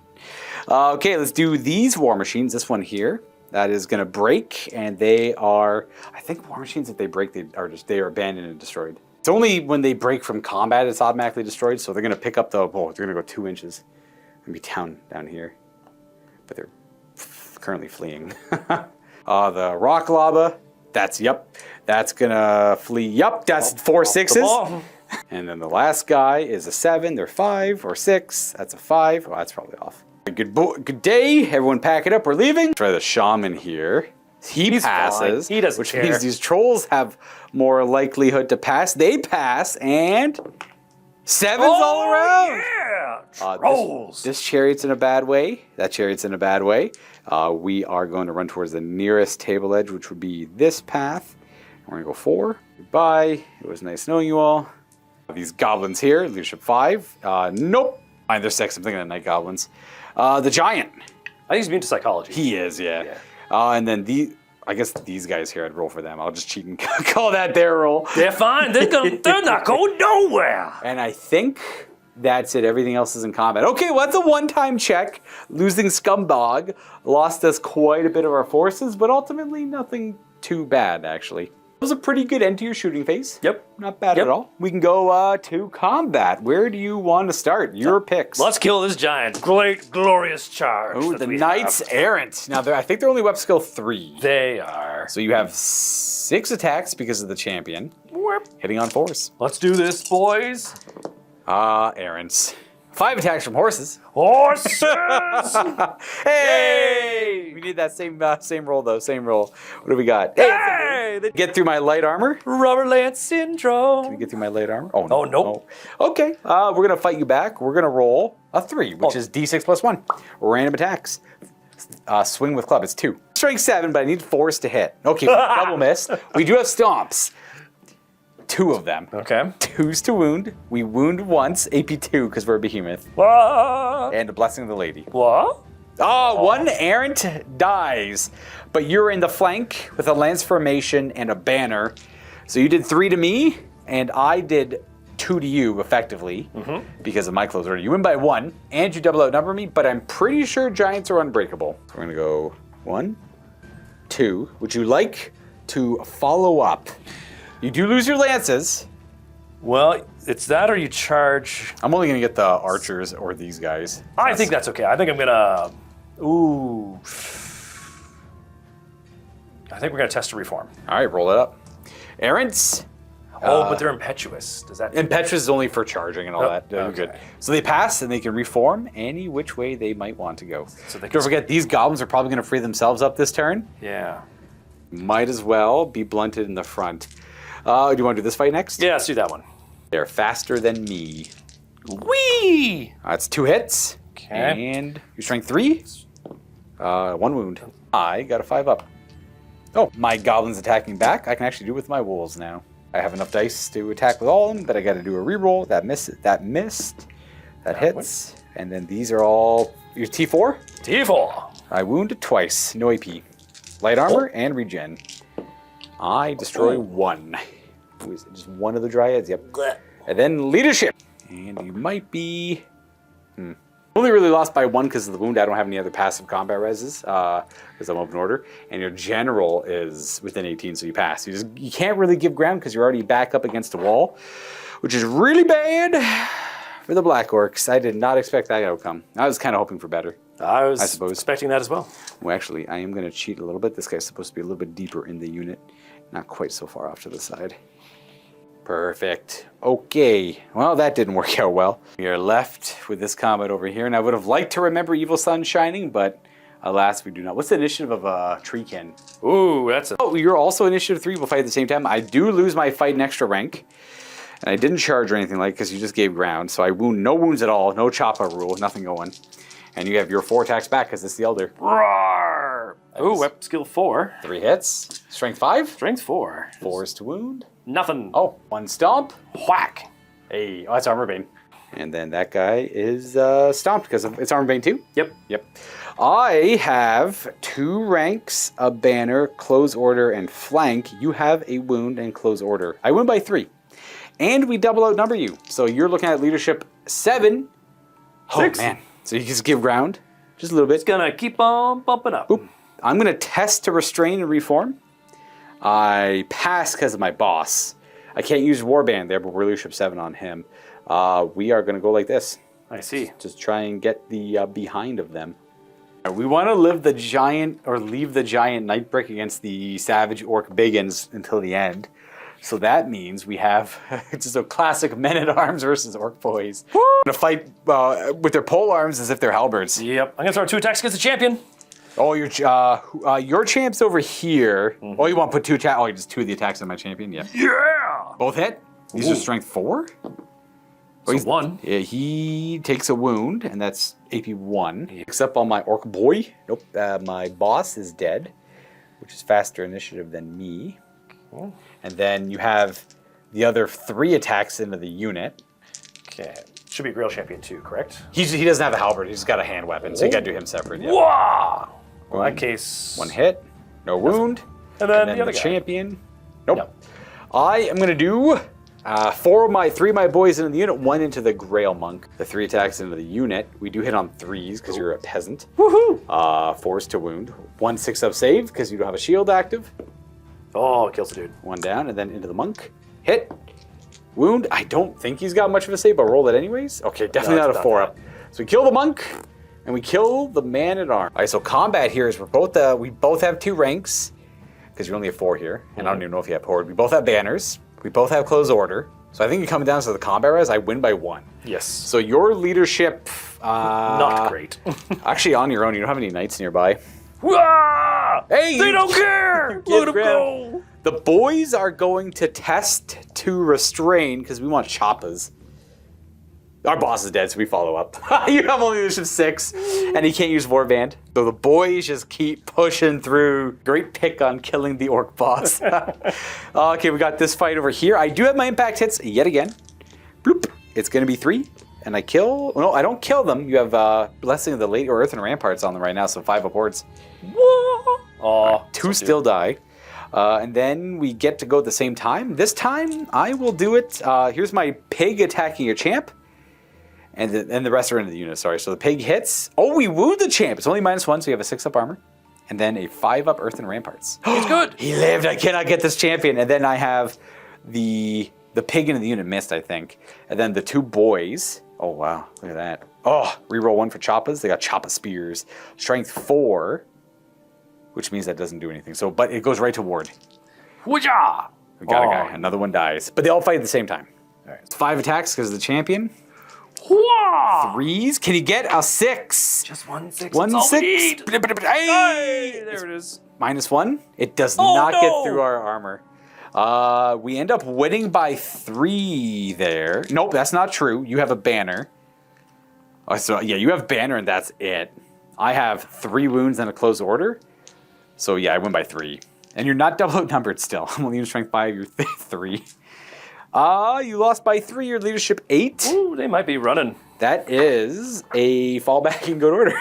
Okay, let's do these war machines. This one here. That is going to break, and they are... I think war machines, if they break, they are abandoned and destroyed. It's only when they break from combat it's automatically destroyed, so they're going to pick up the... Oh, they're going to go 2 inches. And be down here. But they're currently fleeing. The rock lava, that's gonna flee. Yep, that's 4 6s. And then the last guy is a 7. They're 5 or 6. That's a 5. Oh, that's probably off. Good day, everyone. Pack it up. We're leaving. Try the shaman here. He passes. fine. He doesn't which care. means these trolls have more likelihood to pass. They pass, and 7s all around. Yeah, trolls. This chariot's in a bad way. That chariot's in a bad way. We are going to run towards the nearest table edge, which would be this path. We're going to go 4. Goodbye. It was nice knowing you all. These goblins here, leadership 5. Nope. Fine, they're 6. I'm thinking of night goblins. The giant. I think he's immune to psychology. He is, yeah. And then I guess these guys here, I'd roll for them. I'll just cheat and call that their roll. They're fine. They're not going nowhere. And I think that's it. Everything else is in combat. Okay, well, that's a one-time check. Losing Scumbogg lost us quite a bit of our forces, but ultimately nothing too bad, actually. It was a pretty good end to your shooting phase. Yep. Not bad at all. We can go to combat. Where do you want to start? Your picks. Let's kill this giant. Great, glorious charge. Oh, the Knights Errant. Now, I think they're only weapon skill 3. They are. So you have 6 attacks because of the champion. Hitting on 4s. Let's do this, boys. Errants. 5 attacks from horses. Horses! Hey! We need that same roll though. Same roll. What do we got? Hey! Get through my light armor. Rubber Lance Syndrome. Can we get through my light armor? Oh no. Oh, nope. No. Okay. We're gonna fight you back. We're gonna roll a 3, which is D6 plus 1. Random attacks. Swing with club. It's 2. Strength 7, but I need 4s to hit. Okay. Double miss. We do have stomps. 2 of them. Okay. 2s to wound. We wound once, AP 2 because we're a behemoth. What? And a blessing of the lady. What? Oh, 1 errant dies, but you're in the flank with a lance formation and a banner. So you did 3 to me, and I did 2 to you effectively because of my close order. You win by 1, and you double outnumber me, but I'm pretty sure giants are unbreakable. So we're gonna go 1, 2. Would you like to follow up? You do lose your lances. Well, it's that or you charge. I'm only gonna get the archers or these guys. I think that's okay. I think I'm gonna. Ooh. I think we're gonna test a reform. All right, roll it up. Errants. Oh, but they're impetuous. Does that? Impetuous is only for charging and all that. You're okay. good. So they pass and they can reform any which way they might want to go. So they can Don't forget, these goblins are probably going to free themselves up this turn. Yeah. Might as well be blunted in the front. Do you want to do this fight next? Yeah, let's do that one. They're faster than me. Whee! That's 2 hits. Okay. And your strength 3. 1 wound. I got a 5 up. Oh, my goblin's attacking back. I can actually do it with my wolves now. I have enough dice to attack with all of them, but I got to do a reroll. That missed. That hits. And then these are all your T4. T4. I wounded twice. No AP. Light armor and regen. I destroy 1. Who is it? Just 1 of the dryads. Yep. And then leadership. And you might be. Only really lost by 1 because of the wound. I don't have any other passive combat reses because I'm open order. And your general is within 18, so you pass. You can't really give ground because you're already back up against a wall, which is really bad for the Black Orcs. I did not expect that outcome. I was kind of hoping for better. I suppose. expecting that as well. Well, actually, I am going to cheat a little bit. This guy's supposed to be a little bit deeper in the unit, not quite so far off to the side. Perfect. Okay. Well, that didn't work out well. We are left with this combat over here, and I would have liked to remember Evil Sun Shining, but alas, we do not. What's the initiative of Treekin? Ooh, that's a... Oh, you're also initiative 3. We'll fight at the same time. I do lose my fight in extra rank, and I didn't charge or anything like because you just gave ground, so I wound no wounds at all, no chopper rule, nothing going. And you have your 4 attacks back because it's the Elder. Roar! Ooh, weapon skill 4. 3 hits. Strength 5. Strength 4. 4s to wound. Nothing. Oh, 1 stomp. Whack. Hey, oh, that's Armor Bane. And then that guy is stomped because it's Armor Bane too? Yep. I have 2 ranks, a banner, close order, and flank. You have a wound and close order. I win by 3. And we double outnumber you. So you're looking at leadership 7. 6. Oh, man. So you just give ground. Just a little bit. It's gonna keep on bumping up. Boop. I'm going to test to restrain and reform. I pass because of my boss. I can't use Warband there, but we're leadership 7 on him. We are going to go like this. I see. Just try and get the behind of them. We want to leave the giant Nightbrick against the Savage Orc Biggins until the end. So that means we have just a classic men-at-arms versus Orc boys. Woo! Gonna fight with their pole arms as if they're halberds. Yep. I'm gonna throw 2 attacks against the champion. Oh, your champ's over here. Oh, you want to put 2 attacks? Oh, just 2 of the attacks on my champion? Yeah. Yeah! Both hit? These are strength 4? So 1. Yeah, he takes a wound, and that's AP 1. He picks up on my orc boy. Nope, my boss is dead, which is faster initiative than me. Cool. And then you have the other 3 attacks into the unit. Okay. Should be Grail Champion 2, correct? He doesn't have a halberd, he's got a hand weapon, so you gotta do him separate. Yeah. Wow! Well, in that case... 1 hit, no wound. And then the the other guy. champion. Nope. Yep. I am gonna do 3 of my boys into the unit, 1 into the Grail Monk. The 3 attacks into the unit. We do hit on 3s because you're a peasant. Woohoo! 4 to wound. 1 6-up save because you don't have a shield active. Oh, kills the dude. 1 down, and then into the monk. Hit. Wound. I don't think he's got much of a save, but roll it anyways. Okay, definitely not a 4-up. So we kill the monk, and we kill the man at arms. All right, so combat here is we both have 2 ranks because you only have 4 here, and I don't even know if you have horde. We both have banners. We both have close order. So I think it comes down to the combat res, I win by 1. Yes. So your leadership... Not great. Actually, on your own, you don't have any knights nearby. Hey, they don't care! Let them go! The boys are going to test to restrain because we want choppas. Our boss is dead, so we follow up. You have only leadership 6, and he can't use Warband. So the boys just keep pushing through. Great pick on killing the orc boss. Okay, we got this fight over here. I do have my impact hits yet again. Bloop. It's going to be 3, and I kill... No, I don't kill them. You have Blessing of the Late Earth and Ramparts on them right now, so 5 up hordes. Oh, 2 still die. And then we get to go at the same time. This time, I will do it. Here's my pig attacking your champ. And the rest are into the unit, sorry. So the pig hits. Oh, we wound the champ. It's only -1, so we have a 6-up armor. And then a 5-up earth and ramparts. He's good. He lived. I cannot get this champion. And then I have the pig into the unit missed, I think. And then the 2 boys. Oh, wow. Look at that. Oh, reroll 1 for choppas. They got choppa spears. Strength 4, which means that doesn't do anything. So, but it goes right to ward. Wooja! We got a guy. Another one dies. But they all fight at the same time. All right. 5 attacks because of the champion. 3s. Can you get a 6? Just 1 6. 1 6. Hey, there it is. -1. It does not get through our armor. We end up winning by 3 there. Nope, that's not true. You have a banner. So yeah, you have banner and that's it. I have 3 wounds and a close order. So yeah, I win by 3. And you're not double outnumbered still. I'm only in strength 5, you're 3. You lost by 3, your leadership 8. Ooh, they might be running. That is a fallback in good order.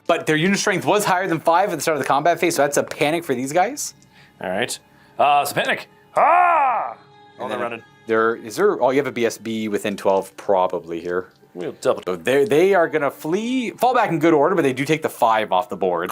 But their unit strength was higher than 5 at the start of the combat phase, so that's a panic for these guys. All right. So panic. Ah! Oh, they're running. Oh, you have a BSB within 12 probably here. We'll double. So they are going to fall back in good order, but they do take the 5 off the board.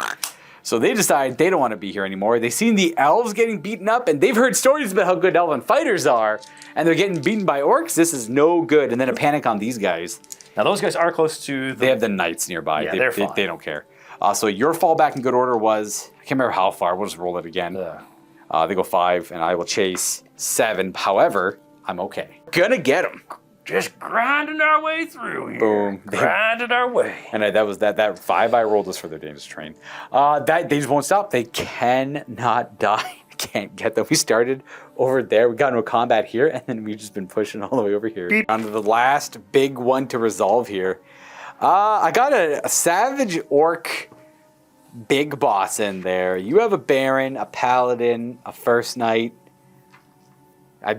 So they decide they don't want to be here anymore. They've seen the elves getting beaten up, and they've heard stories about how good elven fighters are, and they're getting beaten by orcs. This is no good. And then a panic on these guys. Now those guys are close to. They have the knights nearby. Yeah, they're fine. They don't care. So your fallback in good order was, I can't remember how far. We'll just roll it again. They go 5, and I will chase 7. However, I'm okay. Gonna get them. Just grinding our way through here. Boom. Grinding our way. And that was that 5 I rolled was for their dangerous terrain. They just won't stop. They cannot die. Can't get them. We started over there. We got into a combat here, and then we've just been pushing all the way over here. On to the last big one to resolve here. I got a savage orc big boss in there. You have a baron, a paladin, a first knight.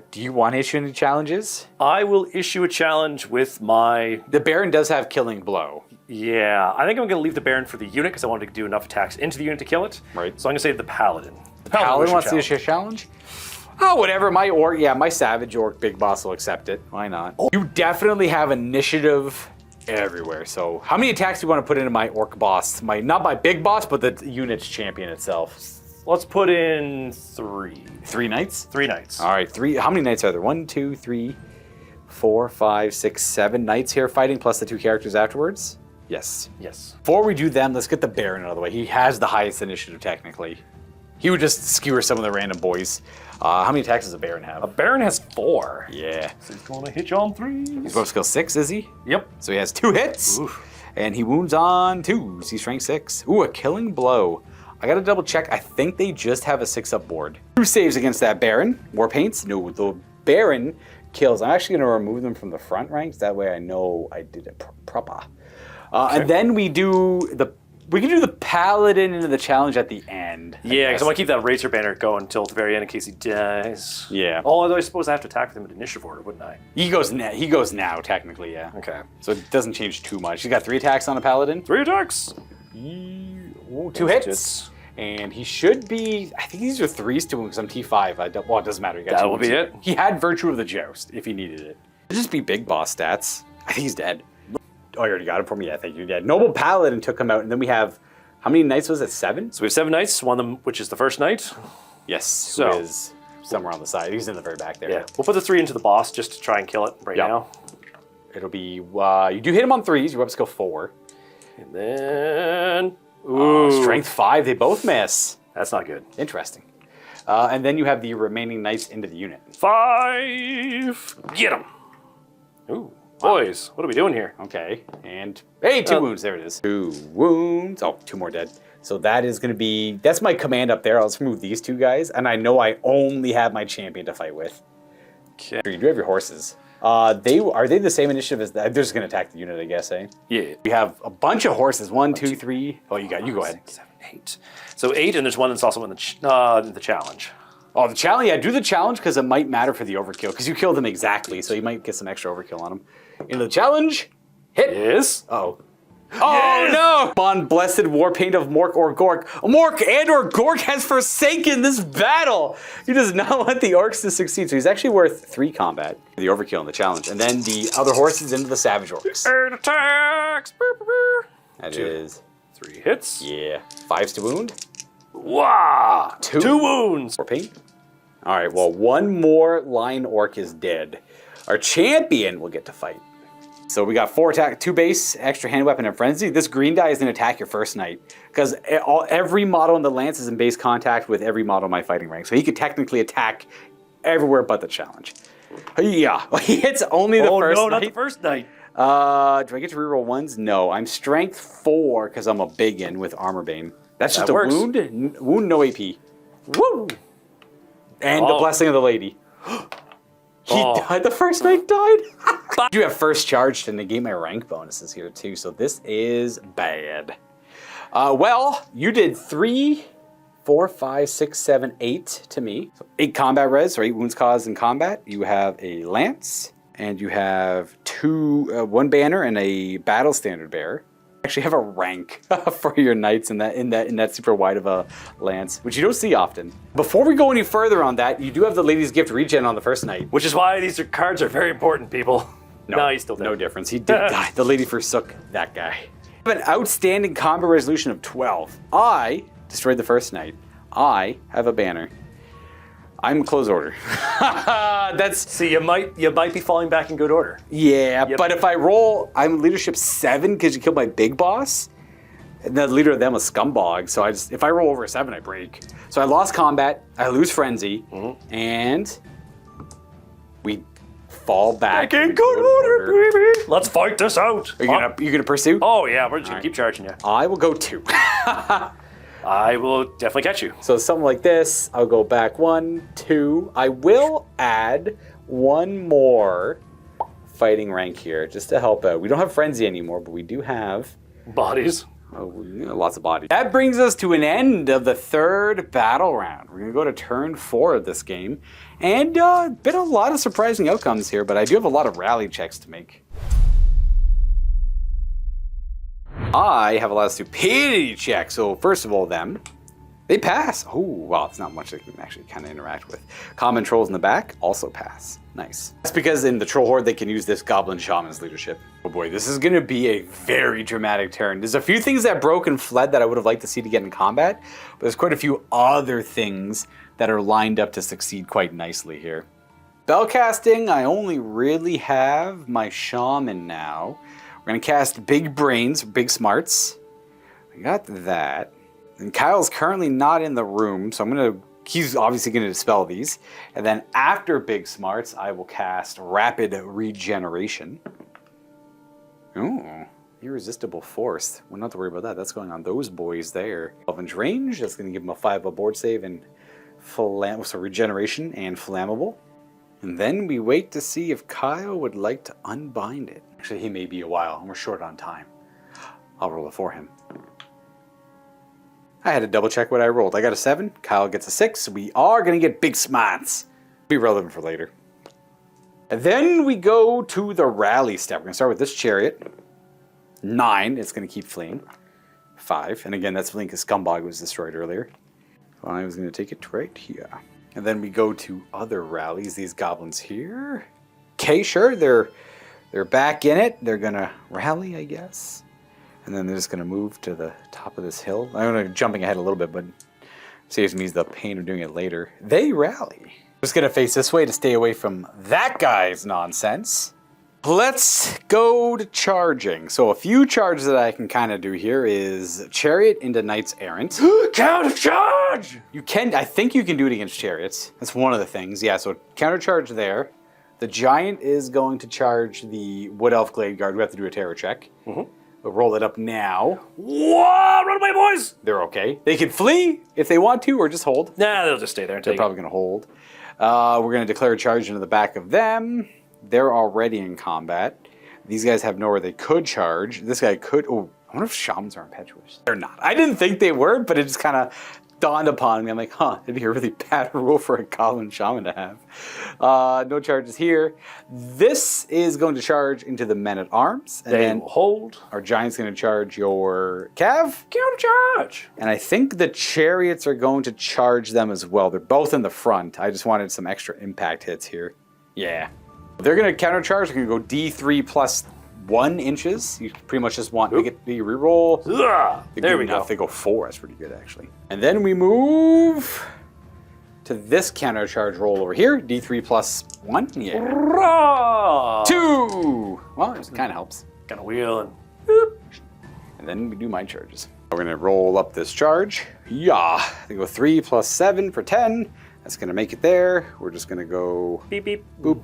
Do you want to issue any challenges? I will issue a challenge with my... The Baron does have Killing Blow. Yeah, I think I'm going to leave the Baron for the unit because I wanted to do enough attacks into the unit to kill it. Right. So I'm going to say the Paladin. The Paladin wants to issue a challenge? Oh, whatever. My Savage Orc Big Boss will accept it. Why not? Oh. You definitely have initiative everywhere. So how many attacks do you want to put into my Orc Boss? Not my Big Boss, but the unit's champion itself. Let's put in 3. 3 knights? 3 knights. All right, 3. How many knights are there? 1, 2, 3, 4, 5, 6, 7 knights here fighting, plus the 2 characters afterwards? Yes. Yes. Before we do them, let's get the Baron out of the way. He has the highest initiative, technically. He would just skewer some of the random boys. How many attacks does a Baron have? A Baron has 4. Yeah. So he's going to hit you on 3s. He's above skill 6, is he? Yep. So he has 2 hits. Oof. And he wounds on 2s. He's strength 6. Ooh, a Killing Blow. I gotta double check. I think they just have a 6-up board. 2 saves against that Baron. War paints. No, the Baron kills. I'm actually gonna remove them from the front ranks. That way I know I did it proper. Okay. And then we can do the Paladin into the challenge at the end. Yeah, because I want to keep that Racer banner going until the very end in case he dies. Yeah. Although I suppose I have to attack with him in initiative order, wouldn't I? He goes now, technically, yeah. Okay. So it doesn't change too much. He's got 3 attacks on a Paladin. 3 attacks. 2 hits. And he should be, I think these are 3s to him because I'm T5. Well, it doesn't matter. That will be it. He had Virtue of the Joust if he needed it. It'd just be big boss stats. I think he's dead. Oh, you already got it for me? Yeah, I think you're dead. Noble Paladin took him out, and then we have, how many knights was it? 7? So we have 7 knights, one of them which is the first knight. Yes, so who is somewhere on the side. He's in the very back there. Yeah, we'll put the 3 into the boss just to try and kill it now. It'll be, you do hit him on 3s, your weapon skill 4. And then, strength 5, they both miss. That's not good. Interesting. And then you have the remaining knights into the unit. 5, get him. Ooh, boys, what are we doing here? Okay, and hey, 2 wounds, there it is. 2 wounds, 2 more dead. So that is gonna be, that's my command up there. I'll just remove these 2 guys, and I know I only have my champion to fight with. Okay. You do have your horses. Are they the same initiative as that? They're just gonna attack the unit, I guess, eh? Yeah. We have a bunch of horses, 1, 2, 3. Oh, you go ahead. 6, 7, 8. So 8, and there's one that's also in the challenge. Oh, the challenge, yeah, do the challenge because it might matter for the overkill, because you killed them exactly, so you might get some extra overkill on them. Into the challenge, hit. Yes. Oh no! Come on, blessed war paint of Mork or Gork. Mork and or Gork has forsaken this battle! He does not want the orcs to succeed, so he's actually worth 3 combat. The overkill in the challenge. And then the other horses into the savage orcs. 8 attacks! That 2. is 3 hits. Yeah. 5s to wound. Wow! 2 wounds! War paint. Alright, well, 1 more line orc is dead. Our champion will get to fight. So we got 4 attack, 2 base, extra hand weapon, and frenzy. This green die is going to attack your first knight because every model in the lance is in base contact with every model in my fighting rank. So he could technically attack everywhere but the challenge. Yeah, he hits only the first no, knight. not the first knight. Do I get to reroll 1s? No, I'm strength 4 because I'm a biggin with armor bane. That's just a wound. Wound, no AP. Woo! And the blessing of the lady. He died. The first knight died. I do have first charge to negate my rank bonuses here too, so this is bad. Well, you did 3, 4, 5, 6, 7, 8 to me. So 8 combat res, or 8 wounds caused in combat. You have a lance, and you have 1 banner and a battle standard bearer. Actually have a rank for your knights in that super wide of a lance, which you don't see often. Before we go any further on that, you do have the Lady's Gift regen on the first knight. Which is why these cards are very important, people. No, he's still dead. No difference. He did die. The lady forsook that guy. I have an outstanding combat resolution of 12. I destroyed the first knight. I have a banner. I'm close order. See, you might be falling back in good order. Yeah, but if I roll, I'm leadership 7 because you killed my big boss. And the leader of them was Scumbogg. So if I roll over a 7, I break. So I lost combat, I lose frenzy, and we fall back in good order, baby. Let's fight this out. Are you gonna pursue? Oh yeah, we're just gonna keep charging you. I will go 2. I will definitely catch you. So something like this, I'll go back 1, 2. I will add 1 more fighting rank here just to help out. We don't have frenzy anymore, but we do have bodies. Lots of bodies. That brings us to an end of the 3rd battle round. We're gonna go to turn 4 of this game, and been a lot of surprising outcomes here, but I do have a lot of rally checks to make. I have a lot of stupidity checks. So first of all, they pass. Oh, well, it's not much they can actually kind of interact with. Common trolls in the back also pass. Nice. That's because in the troll horde, they can use this goblin shaman's leadership. Oh boy, this is gonna be a very dramatic turn. There's a few things that broke and fled that I would have liked to see to get in combat, but there's quite a few other things that are lined up to succeed quite nicely here. Spellcasting, I only really have my shaman now. We're gonna cast Big Brains, Big Smarts. I got that. And Kyle's currently not in the room, so he's obviously gonna dispel these. And then after Big Smarts, I will cast Rapid Regeneration. Ooh, Irresistible Force. We'll not have to worry about that. That's going on those boys there. 12-inch range. That's going to give him a 5 aboard save and regeneration and flammable. And then we wait to see if Kyle would like to unbind it. Actually, he may be a while, and we're short on time. I'll roll it for him. I had to double check what I rolled. I got a 7. Kyle gets a 6. We are going to get big smarts. Be relevant for later. And then we go to the rally step. We're going to start with this chariot. 9. It's going to keep fleeing. 5. And again, that's fleeing because Scumbogg was destroyed earlier. I was going to take it right here. And then we go to other rallies. These goblins here. Okay, sure. They're back in it. They're going to rally, I guess. And then they're just going to move to the top of this hill. I'm going to jumping ahead a little bit, but saves me the pain of doing it later. They rally. Just going to face this way to stay away from that guy's nonsense. Let's go to charging. So a few charges that I can kind of do here is Chariot into Knights Errant. Counter charge! You can, I think you can do it against chariots. That's one of the things. Yeah, so counter charge there. The Giant is going to charge the Wood Elf Glade Guard. We have to do a terror check. We'll roll it up now. Whoa! Run away, boys! They're okay. They can flee if they want to, or just hold. Nah, they'll just stay there and They're take probably going to hold. We're going to declare a charge into the back of them. They're already in combat. These guys have nowhere they could charge. This guy could... Oh, I wonder if shamans are impetuous. They're not. I didn't think they were, but it just kind of dawned upon me. I'm like, huh, it'd be a really bad rule for a goblin shaman to have. No charges here. This is going to charge into the men-at-arms. And They then will hold. our Giant's going to charge your Cav. Counter charge! And I think the chariots are going to charge them as well. They're both in the front. I just wanted some extra impact hits here. Yeah. They're going to counter charge. They're going to go D3 plus 1 inches. You pretty much just want to get the reroll. There we go. If they go 4, that's pretty good actually. And then we move to this counter charge roll over here. D3 plus 1. Yeah. 2. Well, it kind of helps. Got a wheel and... And then we do my charges. We're going to roll up this charge. Yeah. They go 3 plus 7 for 10. That's going to make it there. We're just going to go... Beep, beep. Boop.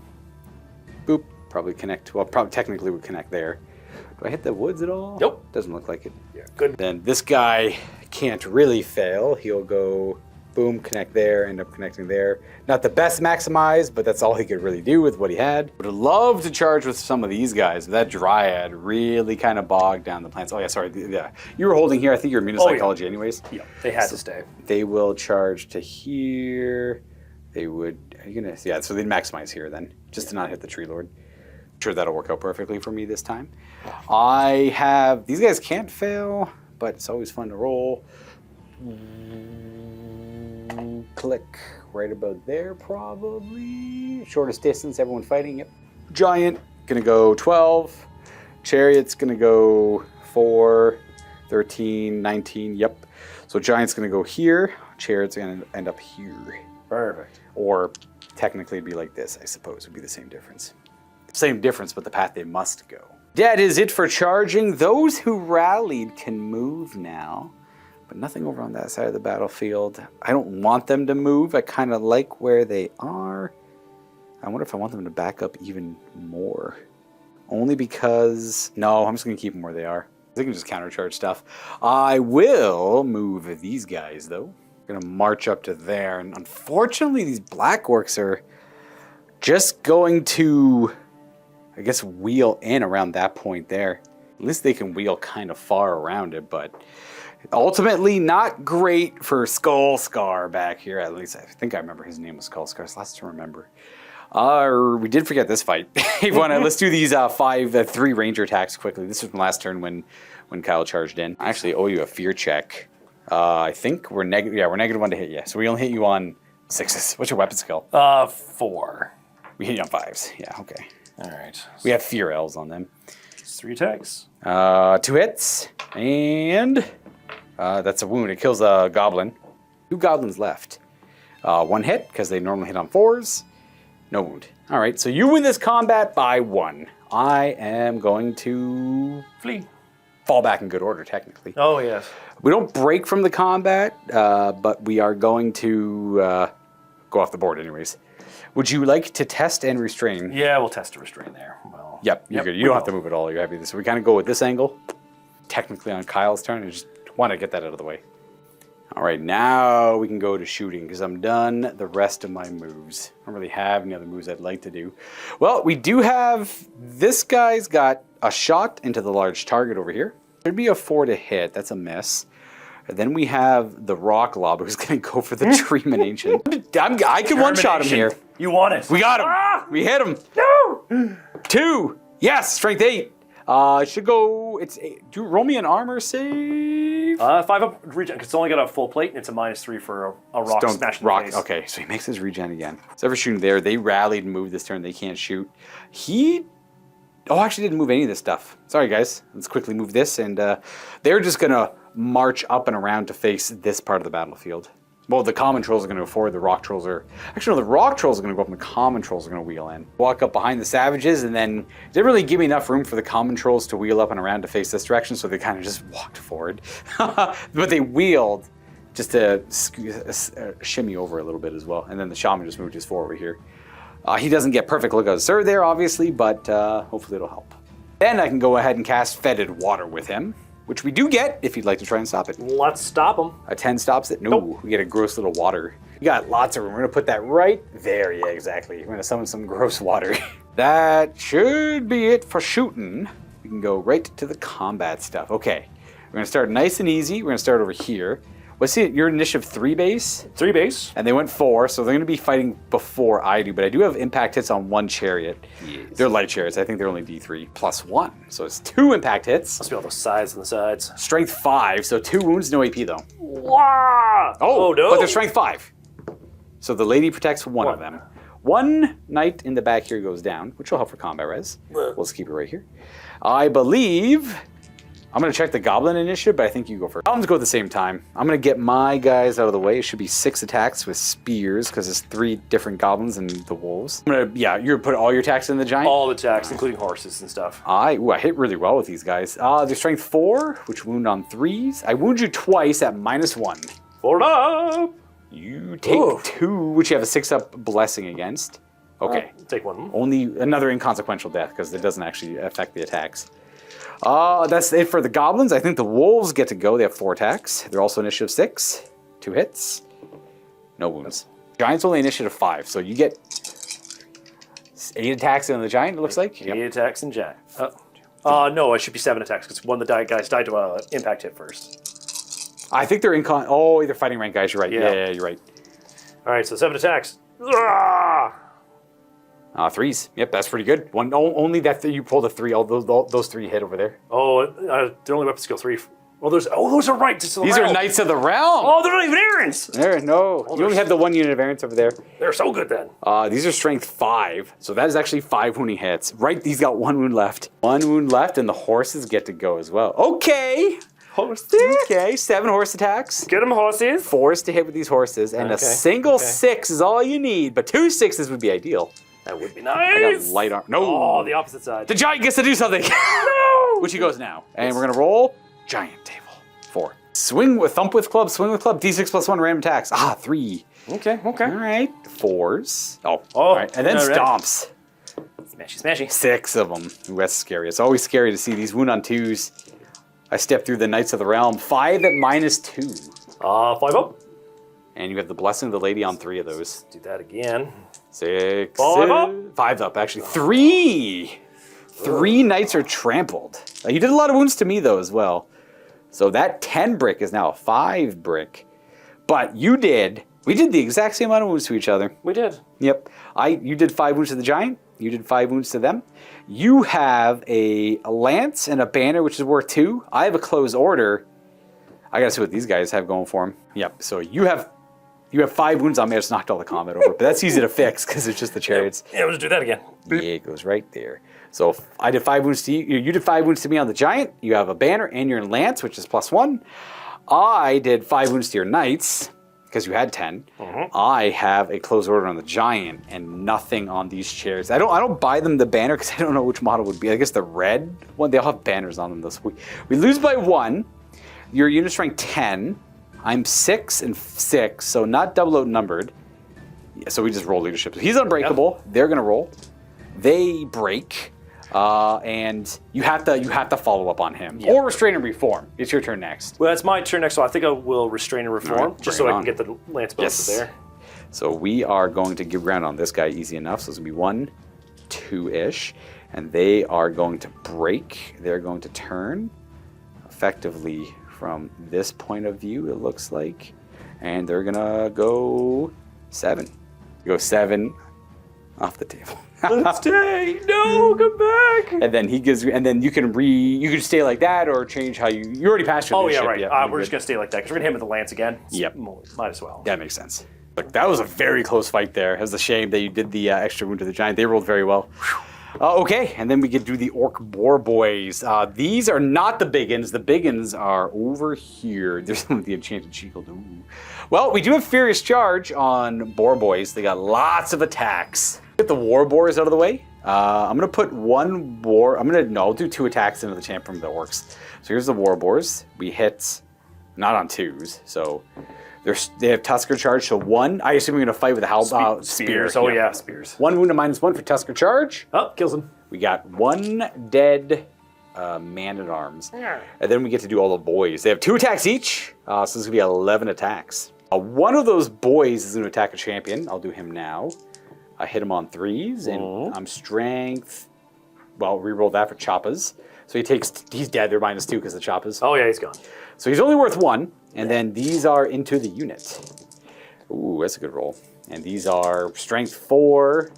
Boop. Probably connect. Well, probably technically would connect there. Do I hit the woods at all? Nope. Doesn't look like it. Yeah, good. Then this guy can't really fail. He'll go boom, connect there, end up connecting there. Not the best maximize, but that's all he could really do with what he had. Would have loved to charge with some of these guys. That Dryad really kind of bogged down the plants. Oh yeah, sorry. Yeah, you were holding here. I think you're immune to psychology anyways. Yeah, they had to stay. They will charge to here. They would. Are you gonna? Yeah, so they'd maximize here then, just to not hit the tree lord. Sure, that'll work out perfectly for me this time. I have, these guys can't fail, but it's always fun to roll. Click right about there, probably. Shortest distance, everyone fighting, yep. Giant, gonna go 12. Chariot's gonna go 4, 13, 19, yep. So Giant's gonna go here. Chariot's gonna end up here. Perfect. Or technically it'd be like this, I suppose, would be the same difference. Same difference, but the path they must go. That is it for charging. Those who rallied can move now, but nothing over on that side of the battlefield. I don't want them to move. I kind of like where they are. I wonder if I want them to back up even more. Only because, no, I'm just going to keep them where they are. They can just countercharge stuff. I will move these guys, though. I'm going to march up to there, and unfortunately, these black orcs are just going to... I guess wheel in around that point there. At least they can wheel kind of far around it, but ultimately not great for Skull Scar back here. At least I think I remember his name was Skull Scar. It's last to remember. We did forget this fight. Let's do these 3 ranger attacks quickly. This was my last turn when Kyle charged in. I actually owe you a fear check. I think we're negative. Yeah, we're -1 to hit you. So we only hit you on 6s. What's your weapon skill? 4. We hit you on 5s. Yeah, okay. All right. We have fear L's on them. It's 3 attacks. 2 hits, and that's a wound. It kills a goblin. 2 goblins left. 1 hit, because they normally hit on 4s. No wound. All right, so you win this combat by 1. I am going to Flee. fall back in good order, technically. Oh, yes. We don't break from the combat, but we are going to go off the board anyways. Would you like to test and restrain? Yeah, we'll test a restrain there. Well, Yep, you're good. You don't have to move at all. You're happy. So we kind of go with this angle. Technically on Kyle's turn. I just want to get that out of the way. All right, now we can go to shooting because I'm done the rest of my moves. I don't really have any other moves I'd like to do. Well, we do have, this guy's got a shot into the large target over here. There'd be a 4 to hit. That's a miss. And then we have the rock lob who's going to go for the Treeman Ancient. I can one-shot him here. You want it. We got him. Ah! We hit him. No! 2. Yes, strength 8. Should go, it's 8. Do roll me an armor save. 5 up regen, because it's only got a full plate, and it's a -3 for a rock smash in the face. Okay, so he makes his regen again. So ever shooting there, they rallied and moved this turn. They can't shoot. He, actually didn't move any of this stuff. Sorry, guys. Let's quickly move this, and they're just going to march up and around to face this part of the battlefield. Well, the common trolls are going to go forward. The rock trolls are... Actually, no, the rock trolls are going to go up and the common trolls are going to wheel in. Walk up behind the savages, and then didn't really give me enough room for the common trolls to wheel up and around to face this direction, so they kind of just walked forward. But they wheeled just to shimmy over a little bit as well. And then the shaman just moved his 4 over here. He doesn't get perfect look at Sir there, obviously, but hopefully it'll help. Then I can go ahead and cast Fetid Water with him, which we do get if you'd like to try and stop it. Let's stop him. A 10 stops it? No, Nope. We get a gross little water. You got lots of room. We're gonna put that right there. Yeah, exactly. We're gonna summon some gross water. That should be it for shooting. We can go right to the combat stuff. Okay, we're gonna start nice and easy. We're gonna start over here. Let's see, your initiative 3 base. 3 base. And they went 4, so they're gonna be fighting before I do, but I do have impact hits on 1 chariot. Yes. They're light chariots. I think they're only D3 plus 1. So it's 2 impact hits. Must be all those sides on the sides. Strength 5, so 2 wounds, no AP though. Wow! Oh, no. But they're strength 5. So the lady protects one of them. 1 knight in the back here goes down, which will help for combat res. We'll just keep it right here. I believe... I'm going to check the goblin initiative, but I think you go first. Goblins go at the same time. I'm going to get my guys out of the way. It should be 6 attacks with spears, because it's 3 different goblins and the wolves. I'm going to, you're going to put all your attacks in the giant? All the attacks, including horses and stuff. I hit really well with these guys. They're strength 4, which wound on 3s. I wound you twice at -1. Forward up! You take 2, which you have a 6-up blessing against. Okay. Take 1. Only another inconsequential death, because it doesn't actually affect the attacks. That's it for the goblins. I think the wolves get to go. They have 4 attacks. They're also initiative 6. 2 hits. No wounds. Giant's only initiative 5, so you get 8 attacks in the giant, it looks like. 8 attacks in giant. No, it should be 7 attacks, because one of the guys died to impact hit first. I think they're they're fighting rank guys. You're right. Yeah, you're right. All right, so 7 attacks. Ah! 3s. Yep, that's pretty good. Only that you pulled a 3. All those 3 hit over there. Oh, they're only weapon skill 3. Well, those are right. These are Knights of the Realm. Oh, they're not even errands. No. You only have the 1 unit of errands over there. They're so good then. These are strength 5, so that is actually 5 wounding hits. Right, he's got 1 wound left. 1 wound left, and the horses get to go as well. Okay. Horses. Okay, 7 horse attacks. Get them horses. 4s to hit with these horses, and a single 6 is all you need, but 2 6s would be ideal. That would be I nice. got light arm. No. Oh, the opposite side. The giant gets to do something. No. Which he goes now. And we're going to roll giant table. 4. Swing with thump with club, swing with club, D6 plus 1 random attacks. 3. Okay. All right. 4s. All right. And then stomps. Smashy. 6 of them. Ooh, that's scary. It's always scary to see these wound on 2s. I step through the Knights of the Realm. 5 at -2. 5 up. And you have the Blessing of the Lady on 3 of those. Do that again. 6. 5 up. 5 up, actually. 3. 3 knights are trampled. You did a lot of wounds to me, though, as well. So that 10 brick is now a 5 brick. But we did the exact same amount of wounds to each other. We did. Yep. You did 5 wounds to the giant. You did 5 wounds to them. You have a lance and a banner, which is worth 2. I have a close order. I gotta see what these guys have going for them. Yep. So you have 5 wounds on me. I just knocked all the combat over, but that's easy to fix because it's just the chariots. Yeah, we'll just do that again. Yeah, it goes right there. So I did 5 wounds to you. You did 5 wounds to me on the giant. You have a banner and your lance, which is +1. I did 5 wounds to your knights because you had 10. I have a close order on the giant and nothing on these chariots. I don't buy them the banner because I don't know which model would be. I guess the red one. They all have banners on them. We lose by 1. Your unit's rank 10. I'm 6 and 6, so not double outnumbered. Yeah, so we just roll leadership. He's unbreakable. Yep. They're gonna roll. They break, and you have to follow up on him or restrain and reform. It's your turn next. Well, it's my turn next, so I think I will restrain and reform just so I can get the lance bolts there. So we are going to give ground on this guy easy enough. So it's gonna be 1, 2-ish, and they are going to break. They're going to turn effectively from this point of view. It looks like, and they're gonna go 7. Go 7 off the table. Let's stay. No, come back. And then he gives you, and then you can stay like that or change how you already passed your leadership. Oh yeah, right. We're just gonna stay like that because we're gonna hit him with the lance again. Yep. Might as well. That makes sense. Look, that was a very close fight there. It was a shame that you did the extra wound to the giant. They rolled very well. Okay, and then we could do the orc boar boys. These are not the big uns. The big uns are over here. There's some of the enchanted shield. Ooh. Well, we do have furious charge on boar boys. They got lots of attacks. Get the war boars out of the way. I'm gonna put one war. I'll do 2 attacks into the champ from the orcs. So here's the war boars. We hit not on 2s, so they have Tusker charge. So 1. I assume we're gonna fight with a spears. Oh yeah, spears. 1 wound to -1 for Tusker charge. Oh, kills him. We got 1 dead man-at-arms. And then we get to do all the boys. They have 2 attacks each, so this is gonna be 11 attacks. One of those boys is gonna attack a champion. I'll do him now. I hit him on 3s, and I'm strength. Well, reroll that for choppas. So he's dead. They're -2 because of the choppas. Oh yeah, he's gone. So he's only worth 1, and then these are into the unit. Ooh, that's a good roll. And these are strength 4,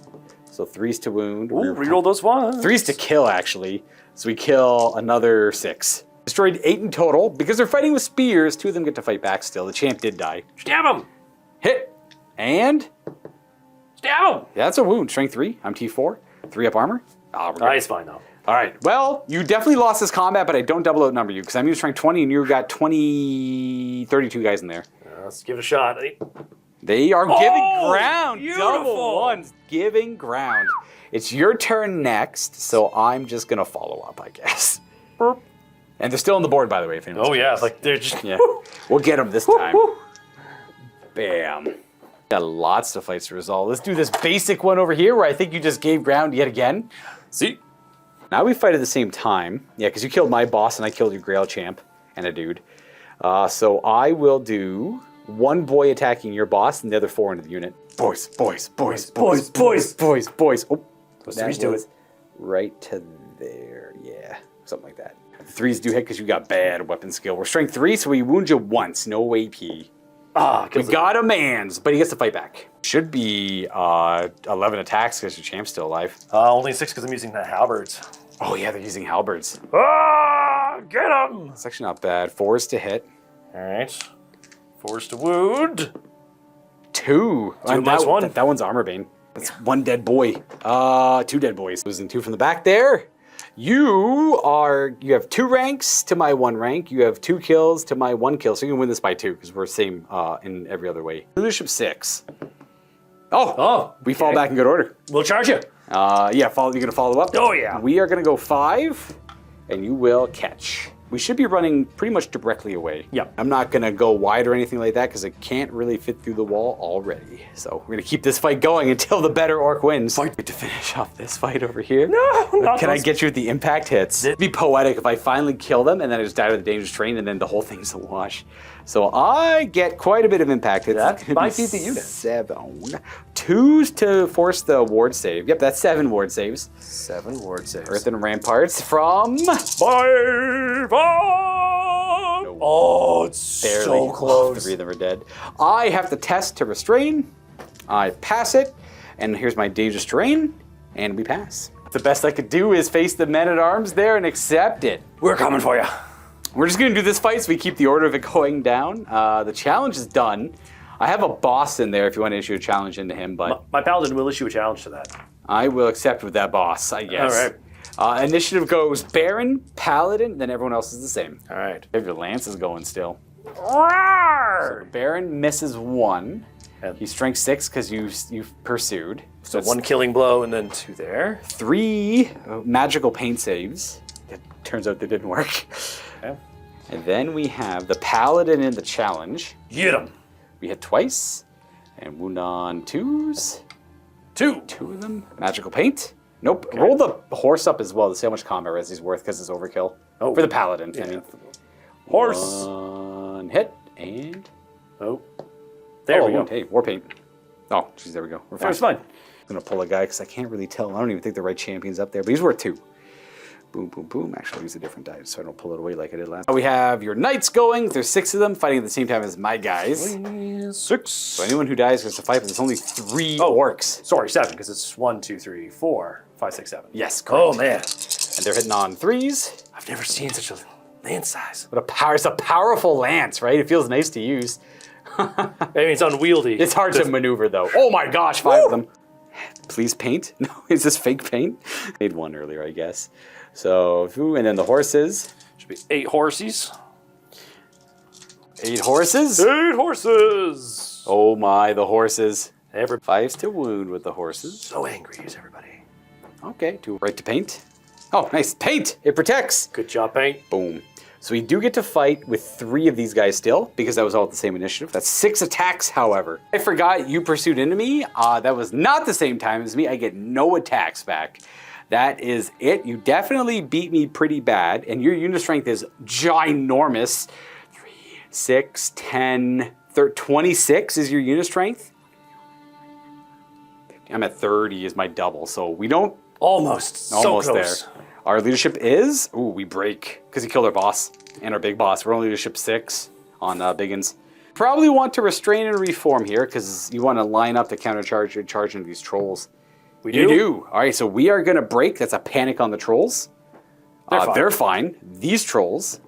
so 3s to wound. Ooh, reroll those ones. 3s to kill, actually. So we kill another 6. Destroyed 8 in total. Because they're fighting with spears, 2 of them get to fight back still. The champ did die. Stab him! Hit! And... stab him! Yeah, that's a wound. Strength 3. I'm T4. 3 up armor. He's fine, though. All right. Well, you definitely lost this combat, but I don't double outnumber you because I'm using strength 20 and you got 32 guys in there. Let's give it a shot. They are giving ground. Beautiful. Double ones. Giving ground. It's your turn next, so I'm just going to follow up, I guess. Burp. And they're still on the board, by the way. If oh, yeah. It's like they're just... Yeah. We'll get them this time. Bam. Got lots of fights to resolve. Let's do this basic one over here where I think you just gave ground yet again. See? Now we fight at the same time. Yeah, because you killed my boss and I killed your Grail champ and a dude. So I will do 1 boy attacking your boss and the other 4 into the unit. Boys, boys, boys, boys, boys, boys, boys. Oh, those 3s do it. Right to there. Yeah, something like that. The 3s do hit because you got bad weapon skill. We're strength 3, so we wound you once. No AP. We got a man's, but he gets to fight back. Should be 11 attacks because your champ's still alive. Only 6 because I'm using the halberds. Oh yeah, they're using halberds. Get him! That's actually not bad. 4s to hit. All right. 4s to wound. 2. And -1. That one's armor bane. That's 1 dead boy. 2 dead boys. Losing 2 from the back there. You have 2 ranks to my 1 rank. You have 2 kills to my 1 kill. So you can win this by 2 because we're same in every other way. Leadership 6. We fall back in good order. We'll charge you. Yeah, you're gonna follow up? Oh yeah. We are gonna go 5, and you will catch. We should be running pretty much directly away. Yeah. I'm not gonna go wide or anything like that because it can't really fit through the wall already. So we're gonna keep this fight going until the better orc wins. Fight to finish off this fight over here. No, not Can I get you with the impact hits? It'd be poetic if I finally kill them and then I just die with the dangerous terrain and then the whole thing's a wash. So I get quite a bit of impact hits. That might be the unit. 7. 2s to force the ward save. Yep, that's 7 ward saves. 7 ward saves. Earthen ramparts from... 5 on! No. Oh, it's Barely. so close. 3 of them are dead. I have to test to restrain. I pass it. And here's my dangerous terrain. And we pass. The best I could do is face the men-at-arms there and accept it. We're coming for you. We're just going to do this fight so we keep the order of it going down. The challenge is done. I have a boss in there if you want to issue a challenge into him, but... My paladin will issue a challenge to that. I will accept with that boss, I guess. All right. Initiative goes Baron, Paladin, then everyone else is the same. All right. If your lance is going still. Roar! So Baron misses 1. Yep. He's strength 6 because you've pursued. So 1 killing blow and then 2 there. 3 magical paint saves. It turns out they didn't work. Okay. And then we have the Paladin in the challenge. Get him. We hit twice. And wound on 2s. 2. 2 of them. Magical paint. Nope. Okay. Roll the horse up as well to see how much combat res he's worth because it's overkill. Oh. For the paladin. Yeah. I mean. Horse. 1 hit and. Oh. There we go. Hey, war paint. Oh, geez, there we go. We're fine. That's fine. I'm going to pull a guy because I can't really tell. I don't even think the right champion's up there, but he's worth 2. Boom, boom, boom. Actually, I'll use a different die so I don't pull it away like I did last time. We have your knights going. There's 6 of them fighting at the same time as my guys. 6. So anyone who dies gets to fight, but there's only 3 orcs. Sorry, 7, because it's 1, 2, 3, 4, 5, 6, 7. Yes, correct. Oh, man. And they're hitting on 3s. I've never seen such a lance size. What a power! It's a powerful lance, right? It feels nice to use. I mean, it's unwieldy. It's hard to maneuver, though. Oh my gosh, 5 of them. Please paint? No, is this fake paint? Made 1 earlier, I guess. So, and then the horses. Should be 8 horses. 8 horses? 8 horses! Oh my, the horses. 5s to wound with the horses. So angry is everybody. Okay, 2 right to paint. Oh, nice. Paint! It protects. Good job, paint. Boom. So we do get to fight with 3 of these guys still, because that was all at the same initiative. That's 6 attacks, however. I forgot you pursued into me. That was not the same time as me. I get no attacks back. That is it. You definitely beat me pretty bad, and your unit strength is ginormous. 3, 6, 10, 26 is your unit strength. I'm at 30 is my double, so we don't... Almost so close. There. Our leadership is... Ooh, we break, because he killed our boss, and our big boss. We're only leadership 6 on Biggins. Probably want to restrain and reform here, because you want to line up to countercharge and charge into these trolls. We do? You do. All right, so we are going to break. That's a panic on the trolls. They're fine. These trolls,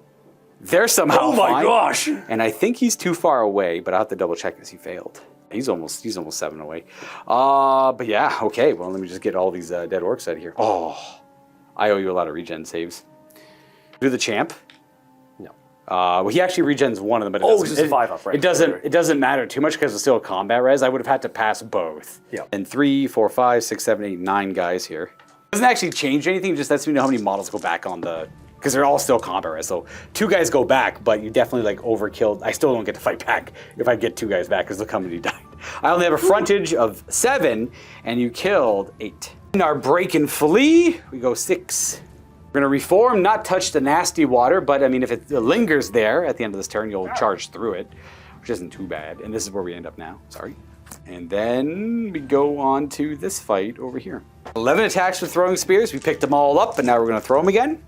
they're somehow fine. Oh my gosh! And I think he's too far away, but I'll have to double check this. He failed. He's almost 7 away. But yeah, okay. Well, let me just get all these dead orcs out of here. Oh, I owe you a lot of regen saves. Do the champ. No. Well, he actually regens 1 of them, but it's a 5 up, right? It doesn't matter too much because it's still a combat res. I would have had to pass both. Yeah. And 3, 4, 5, 6, 7, 8, 9 guys here. Doesn't actually change anything. It just lets me know how many models go back on the. Because they're all still combat res. So 2 guys go back, but you definitely like overkilled. I still don't get to fight back if I get 2 guys back because they'll come and you died. I only have a frontage of 7, and you killed 8. In our break and flee, we go 6. We're gonna reform, not touch the nasty water, but I mean, if it lingers there at the end of this turn, you'll charge through it, which isn't too bad. And this is where we end up now, sorry. And then we go on to this fight over here. 11 attacks with throwing spears. We picked them all up, and now we're gonna throw them again.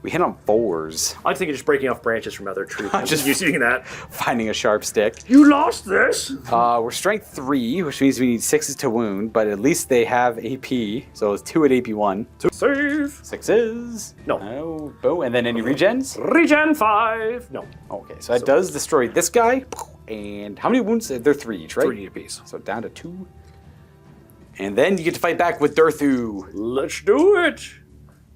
We hit on 4s. I think you're just breaking off branches from other trees. Just using that. Finding a sharp stick. You lost this? We're strength 3, which means we need 6s to wound, but at least they have AP. So it's 2 at AP 1. 2 save. 6s. No. Oh, boom. And then any regens? Regen 5. No. Okay, so that does destroy this guy. And how many wounds? They're 3 each, right? 3 apiece. So down to 2. And then you get to fight back with Durthu. Let's do it.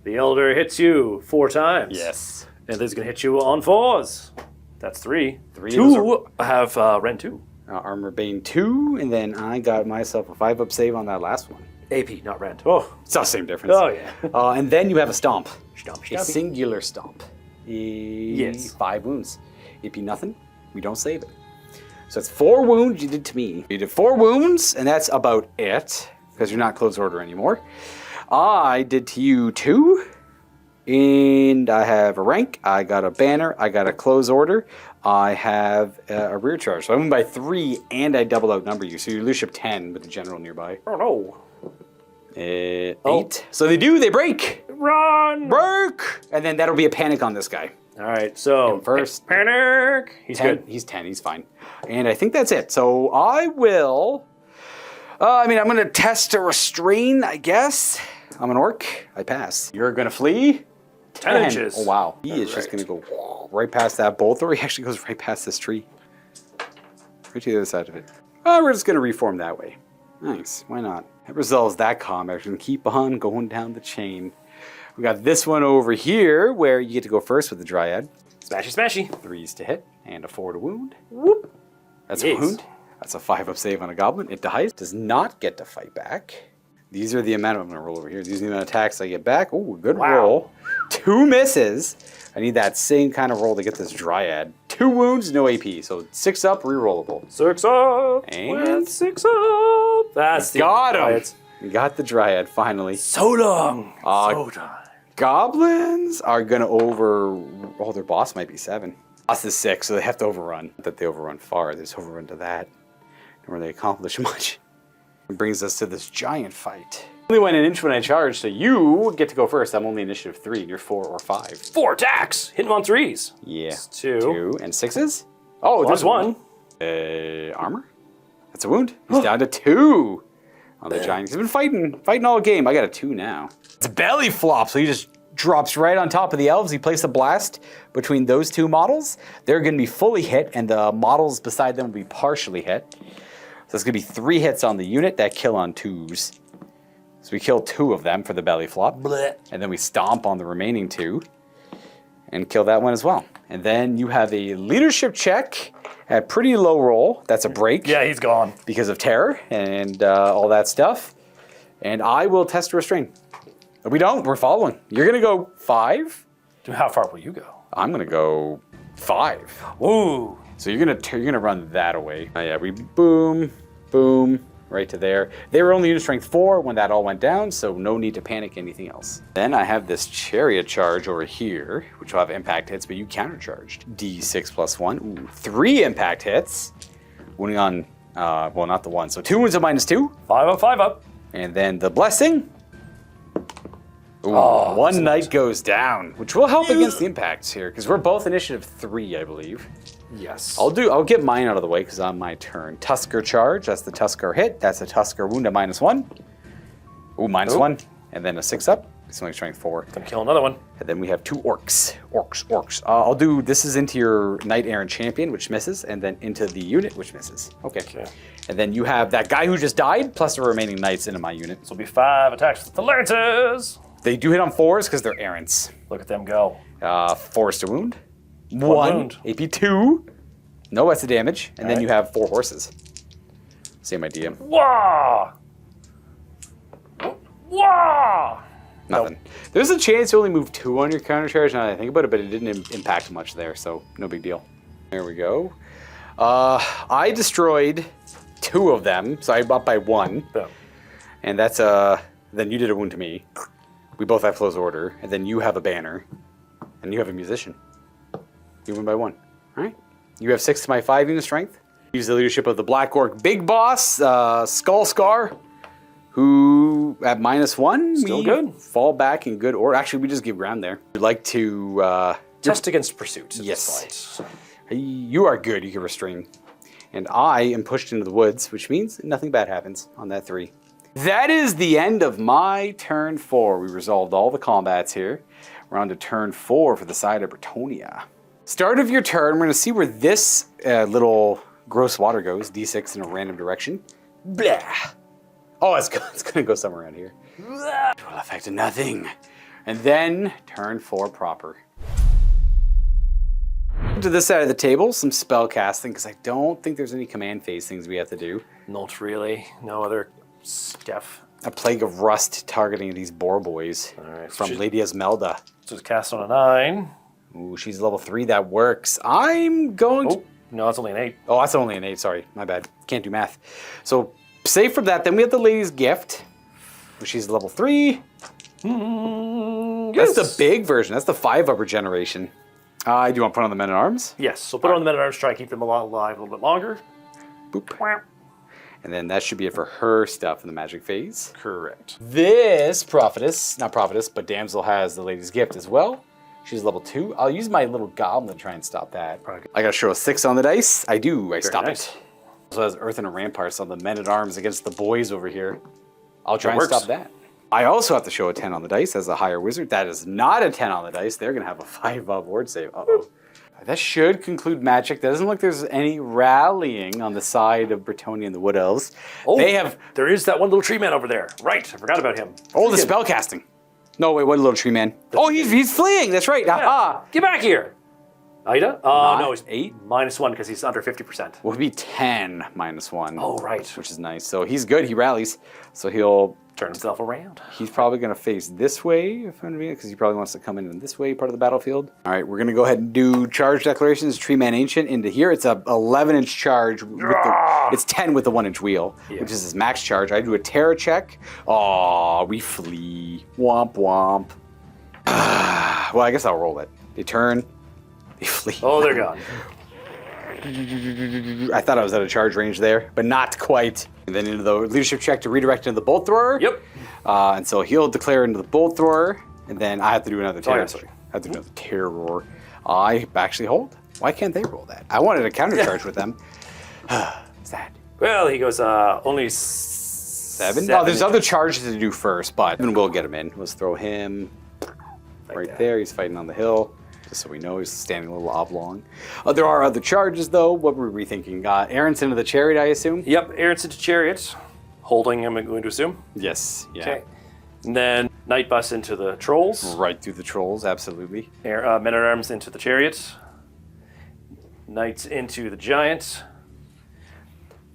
The Elder hits you 4 times. Yes. And this is going to hit you on 4s. That's 3. 3. 2 have Ren 2. Armor Bane 2, and then I got myself a 5-up save on that last one. AP, not Rent. Oh, it's not the same difference. Oh, yeah. And then you have a stomp. Stomp. A singular stomp. Yes. 5 wounds. AP nothing, we don't save it. So it's 4 wounds you did to me. You did 4 wounds, and that's about it, because you're not close order anymore. I did to you 2, and I have a rank, I got a banner, I got a close order, I have a rear charge. So I went by 3, and I double outnumber you, so you lose ship 10 with the general nearby. Oh no. 8. So they break! Run! Break! And then that'll be a panic on this guy. Alright, so first panic! He's 10, good. He's 10, he's fine. And I think that's it. So I will... I'm going to test to restrain, I guess. I'm an orc. I pass. You're going to flee? 10 inches. Oh, wow. He is just going to go right past that bolt, or he actually goes right past this tree. Right to the other side of it. Oh, we're just going to reform that way. Nice. Why not? That resolves that combat. We're going to keep on going down the chain. We got this one over here, where you get to go first with the Dryad. Smashy, smashy. 3s to hit, and a 4 to wound. Whoop. That's a wound. That's a 5-up save on a goblin. It dies. Does not get to fight back. These are the amount I'm going to roll over here. These are the amount of attacks I get back. Ooh, good roll. 2 misses. I need that same kind of roll to get this Dryad. 2 wounds, no AP. So 6 up, rerollable. 6 up. And 6 up. That's the got him. Dryad. We got the Dryad finally. So long. So Goblins are gonna oh, their boss might be 7. Boss is 6, so they have to overrun. Not that they overrun far, they just overrun to that. Don't really accomplish much. It brings us to this giant fight. I only went an inch when I charged, so you get to go first. I'm only initiative 3, and you're 4 or 5. 4 attacks. Hit him on 3s. Yeah. It's 2. 2 and 6s. Oh, There's there's one. Armor? That's a wound. He's down to 2 on the giant. He's been fighting all game. I got a 2 now. It's belly flop, so he just drops right on top of the elves. He placed a blast between those 2 models. They're going to be fully hit, and the models beside them will be partially hit. So it's going to be 3 hits on the unit that kill on 2s. So we kill 2 of them for the belly flop. Blech. And then we stomp on the remaining 2 and kill that one as well. And then you have a leadership check at pretty low roll. That's a break. Yeah, he's gone. Because of terror and all that stuff. And I will test to restrain. If we don't, we're following. You're going to go 5. How far will you go? I'm going to go 5. Ooh. So you're gonna run that away. Oh yeah, we boom, boom, right to there. They were only unit strength 4 when that all went down, so no need to panic anything else. Then I have this chariot charge over here, which will have impact hits, but you countercharged. D6 plus 1, ooh, 3 impact hits. Wounding on, well, not the 1, so 2 wounds of -2. 5 up, 5 up. And then the blessing. Ooh, Oh, 1 knight goes down, which will help against the impacts here, because we're both initiative 3, I believe. Yes. I'll get mine out of the way because on my turn. Tusker charge, that's the Tusker hit. That's a Tusker wound at -1. Ooh, -1. And then a 6 up. It's only strength 4. Gonna kill another one. And then we have 2 orcs. Orcs. I'll do, this is into your Knight Errant Champion, which misses, and then into the unit, which misses. Okay. And then you have that guy who just died, plus the remaining knights into my unit. This will be 5 attacks with the lances. They do hit on 4s because they're errants. Look at them go. Forest to wound. 1 wound. AP 2. No, that's the damage. And then right. you have 4 horses. Same idea. Wah! Wah! Nothing. Nope. There's a chance you only move 2 on your counter charge now that I think about it, but it didn't impact much there, so no big deal. There we go. I destroyed 2 of them, so I'm up by 1. Boom. And that's then you did a wound to me. We both have close order, and then you have a banner, and you have a musician. You win by 1. All right. You have 6 to my 5 unit strength. Use the leadership of the Black Orc Big Boss, Skull Scar, who at -1, Still we good. fall back in good order. Actually, we just give ground there. We'd like to Test against pursuit. Yes. You are good. You can restrain. And I am pushed into the woods, which means nothing bad happens on that 3. That is the end of my turn 4. We resolved all the combats here. We're on to turn 4 for the side of Brettonian. Start of your turn, we're going to see where this little gross water goes. D6 in a random direction. Blah. Oh, it's going to go somewhere around here. It will affect nothing. And then turn 4 proper. To this side of the table, some spell casting, because I don't think there's any command phase things we have to do. Not really. No other stuff. A plague of rust targeting these boar boys right, from so Lady Esmelda. So it's cast on a 9. Ooh, she's level 3. That works. I'm going to... Oh, no, it's only an 8. Oh, that's only an 8. Sorry, my bad. Can't do math. So, save from that. Then we have the Lady's Gift. She's level 3. Yes. That's the big version. That's the 5-up regeneration. Do you want to put on the Men-at-Arms? Yes, so put on the Men-at-Arms, try to keep them alive a little bit longer. Boop. And then that should be it for her stuff in the magic phase. Correct. This prophetess, not prophetess, but damsel has the Lady's Gift as well. She's level 2. I'll use my little goblin to try and stop that. Okay. I got to show a 6 on the dice. I do. I stop nice. it. Also has Earth and a Ramparts on the Men-at-Arms against the boys over here. I'll try and works. stop that. I also have to show a 10 on the dice as a higher wizard. That is not a 10 on the dice. They're going to have a 5-up ward save. Uh-oh. That should conclude magic. That doesn't look like there's any rallying on the side of Brettonian and the Wood Elves. Oh, They have... there is that one little tree man over there. Right, I forgot about him. Oh, the spell casting. No, wait, what little tree man? Oh, he's fleeing. That's right. Aha. Get back here. Ida? Not No, he's 8? -1 because he's under 50%. Will be 10 -1. Oh, right. Which is nice. So he's good. He rallies. So he'll... Turn himself around. He's probably going to face this way, if I'm because he probably wants to come in this way, part of the battlefield. All right, we're going to go ahead and do charge declarations. Tree Man Ancient into here. It's a 11-inch charge. It's 10 with the 1-inch wheel, which is his max charge. I do a terror check. Oh, we flee. Womp womp. Well, I guess I'll roll it. They turn. They flee. Oh, they're gone. I thought I was at a charge range there, but not quite. And then into the leadership check to redirect into the bolt thrower. Yep. And so he'll declare into the bolt thrower, and then I have to do another terror. yeah, sorry. I have to do another terror. I actually hold. Why can't they roll that? I wanted a counter charge with them. Sad. Well, he goes only 7? No, there's other charges to do first, but then we'll get him in. Let's throw him right there. He's fighting on the hill. Just so we know, he's standing a little oblong. There are other charges, though. What were we thinking? Aaron's into the chariot, I assume? Yep, Aaron's into chariot. Holding, I'm going to assume. Yes. Yeah. Okay. And then Night Bus into the trolls. Right through the trolls, absolutely. Men-at-Arms into the chariot. Knights into the giant.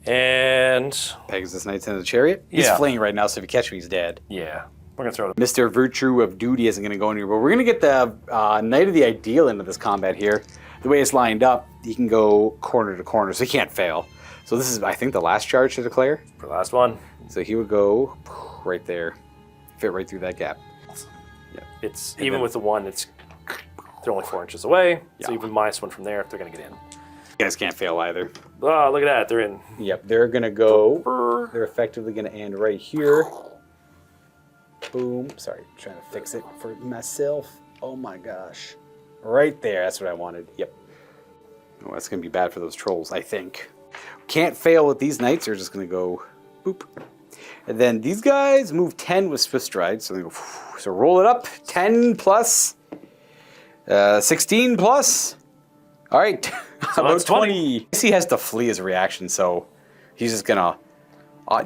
And... Pegasus Knights into the chariot? He's fleeing right now, so if you catch him, he's dead. Yeah. We're going to throw it. Mr. Virtue of Duty isn't going to go anywhere. We're going to get the Knight of the Ideal into this combat here. The way it's lined up, he can go corner to corner, so he can't fail. So this is, I think, the last charge to declare. For the last one. So he would go right there. Fit right through that gap. Yeah. It's and even with the one, they're only 4 inches away. Yeah. So even -1 from there if they're going to get in. You guys can't fail either. Oh, look at that. They're in. Yep, they're going to go. They're effectively going to end right here. Boom. Sorry, trying to fix it for myself. Oh my gosh. Right there. That's what I wanted. Yep. Oh, that's going to be bad for those trolls, I think. Can't fail with these knights. They're just going to go boop. And then these guys move 10 with Swift Stride. So they go, so roll it up. 10 plus. 16 plus. All right. So About 20. He has to flee as a reaction, so he's just going to...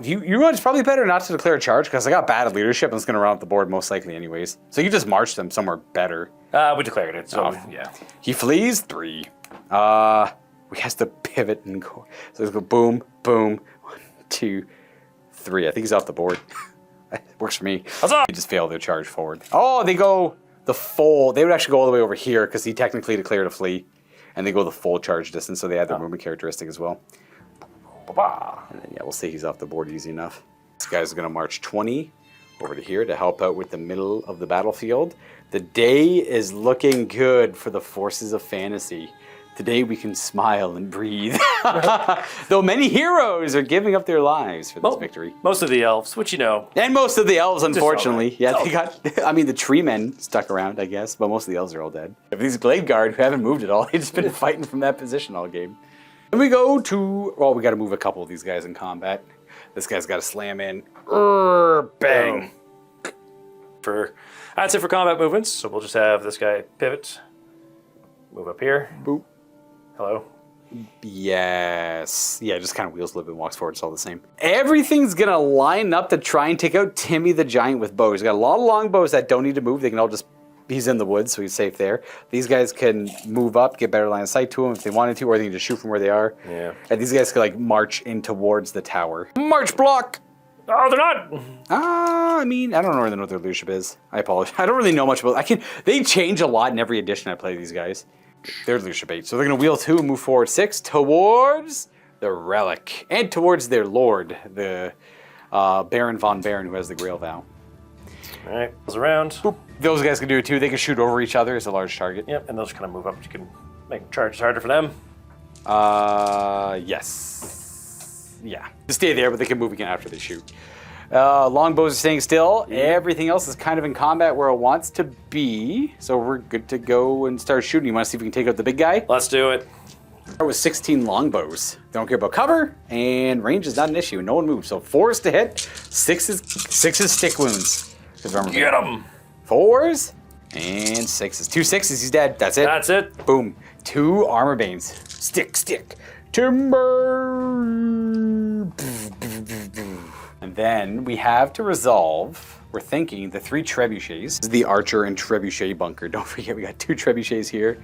you know it's probably better not to declare a charge because I got bad leadership and it's going to run off the board most likely anyways. So you just march them somewhere better. We declared it, so yeah. He flees 3. We has to pivot and go. So let's go boom, boom, 1, 2, 3. I think he's off the board. Works for me. Huzzah! They just fail their charge forward. Oh, they go the full. They would actually go all the way over here because he technically declared a flee. And they go the full charge distance, so they add their movement characteristic as well. And then, yeah, we'll see he's off the board easy enough. This guy's going to march 20 over to here to help out with the middle of the battlefield. The day is looking good for the forces of fantasy. Today we can smile and breathe. Though many heroes are giving up their lives for this victory. Most of the elves, which you know. And most of the elves, unfortunately. Yeah, they got, I mean, the tree men stuck around, I guess, but most of the elves are all dead. If these Glade Guard who haven't moved at all, they've just been fighting from that position all game. Then we go to, well, we got to move a couple of these guys in combat. This guy's got to slam in. Bang. That's it for combat movements. So we'll just have this guy pivot. Move up here. Boop. Hello. Yes. Yeah, just kind of wheels a little bit and walks forward. It's all the same. Everything's going to line up to try and take out Timmy the Giant with bows. He's got a lot of long bows that don't need to move. They can all just... He's in the woods, so he's safe there. These guys can move up, get better line of sight to him if they wanted to, or they can just shoot from where they are. Yeah. And these guys can, like, march in towards the tower. March block! Oh, they're not! I mean, I don't really know what their leadership is. I apologize. I don't really know much about... They change a lot in every edition I play these guys. Their leadership 8. So they're going to wheel 2 and move forward 6 towards the relic. And towards their lord, the Baron von Baron, who has the Grail Vow. All right, goes around. Boop. Those guys can do it too. They can shoot over each other as a large target. Yep, and those kind of move up. You can make charges harder for them. Yes. Yeah. They stay there, but they can move again after they shoot. Longbows are staying still. Everything else is kind of in combat where it wants to be. So we're good to go and start shooting. You want to see if we can take out the big guy? Let's do it. Start with 16 longbows. They don't care about cover, and range is not an issue. No one moves. So 4 is to hit. 6 is stick wounds. Get him! 4s and 6s. 2 6s, he's dead. That's it. That's it. Boom. 2 armor banes. Stick. Timber. And then we have to resolve we're thinking the 3 trebuchets. This is the archer and trebuchet bunker. Don't forget, we got 2 trebuchets here,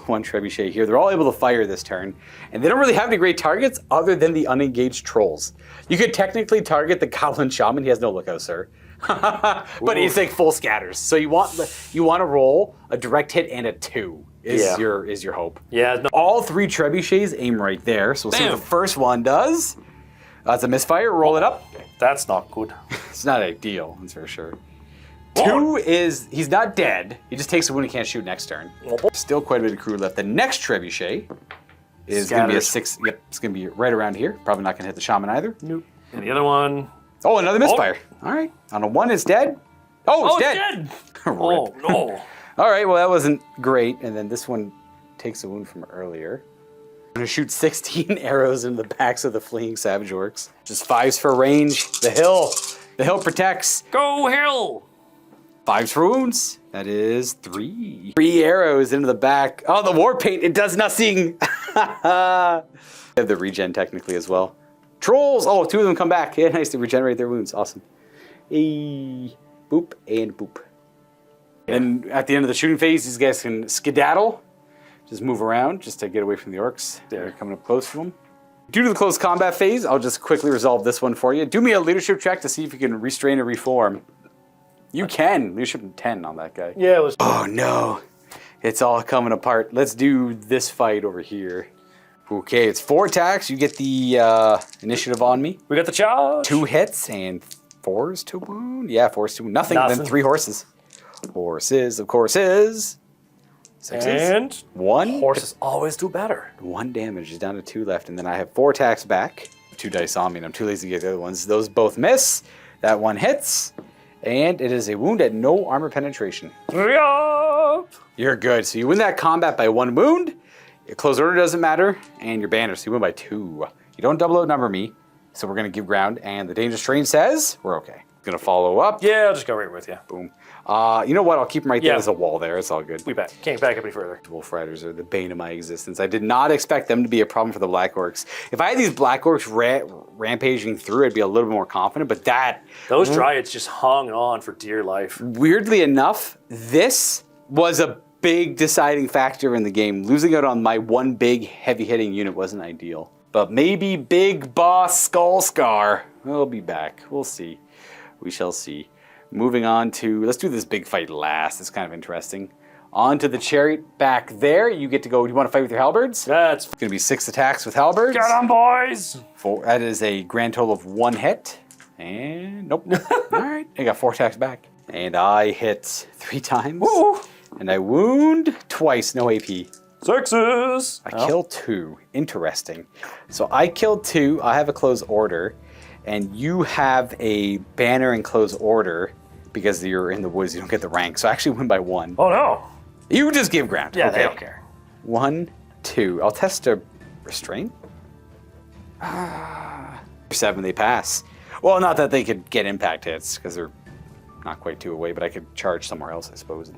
1 trebuchet here. They're all able to fire this turn, and they don't really have any great targets other than the unengaged trolls. You could technically target the goblin shaman. He has no lookout, sir. But he's like full scatters. So you want to roll a direct hit and a 2 is your hope. Yeah. No. All 3 trebuchets aim right there. So we'll see what the first one does. It's a misfire. Roll it up. That's not good. It's not ideal, that's for sure. 2 is, he's not dead. He just takes a wound and can't shoot next turn. Still quite a bit of crew left. The next trebuchet is going to be a 6. Yep, it's going to be right around here. Probably not going to hit the shaman either. Nope. And the other one. Oh, another misfire. All right. On a 1, it's dead. Oh, it's dead. Oh, no. All right, well, that wasn't great. And then this one takes a wound from earlier. I'm going to shoot 16 arrows into the backs of the fleeing savage orcs. Just 5s for range. The hill protects. Go hill. 5s for wounds. That is 3. 3 arrows into the back. Oh, the war paint, it does nothing. I have the regen technically as well. Trolls, oh, 2 of them come back. Yeah, nice to regenerate their wounds, awesome. Boop and boop. And at the end of the shooting phase, these guys can skedaddle. Just move around just to get away from the orcs. They're coming up close to them. Due to the close combat phase, I'll just quickly resolve this one for you. Do me a leadership check to see if you can restrain or reform. You can. Leadership 10 on that guy. Yeah, it was. Oh no. It's all coming apart. Let's do this fight over here. Okay, it's 4 attacks. You get the initiative on me. We got the charge. 2 hits and 4s to wound. Yeah, 4s to wound. Nothing. Then 3 horses. Horses, of course, is 6s. And 1. Horses always do better. 1 damage is down to 2 left, and then I have 4 attacks back. 2 dice on me, and I'm too lazy to get the other ones. Those both miss. That one hits, and it is a wound at no armor penetration. Yup. You're good. So you win that combat by 1 wound. Your close order doesn't matter, and your banner, so you win by 2. You don't double outnumber me, so we're going to give ground, and the dangerous terrain says we're okay. Going to follow up. Yeah, I'll just go right with you. Boom. You know what? I'll keep him right there. There's a wall there. It's all good. We can't back up any further. Wolf Riders are the bane of my existence. I did not expect them to be a problem for the Black Orcs. If I had these Black Orcs rampaging through, I'd be a little bit more confident, but those Dryads just hung on for dear life. Weirdly enough, this was a big deciding factor in the game. Losing out on my 1 big heavy-hitting unit wasn't ideal. But maybe Big Boss Skullscar will be back. We'll see. We shall see. Moving on to, let's do this big fight last. It's kind of interesting. On to the chariot back there. You get to go, do you want to fight with your halberds? That's going to be 6 attacks with halberds. Get on, boys! 4, that is a grand total of 1 hit. And nope. All right, I got 4 attacks back. And I hit 3 times. Woo! And I wound twice, no AP. 6s! I killed 2. Interesting. So I killed 2. I have a close order. And you have a banner and close order because you're in the woods. You don't get the rank. So I actually win by 1. Oh, no. You just give ground. Yeah, okay. they don't care. 1, 2. I'll test a restraint. 7, they pass. Well, not that they could get impact hits because they're not quite 2 away, but I could charge somewhere else, I suppose, and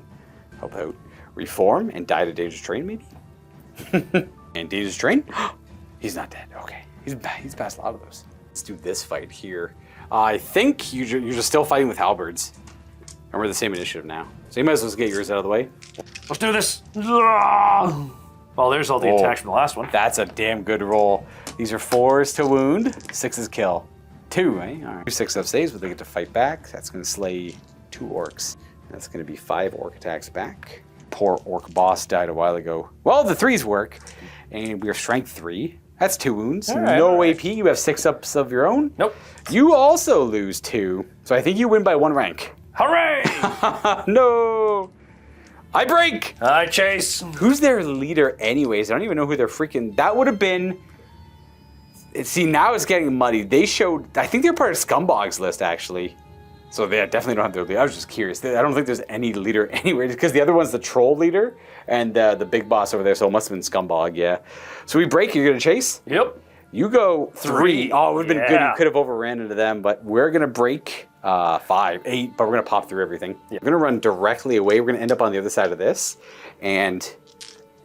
help out. Reform and die to Dangerous Terrain, maybe? And Dangerous Terrain? He's not dead. Okay. He's passed a lot of those. Let's do this fight here. I think you're just still fighting with halberds. And we're the same initiative now. So you might as well get yours out of the way. Let's do this. Well, there's all the attacks from the last one. That's a damn good roll. These are 4s to wound, 6s kill. 2, eh? All right. 2 6 up saves, but they get to fight back. That's going to slay 2 orcs. That's going to be 5 orc attacks back. Poor orc boss died a while ago. Well, the 3s work. And we are strength 3. That's 2 wounds. Right, no AP. You have 6 ups of your own. Nope. You also lose 2. So I think you win by 1 rank. Hooray! No! I break! I chase. Who's their leader anyways? I don't even know who they're freaking... That would have been... See, now it's getting muddy. They showed... I think they're part of Scumbogg's list, actually. So they definitely don't have their leader. I was just curious. I don't think there's any leader anywhere, because the other one's the troll leader and the big boss over there, so it must have been Scumbogg, yeah. So we break, you're going to chase? Yep. You go 3. Oh, it would have been good. Yeah. You could have overran into them, but we're going to break 5, 8, but we're going to pop through everything. Yeah. We're going to run directly away. We're going to end up on the other side of this, and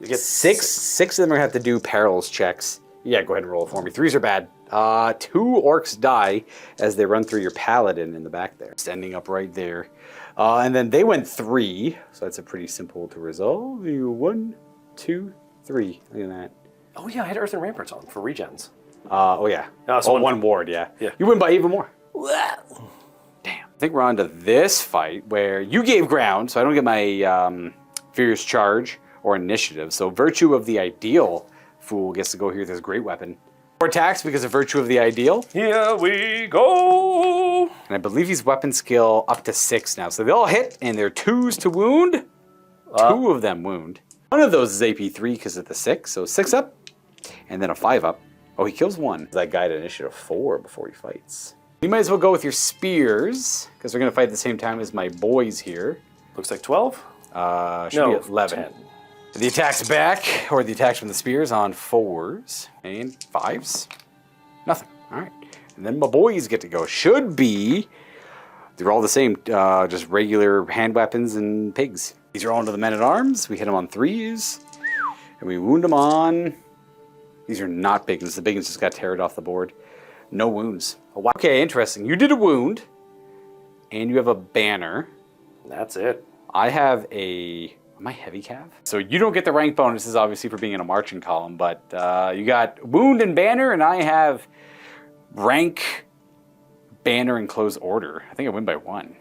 you get 6 of them are going to have to do perils checks. Yeah, go ahead and roll it for me. 3s are bad. 2 orcs die as they run through your paladin in the back there. Standing up right there. And then they went 3, so that's a pretty simple to resolve. 1, 2, 3. Look at that. Oh yeah, I had Earthen Ramparts on for regens. Oh yeah. So 1 ward, yeah. Yeah. You win by even more. Damn. I think we're on to this fight where you gave ground, so I don't get my Fierce Charge or Initiative. So Virtue of the Ideal Fool gets to go here with his great weapon. 4 attacks because of Virtue of the Ideal. Here we go! And I believe he's weapon skill up to 6 now. So they all hit, and they're 2s to wound. 2 of them wound. One of those is AP3 because of the 6, so 6 up, and then a 5 up. Oh, he kills 1. That guy at initiative 4 before he fights. You might as well go with your spears, because they're going to fight at the same time as my boys here. Looks like 12? Should be 11. 10. The attacks back, or the attacks from the spears on 4s and 5s. Nothing. All right. And then my boys get to go. Should be, they're all the same, just regular hand weapons and pigs. These are all into the men-at-arms. We hit them on 3s, and we wound them on... These are not big ones. The big ones just got teared off the board. No wounds. Oh, wow. Okay, interesting. You did a wound, and you have a banner. That's it. I have a... Am I heavy cav? So you don't get the rank bonuses, obviously, for being in a marching column, but you got wound and banner, and I have rank, banner, and close order. I think I win by 1.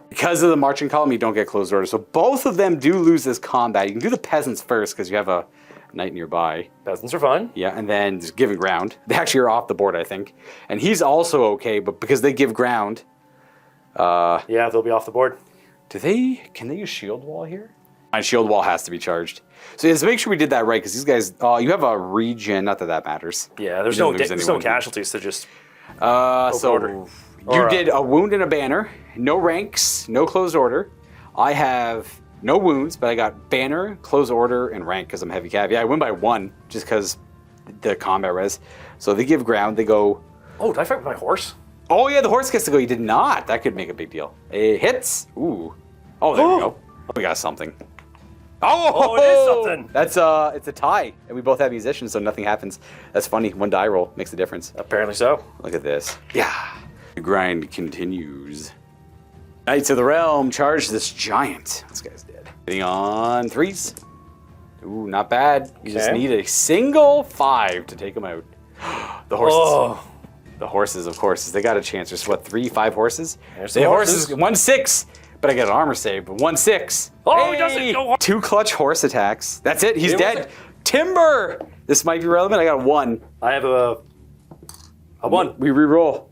Because of the marching column, you don't get closed order. So both of them do lose this combat. You can do the peasants first, because you have a knight nearby. Peasants are fine. Yeah, and then just giving ground. They actually are off the board, I think. And he's also okay, but because they give ground... yeah, they'll be off the board. Can they use shield wall here? My shield wall has to be charged. So let's make sure we did that right, because these guys, you have a regen, not that that matters. Yeah, there's no casualties, so just so you did a wound and a banner, no ranks, no closed order. I have no wounds, but I got banner, closed order, and rank because I'm heavy cav. Yeah, I win by 1 just because the combat res. So they give ground, they go... Oh, did I fight with my horse? Oh yeah, the horse gets to go. You did not. That could make a big deal. It hits. Ooh. Oh, there we go. We got something. Oh, it is something. That's it's a tie, and we both have musicians, so nothing happens. That's funny. 1 die roll makes a difference. Apparently so. Look at this. Yeah. The grind continues. Knights of the Realm charge this giant. This guy's dead. Hitting on 3s. Ooh, not bad. You just need a single 5 to take him out. The horses. Oh. The horses, of course. They got a chance. There's what, 3, 5 horses? The horses. 1-6. But I got an armor save, but 1-6. Oh, he doesn't go. 2 clutch horse attacks. That's it. He's dead. Timber. This might be relevant. I got 1. I have a 1. We re-roll.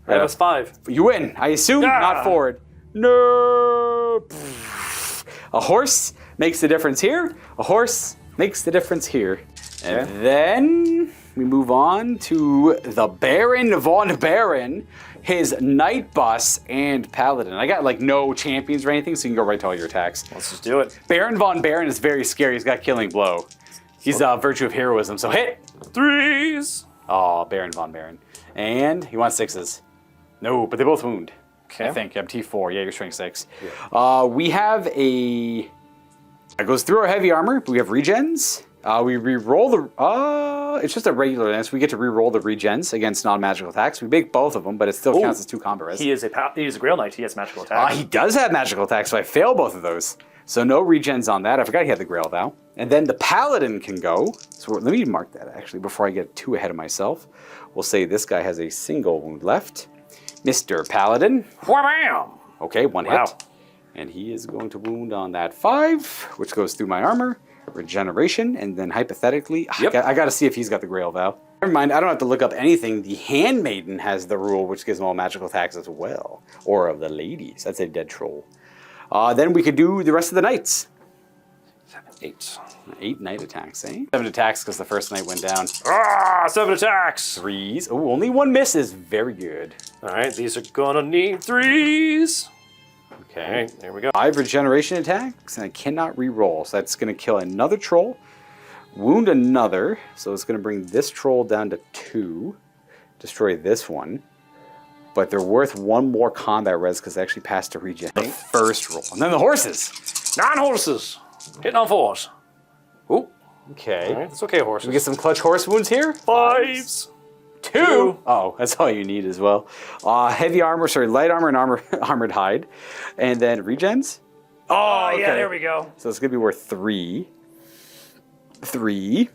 I have a 5. You win. I assume not forward. No. A horse makes the difference here. A horse makes the difference here. And then we move on to the Baron von Baron, his Knight Bus, and Paladin. I got like no champions or anything, so you can go right to all your attacks. Let's just do it. Baron von Baron is very scary. He's got Killing Blow. He's Virtue of Heroism, so hit. 3s. Oh, Baron von Baron. And he wants 6s. No, but they both wound. Okay. I think. I'm T4. Yeah, you're strength 6. Yeah. We have a... It goes through our heavy armor, but we have regens. We re-roll the... it's just a regular lance. We get to re-roll the regens against non-magical attacks. We make both of them, but it still counts as 2 combat res. He is a Grail Knight. He has magical attacks. He does have magical attacks, so I fail both of those. So no regens on that. I forgot he had the Grail Vow. And then the Paladin can go. So let me mark that, actually, before I get too ahead of myself. We'll say this guy has a single wound left. Mr. Paladin. Wham! Okay, 1 hit. And he is going to wound on that 5, which goes through my armor. Regeneration, and then hypothetically, I got to see if he's got the Grail Vow. Never mind, I don't have to look up anything. The Handmaiden has the rule, which gives them all magical attacks as well. Or of the ladies. That's a dead troll. Then we could do the rest of the knights. 7, 8. 8 knight attacks, eh? 7 attacks because the first knight went down. 7 attacks. 3s. Oh, only 1 misses. Very good. All right, these are gonna need 3s. Okay. All right, there we go. 5 regeneration attacks, and I cannot re-roll. So that's going to kill another troll, wound another. So it's going to bring this troll down to 2, destroy this one. But they're worth 1 more combat res because they actually passed to regen. The first roll. And then the horses. 9 horses. Hitting on 4s. Oh, okay. All right, that's okay, horses. We get some clutch horse wounds here. 5s. 2. Oh, that's all you need as well. Heavy armor, sorry, light armor and armored hide. And then regens. Oh, okay. Yeah, there we go. So it's going to be worth 3. 3.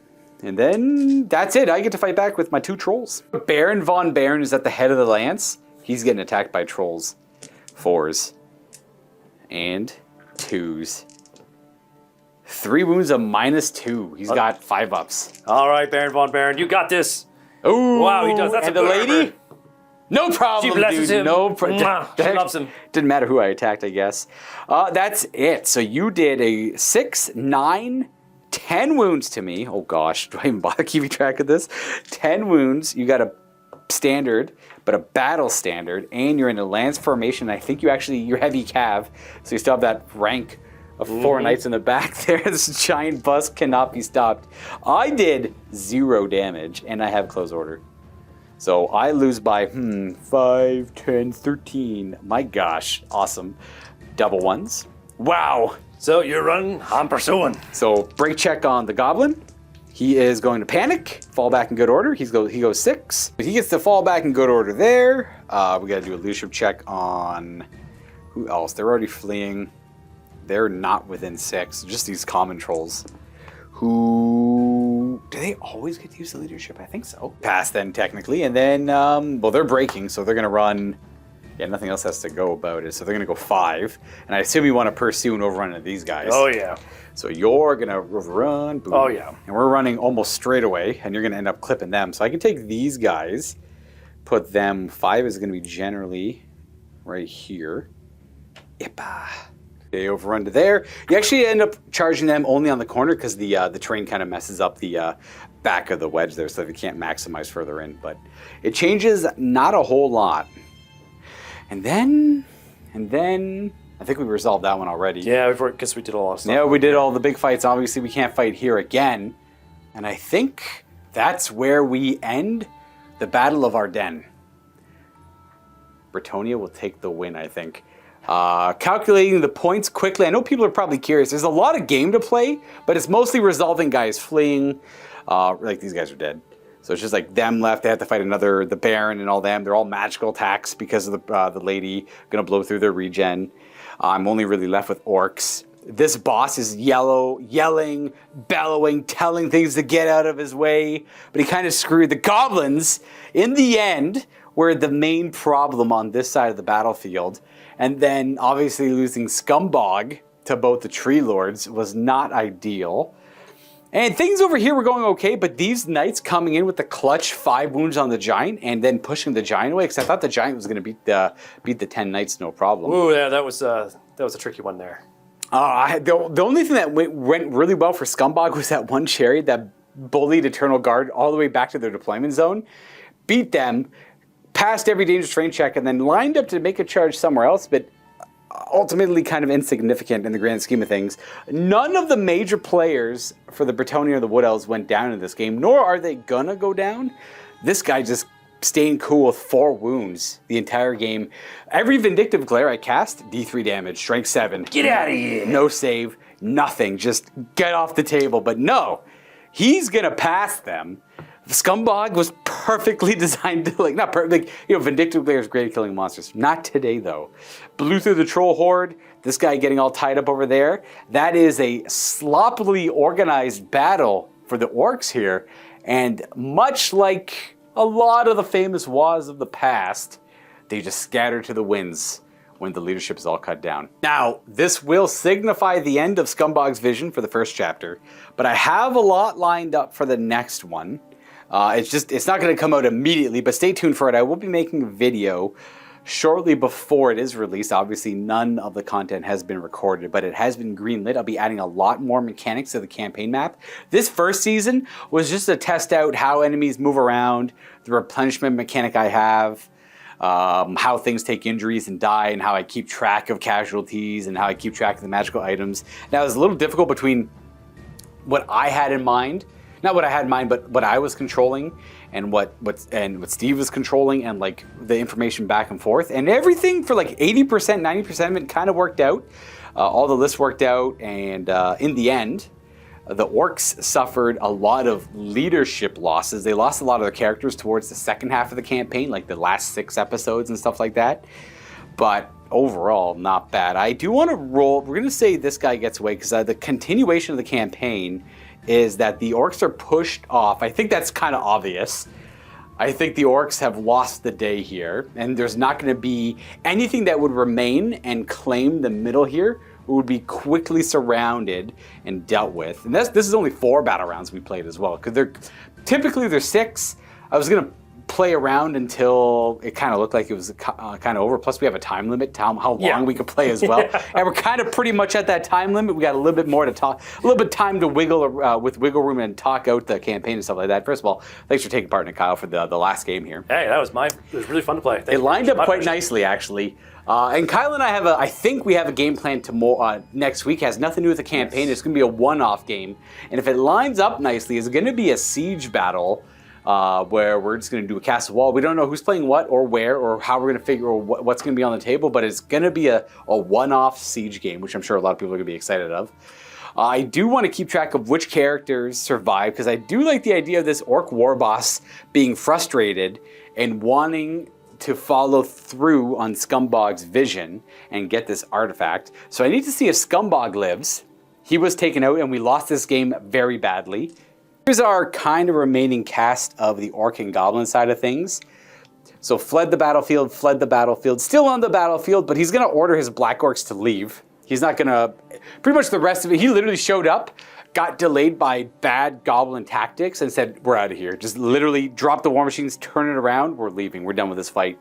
And then that's it. I get to fight back with my 2 trolls. Baron von Baron is at the head of the lance. He's getting attacked by trolls. 4s. And 2s. 3 wounds, a -2. He's got 5 ups. All right, Baron von Baron, you got this. Oh, wow, he does. That's and a the good lady? armor. No problem, She blesses dude. him. No She loves him. Didn't matter who I attacked, I guess. That's it. So you did a 6, 9, 10 wounds to me. Oh gosh, do I even bother keeping track of this? 10 wounds. You got a standard, but a battle standard, and you're in a lance formation. I think you're heavy cav, so you still have that rank of 4 knights in the back there. This giant bust cannot be stopped. I did 0 damage, and I have close order. So I lose by 5, 10, 13. My gosh, awesome. Double ones. Wow. So you're running, I'm pursuing. So break check on the goblin. He is going to panic, fall back in good order. He goes 6. He gets to fall back in good order there. We got to do a leadership check on who else. They're already fleeing. They're not within 6. Just these common trolls. Who do they always get to use the leadership? I think so. Pass then technically, and then well, they're breaking, so they're gonna run. Yeah, nothing else has to go about it, so they're gonna go 5. And I assume you want to pursue and overrun into these guys. Oh yeah. So you're gonna overrun. Boom. Oh yeah. And we're running almost straight away, and you're gonna end up clipping them. So I can take these guys, put them. 5 is gonna be generally right here. Ipa. They overrun to there. You actually end up charging them only on the corner because the terrain kind of messes up the back of the wedge there, so they can't maximize further in. But it changes not a whole lot. And then I think we resolved that one already. Yeah, because we did a lot of stuff. Yeah, we did all the big fights. Obviously, we can't fight here again. And I think that's where we end the Battle of Arden. Brettonian will take the win, I think. Calculating the points quickly. I know people are probably curious. There's a lot of game to play, but it's mostly resolving guys fleeing. Like these guys are dead. So it's just like them left. They have to fight the Baron and all them. They're all magical attacks because of the lady going to blow through their regen. I'm only really left with orcs. This boss is yelling, bellowing, telling things to get out of his way. But he kind of screwed the goblins in the end, were the main problem on this side of the battlefield. And then obviously losing Scumbogg to both the Tree Lords was not ideal. And things over here were going okay, but these knights coming in with the clutch 5 wounds on the giant and then pushing the giant away, because I thought the giant was going to beat the 10 knights no problem. Ooh, yeah, that was a tricky one there. The only thing that went really well for Scumbogg was that one chariot that bullied Eternal Guard all the way back to their deployment zone, beat them, passed every dangerous terrain check, and then lined up to make a charge somewhere else, but ultimately kind of insignificant in the grand scheme of things. None of the major players for the Brettonian or the Wood Elves went down in this game, nor are they gonna go down. This guy just staying cool with 4 wounds the entire game. Every Vindictive Glare I cast, D3 damage, strength 7. Get out of here! No save, nothing, just get off the table. But no, he's gonna pass them. Scumbogg was perfectly designed to, not perfect, Vindictive Glare is great at killing monsters. Not today, though. Blew through the troll horde, this guy getting all tied up over there. That is a sloppily organized battle for the orcs here. And much like a lot of the famous WAAAAAGHs of the past, they just scatter to the winds when the leadership is all cut down. Now, this will signify the end of Scumbogg's vision for the first chapter, but I have a lot lined up for the next one. It's not going to come out immediately, but stay tuned for it. I will be making a video shortly before it is released. Obviously, none of the content has been recorded, but it has been greenlit. I'll be adding a lot more mechanics to the campaign map. This first season was just to test out how enemies move around, the replenishment mechanic I have, how things take injuries and die, and how I keep track of casualties, and how I keep track of the magical items. Now, it was a little difficult between what I had in mind, not what I had in mind, but what I was controlling and what Steve was controlling, and like the information back and forth, and everything for like 80%, 90% of it kind of worked out. All the lists worked out, and in the end, the orcs suffered a lot of leadership losses. They lost a lot of their characters towards the second half of the campaign, like the last 6 episodes and stuff like that. But overall, not bad. I do want to roll. We're going to say this guy gets away because the continuation of the campaign is that the orcs are pushed off. I think that's kind of obvious. I think the orcs have lost the day here, and there's not going to be anything that would remain and claim the middle here. It would be quickly surrounded and dealt with. And this is only 4 battle rounds we played as well, because typically they're 6. I was going to play around until it kind of looked like it was kind of over. Plus, we have a time limit, how long we could play as well. And we're kind of pretty much at that time limit. We got a little bit more to talk, a little bit time to wiggle with wiggle room and talk out the campaign and stuff like that. First of all, thanks for taking part in it, Kyle, for the last game here. Hey, it was really fun to play. It lined up quite nicely, actually. And Kyle and I I think we have a game plan next week. It has nothing to do with the campaign. It's going to be a one-off game. And if it lines up nicely, it's going to be a siege battle where we're just going to do a castle wall. We don't know who's playing what or where or how we're going to figure what's going to be on the table, but it's going to be a one-off siege game, which I'm sure a lot of people are going to be excited of. I do want to keep track of which characters survive, because I do like the idea of this orc war boss being frustrated and wanting to follow through on Scummbog's vision and get this artifact. So I need to see if Scumbogg lives. He was taken out and we lost this game very badly. Here's our kind of remaining cast of the orc and goblin side of things. So fled the battlefield, still on the battlefield, but he's going to order his black orcs to leave. He's not going to, pretty much the rest of it, he literally showed up, got delayed by bad goblin tactics and said, we're out of here. Just literally drop the war machines, turn it around, we're leaving, we're done with this fight.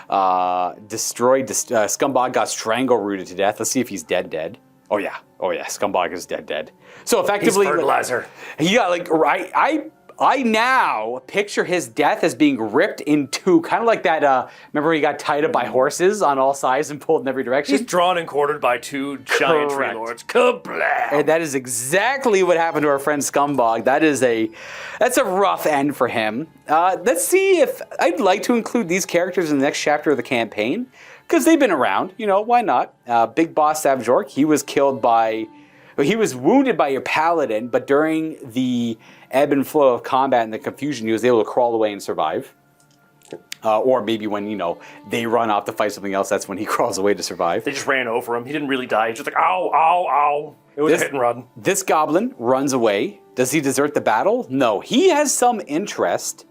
Scumbogg got strangle rooted to death. Let's see if he's dead. Oh yeah, Scumbogg is dead. So effectively, he's fertilizer. He got I now picture his death as being ripped in 2, kind of like that. Remember he got tied up by horses on all sides and pulled in every direction? He's drawn and quartered by 2 giant tree lords. Kablam! And that is exactly what happened to our friend Scumbogg. That's a rough end for him. Let's see if I'd like to include these characters in the next chapter of the campaign, because they've been around. Why not? Big Boss Savage Orc. He was wounded by your paladin, but during the ebb and flow of combat and the confusion, he was able to crawl away and survive. Or maybe when, they run off to fight something else, that's when he crawls away to survive. They just ran over him. He didn't really die. He's just like, ow, ow, ow. It was a hit and run. This goblin runs away. Does he desert the battle? No. He has some interest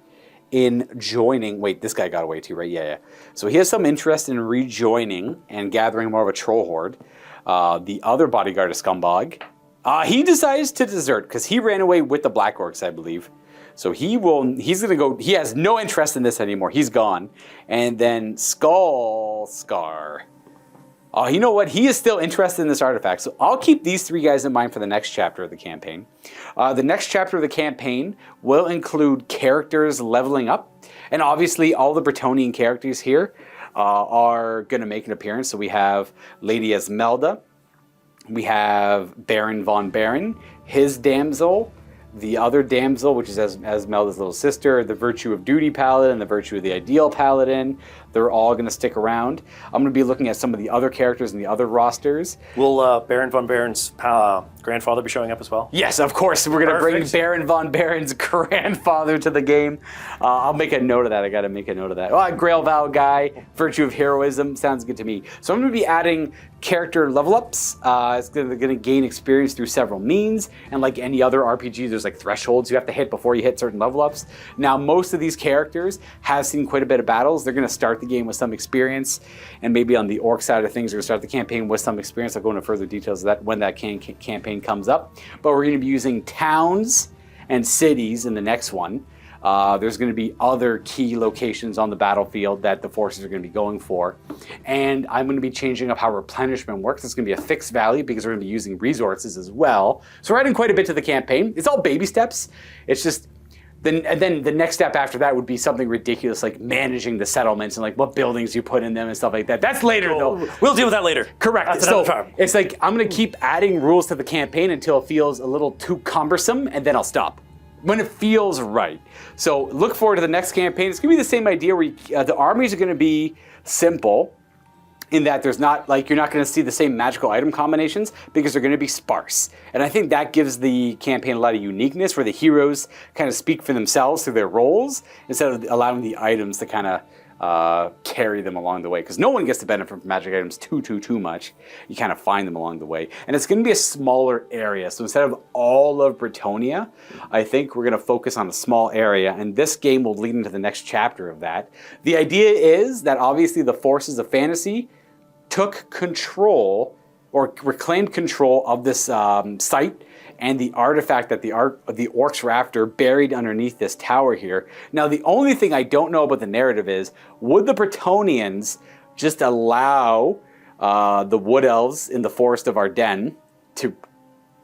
in joining. Wait, this guy got away too, right? Yeah. So he has some interest in rejoining and gathering more of a troll horde. The other bodyguard of Scumbogg, he decides to desert because he ran away with the Black Orcs, I believe. So he's gonna go, he has no interest in this anymore. He's gone. And then Skullscar. Oh, you know what? He is still interested in this artifact. So I'll keep these 3 guys in mind for the next chapter of the campaign. The next chapter of the campaign will include characters leveling up. And obviously all the Brettonian characters here are going to make an appearance. So we have Lady Esmelda, we have Baron von Baron, his damsel, the other damsel, which is Esmelda's little sister, the Virtue of Duty Paladin, the Virtue of the Ideal Paladin. They're all going to stick around. I'm going to be looking at some of the other characters in the other rosters. Will Baron von Baron's grandfather be showing up as well? Yes, of course. We're going to bring Baron von Baron's grandfather to the game. I'll make a note of that. I got to make a note of that. Grail Vow guy, Virtue of Heroism. Sounds good to me. So I'm going to be adding character level ups. It's going to gain experience through several means. And like any other RPG, there's like thresholds you have to hit before you hit certain level ups. Now, most of these characters have seen quite a bit of battles. They're going to start the game with some experience, and maybe on the orc side of things, we're going to start the campaign with some experience. I'll go into further details of that when that campaign comes up. But we're going to be using towns and cities in the next one. There's going to be other key locations on the battlefield that the forces are going to be going for. And I'm going to be changing up how replenishment works. It's going to be a fixed value because we're going to be using resources as well. So we're adding quite a bit to the campaign. It's all baby steps. It's just and then the next step after that would be something ridiculous like managing the settlements and like what buildings you put in them and stuff like that. That's later though. We'll deal with that later. Correct. So it's like I'm going to keep adding rules to the campaign until it feels a little too cumbersome, and then I'll stop when it feels right. So look forward to the next campaign. It's going to be the same idea where the armies are going to be simple. in that there's not, like, you're not going to see the same magical item combinations because they're going to be sparse. And I think that gives the campaign a lot of uniqueness where the heroes kind of speak for themselves through their roles instead of allowing the items to kind of carry them along the way, because no one gets to benefit from magic items too much. You kind of find them along the way, and it's going to be a smaller area. So instead of all of Bretonnia, I think we're going to focus on a small area, and this game will lead into the next chapter of that. The idea is that obviously the forces of fantasy took control or reclaimed control of this site and the artifact that the orcs were after buried underneath this tower here. Now, the only thing I don't know about the narrative is, would the Brettonians just allow the Wood Elves in the Forest of Arden to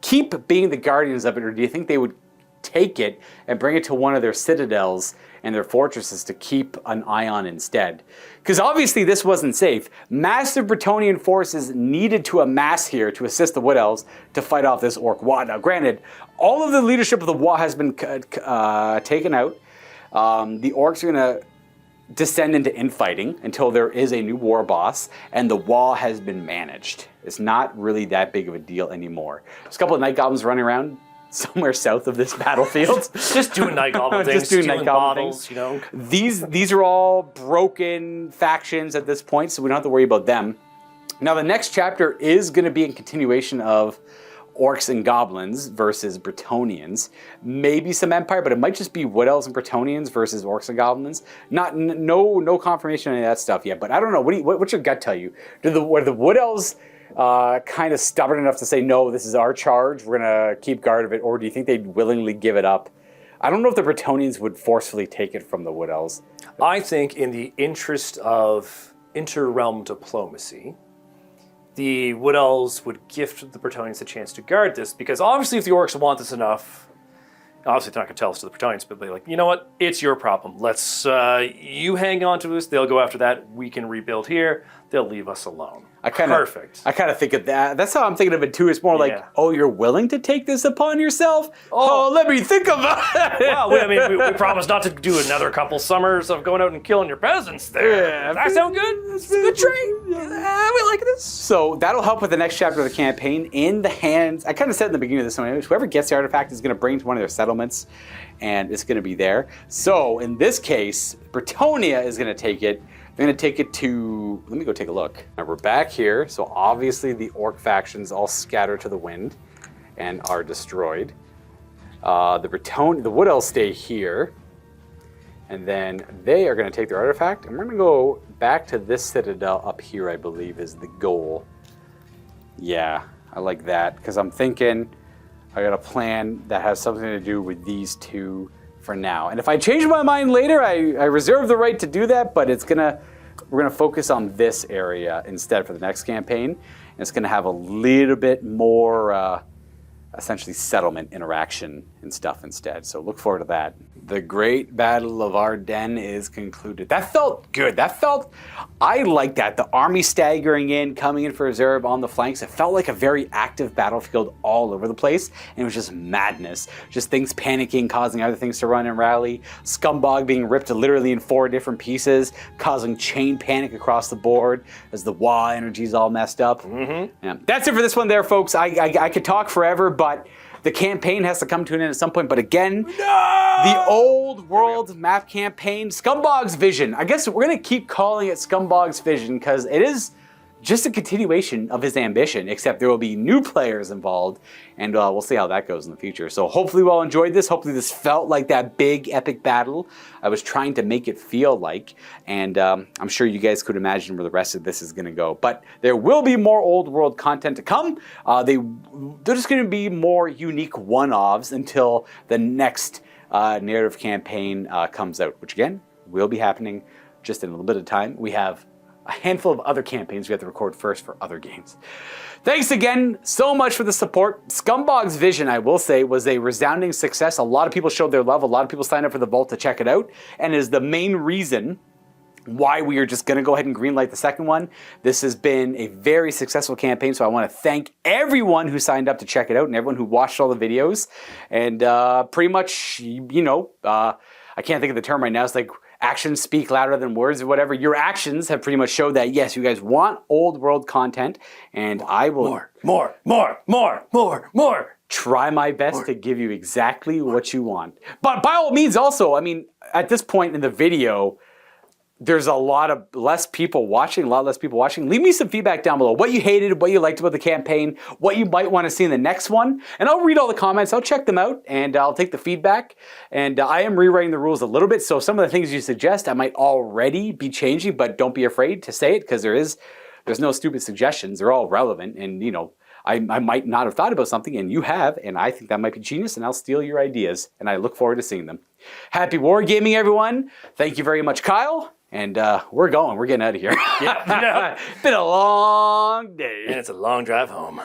keep being the guardians of it, or do you think they would take it and bring it to one of their citadels and their fortresses to keep an eye on instead? Because obviously this wasn't safe. Massive Brettonian forces needed to amass here to assist the Wood Elves to fight off this Orc WAAAAAGHH. Now granted, all of the leadership of the WAAAAAGHH has been taken out. The Orcs are going to descend into infighting until there is a new war boss, and the wall has been managed. It's not really that big of a deal anymore. There's a couple of Night Goblins running around somewhere south of this battlefield. Just doing Night Goblin things, just doing stealing Night Goblin bottles, things. you know. These are all broken factions at this point, so we don't have to worry about them. Now the next chapter is going to be a continuation of Orcs and Goblins versus Brettonians. Maybe some Empire, but it might just be Wood Elves and Brettonians versus Orcs and Goblins. No confirmation on any of that stuff yet, but I don't know. What's your gut tell you? Were the Wood Elves kind of stubborn enough to say, no, this is our charge, we're going to keep guard of it, or do you think they'd willingly give it up? I don't know if the Brettonians would forcefully take it from the Wood Elves. I think in the interest of inter-realm diplomacy, the Wood Elves would gift the Brettonians a chance to guard this, because obviously if the Orcs want this enough, obviously they're not going to tell us to the Brettonians, but they're like, you know what, it's your problem. Let's, you hang on to us, they'll go after that, we can rebuild here, they'll leave us alone. Perfect. I kind of think of that. That's how I'm thinking of it too. It's more like, oh, you're willing to take this upon yourself? Oh, let me think about it. Well, we promised not to do another couple summers of going out and killing your peasants there. Yeah, Does that sound good? It's a good trade. We like this. So that'll help with the next chapter of the campaign. In the hands, I kind of said in the beginning of this one, whoever gets the artifact is going to bring it to one of their settlements, and it's going to be there. So in this case, Bretonnia is going to take it. They're going to take it to, let me go take a look. Now we're back here, so obviously the Orc factions all scatter to the wind and are destroyed. The Wood Elves stay here, and then they are going to take their artifact, and we're going to go back to this citadel up here, I believe, is the goal. Yeah, I like that, because I'm thinking I got a plan that has something to do with these two for now. And if I change my mind later, I reserve the right to do that, but we're gonna focus on this area instead for the next campaign. And it's gonna have a little bit more essentially settlement interaction and stuff instead. So look forward to that. The Great Battle of Arden is concluded. That felt good. I like that. The army staggering in, coming in for reserve on the flanks. It felt like a very active battlefield all over the place. And it was just madness. Just things panicking, causing other things to run and rally. Scumbogg being ripped literally in 4 different pieces, causing chain panic across the board as the WAAAAAGHH energy's all messed up. Yeah. That's it for this one there, folks. I could talk forever, but the campaign has to come to an end at some point. But again, the old world map campaign, Scumbogg's vision. I guess we're going to keep calling it Scumbogg's vision because it is just a continuation of his ambition, except there will be new players involved, and we'll see how that goes in the future. So hopefully you all enjoyed this. Hopefully this felt like that big epic battle I was trying to make it feel like, and I'm sure you guys could imagine where the rest of this is going to go. But there will be more old world content to come. They're just going to be more unique one-offs until the next narrative campaign comes out, which again will be happening just in a little bit of time. We have a handful of other campaigns we have to record first for other games. Thanks again so much for the support. Scumbogg's vision, I will say, was a resounding success. A lot of people showed their love. A lot of people signed up for the Vault to check it out, and is the main reason why we are just going to go ahead and greenlight the second one. This has been a very successful campaign, so I want to thank everyone who signed up to check it out and everyone who watched all the videos. And pretty much, I can't think of the term right now. It's like actions speak louder than words or whatever. Your actions have pretty much showed that, yes, you guys want old world content, and I will More. try my best to give you exactly what you want. But by all means also, I mean, at this point in the video, there's a lot less people watching. Leave me some feedback down below. What you hated, what you liked about the campaign, what you might want to see in the next one. And I'll read all the comments, I'll check them out, and I'll take the feedback. And I am rewriting the rules a little bit, so some of the things you suggest I might already be changing, but don't be afraid to say it, because there's no stupid suggestions. They're all relevant, and you know, I might not have thought about something, and you have, and I think that might be genius, and I'll steal your ideas, and I look forward to seeing them. Happy wargaming, everyone. Thank you very much, Kyle. And we're getting out of here. Yeah, Been a long day. And it's a long drive home.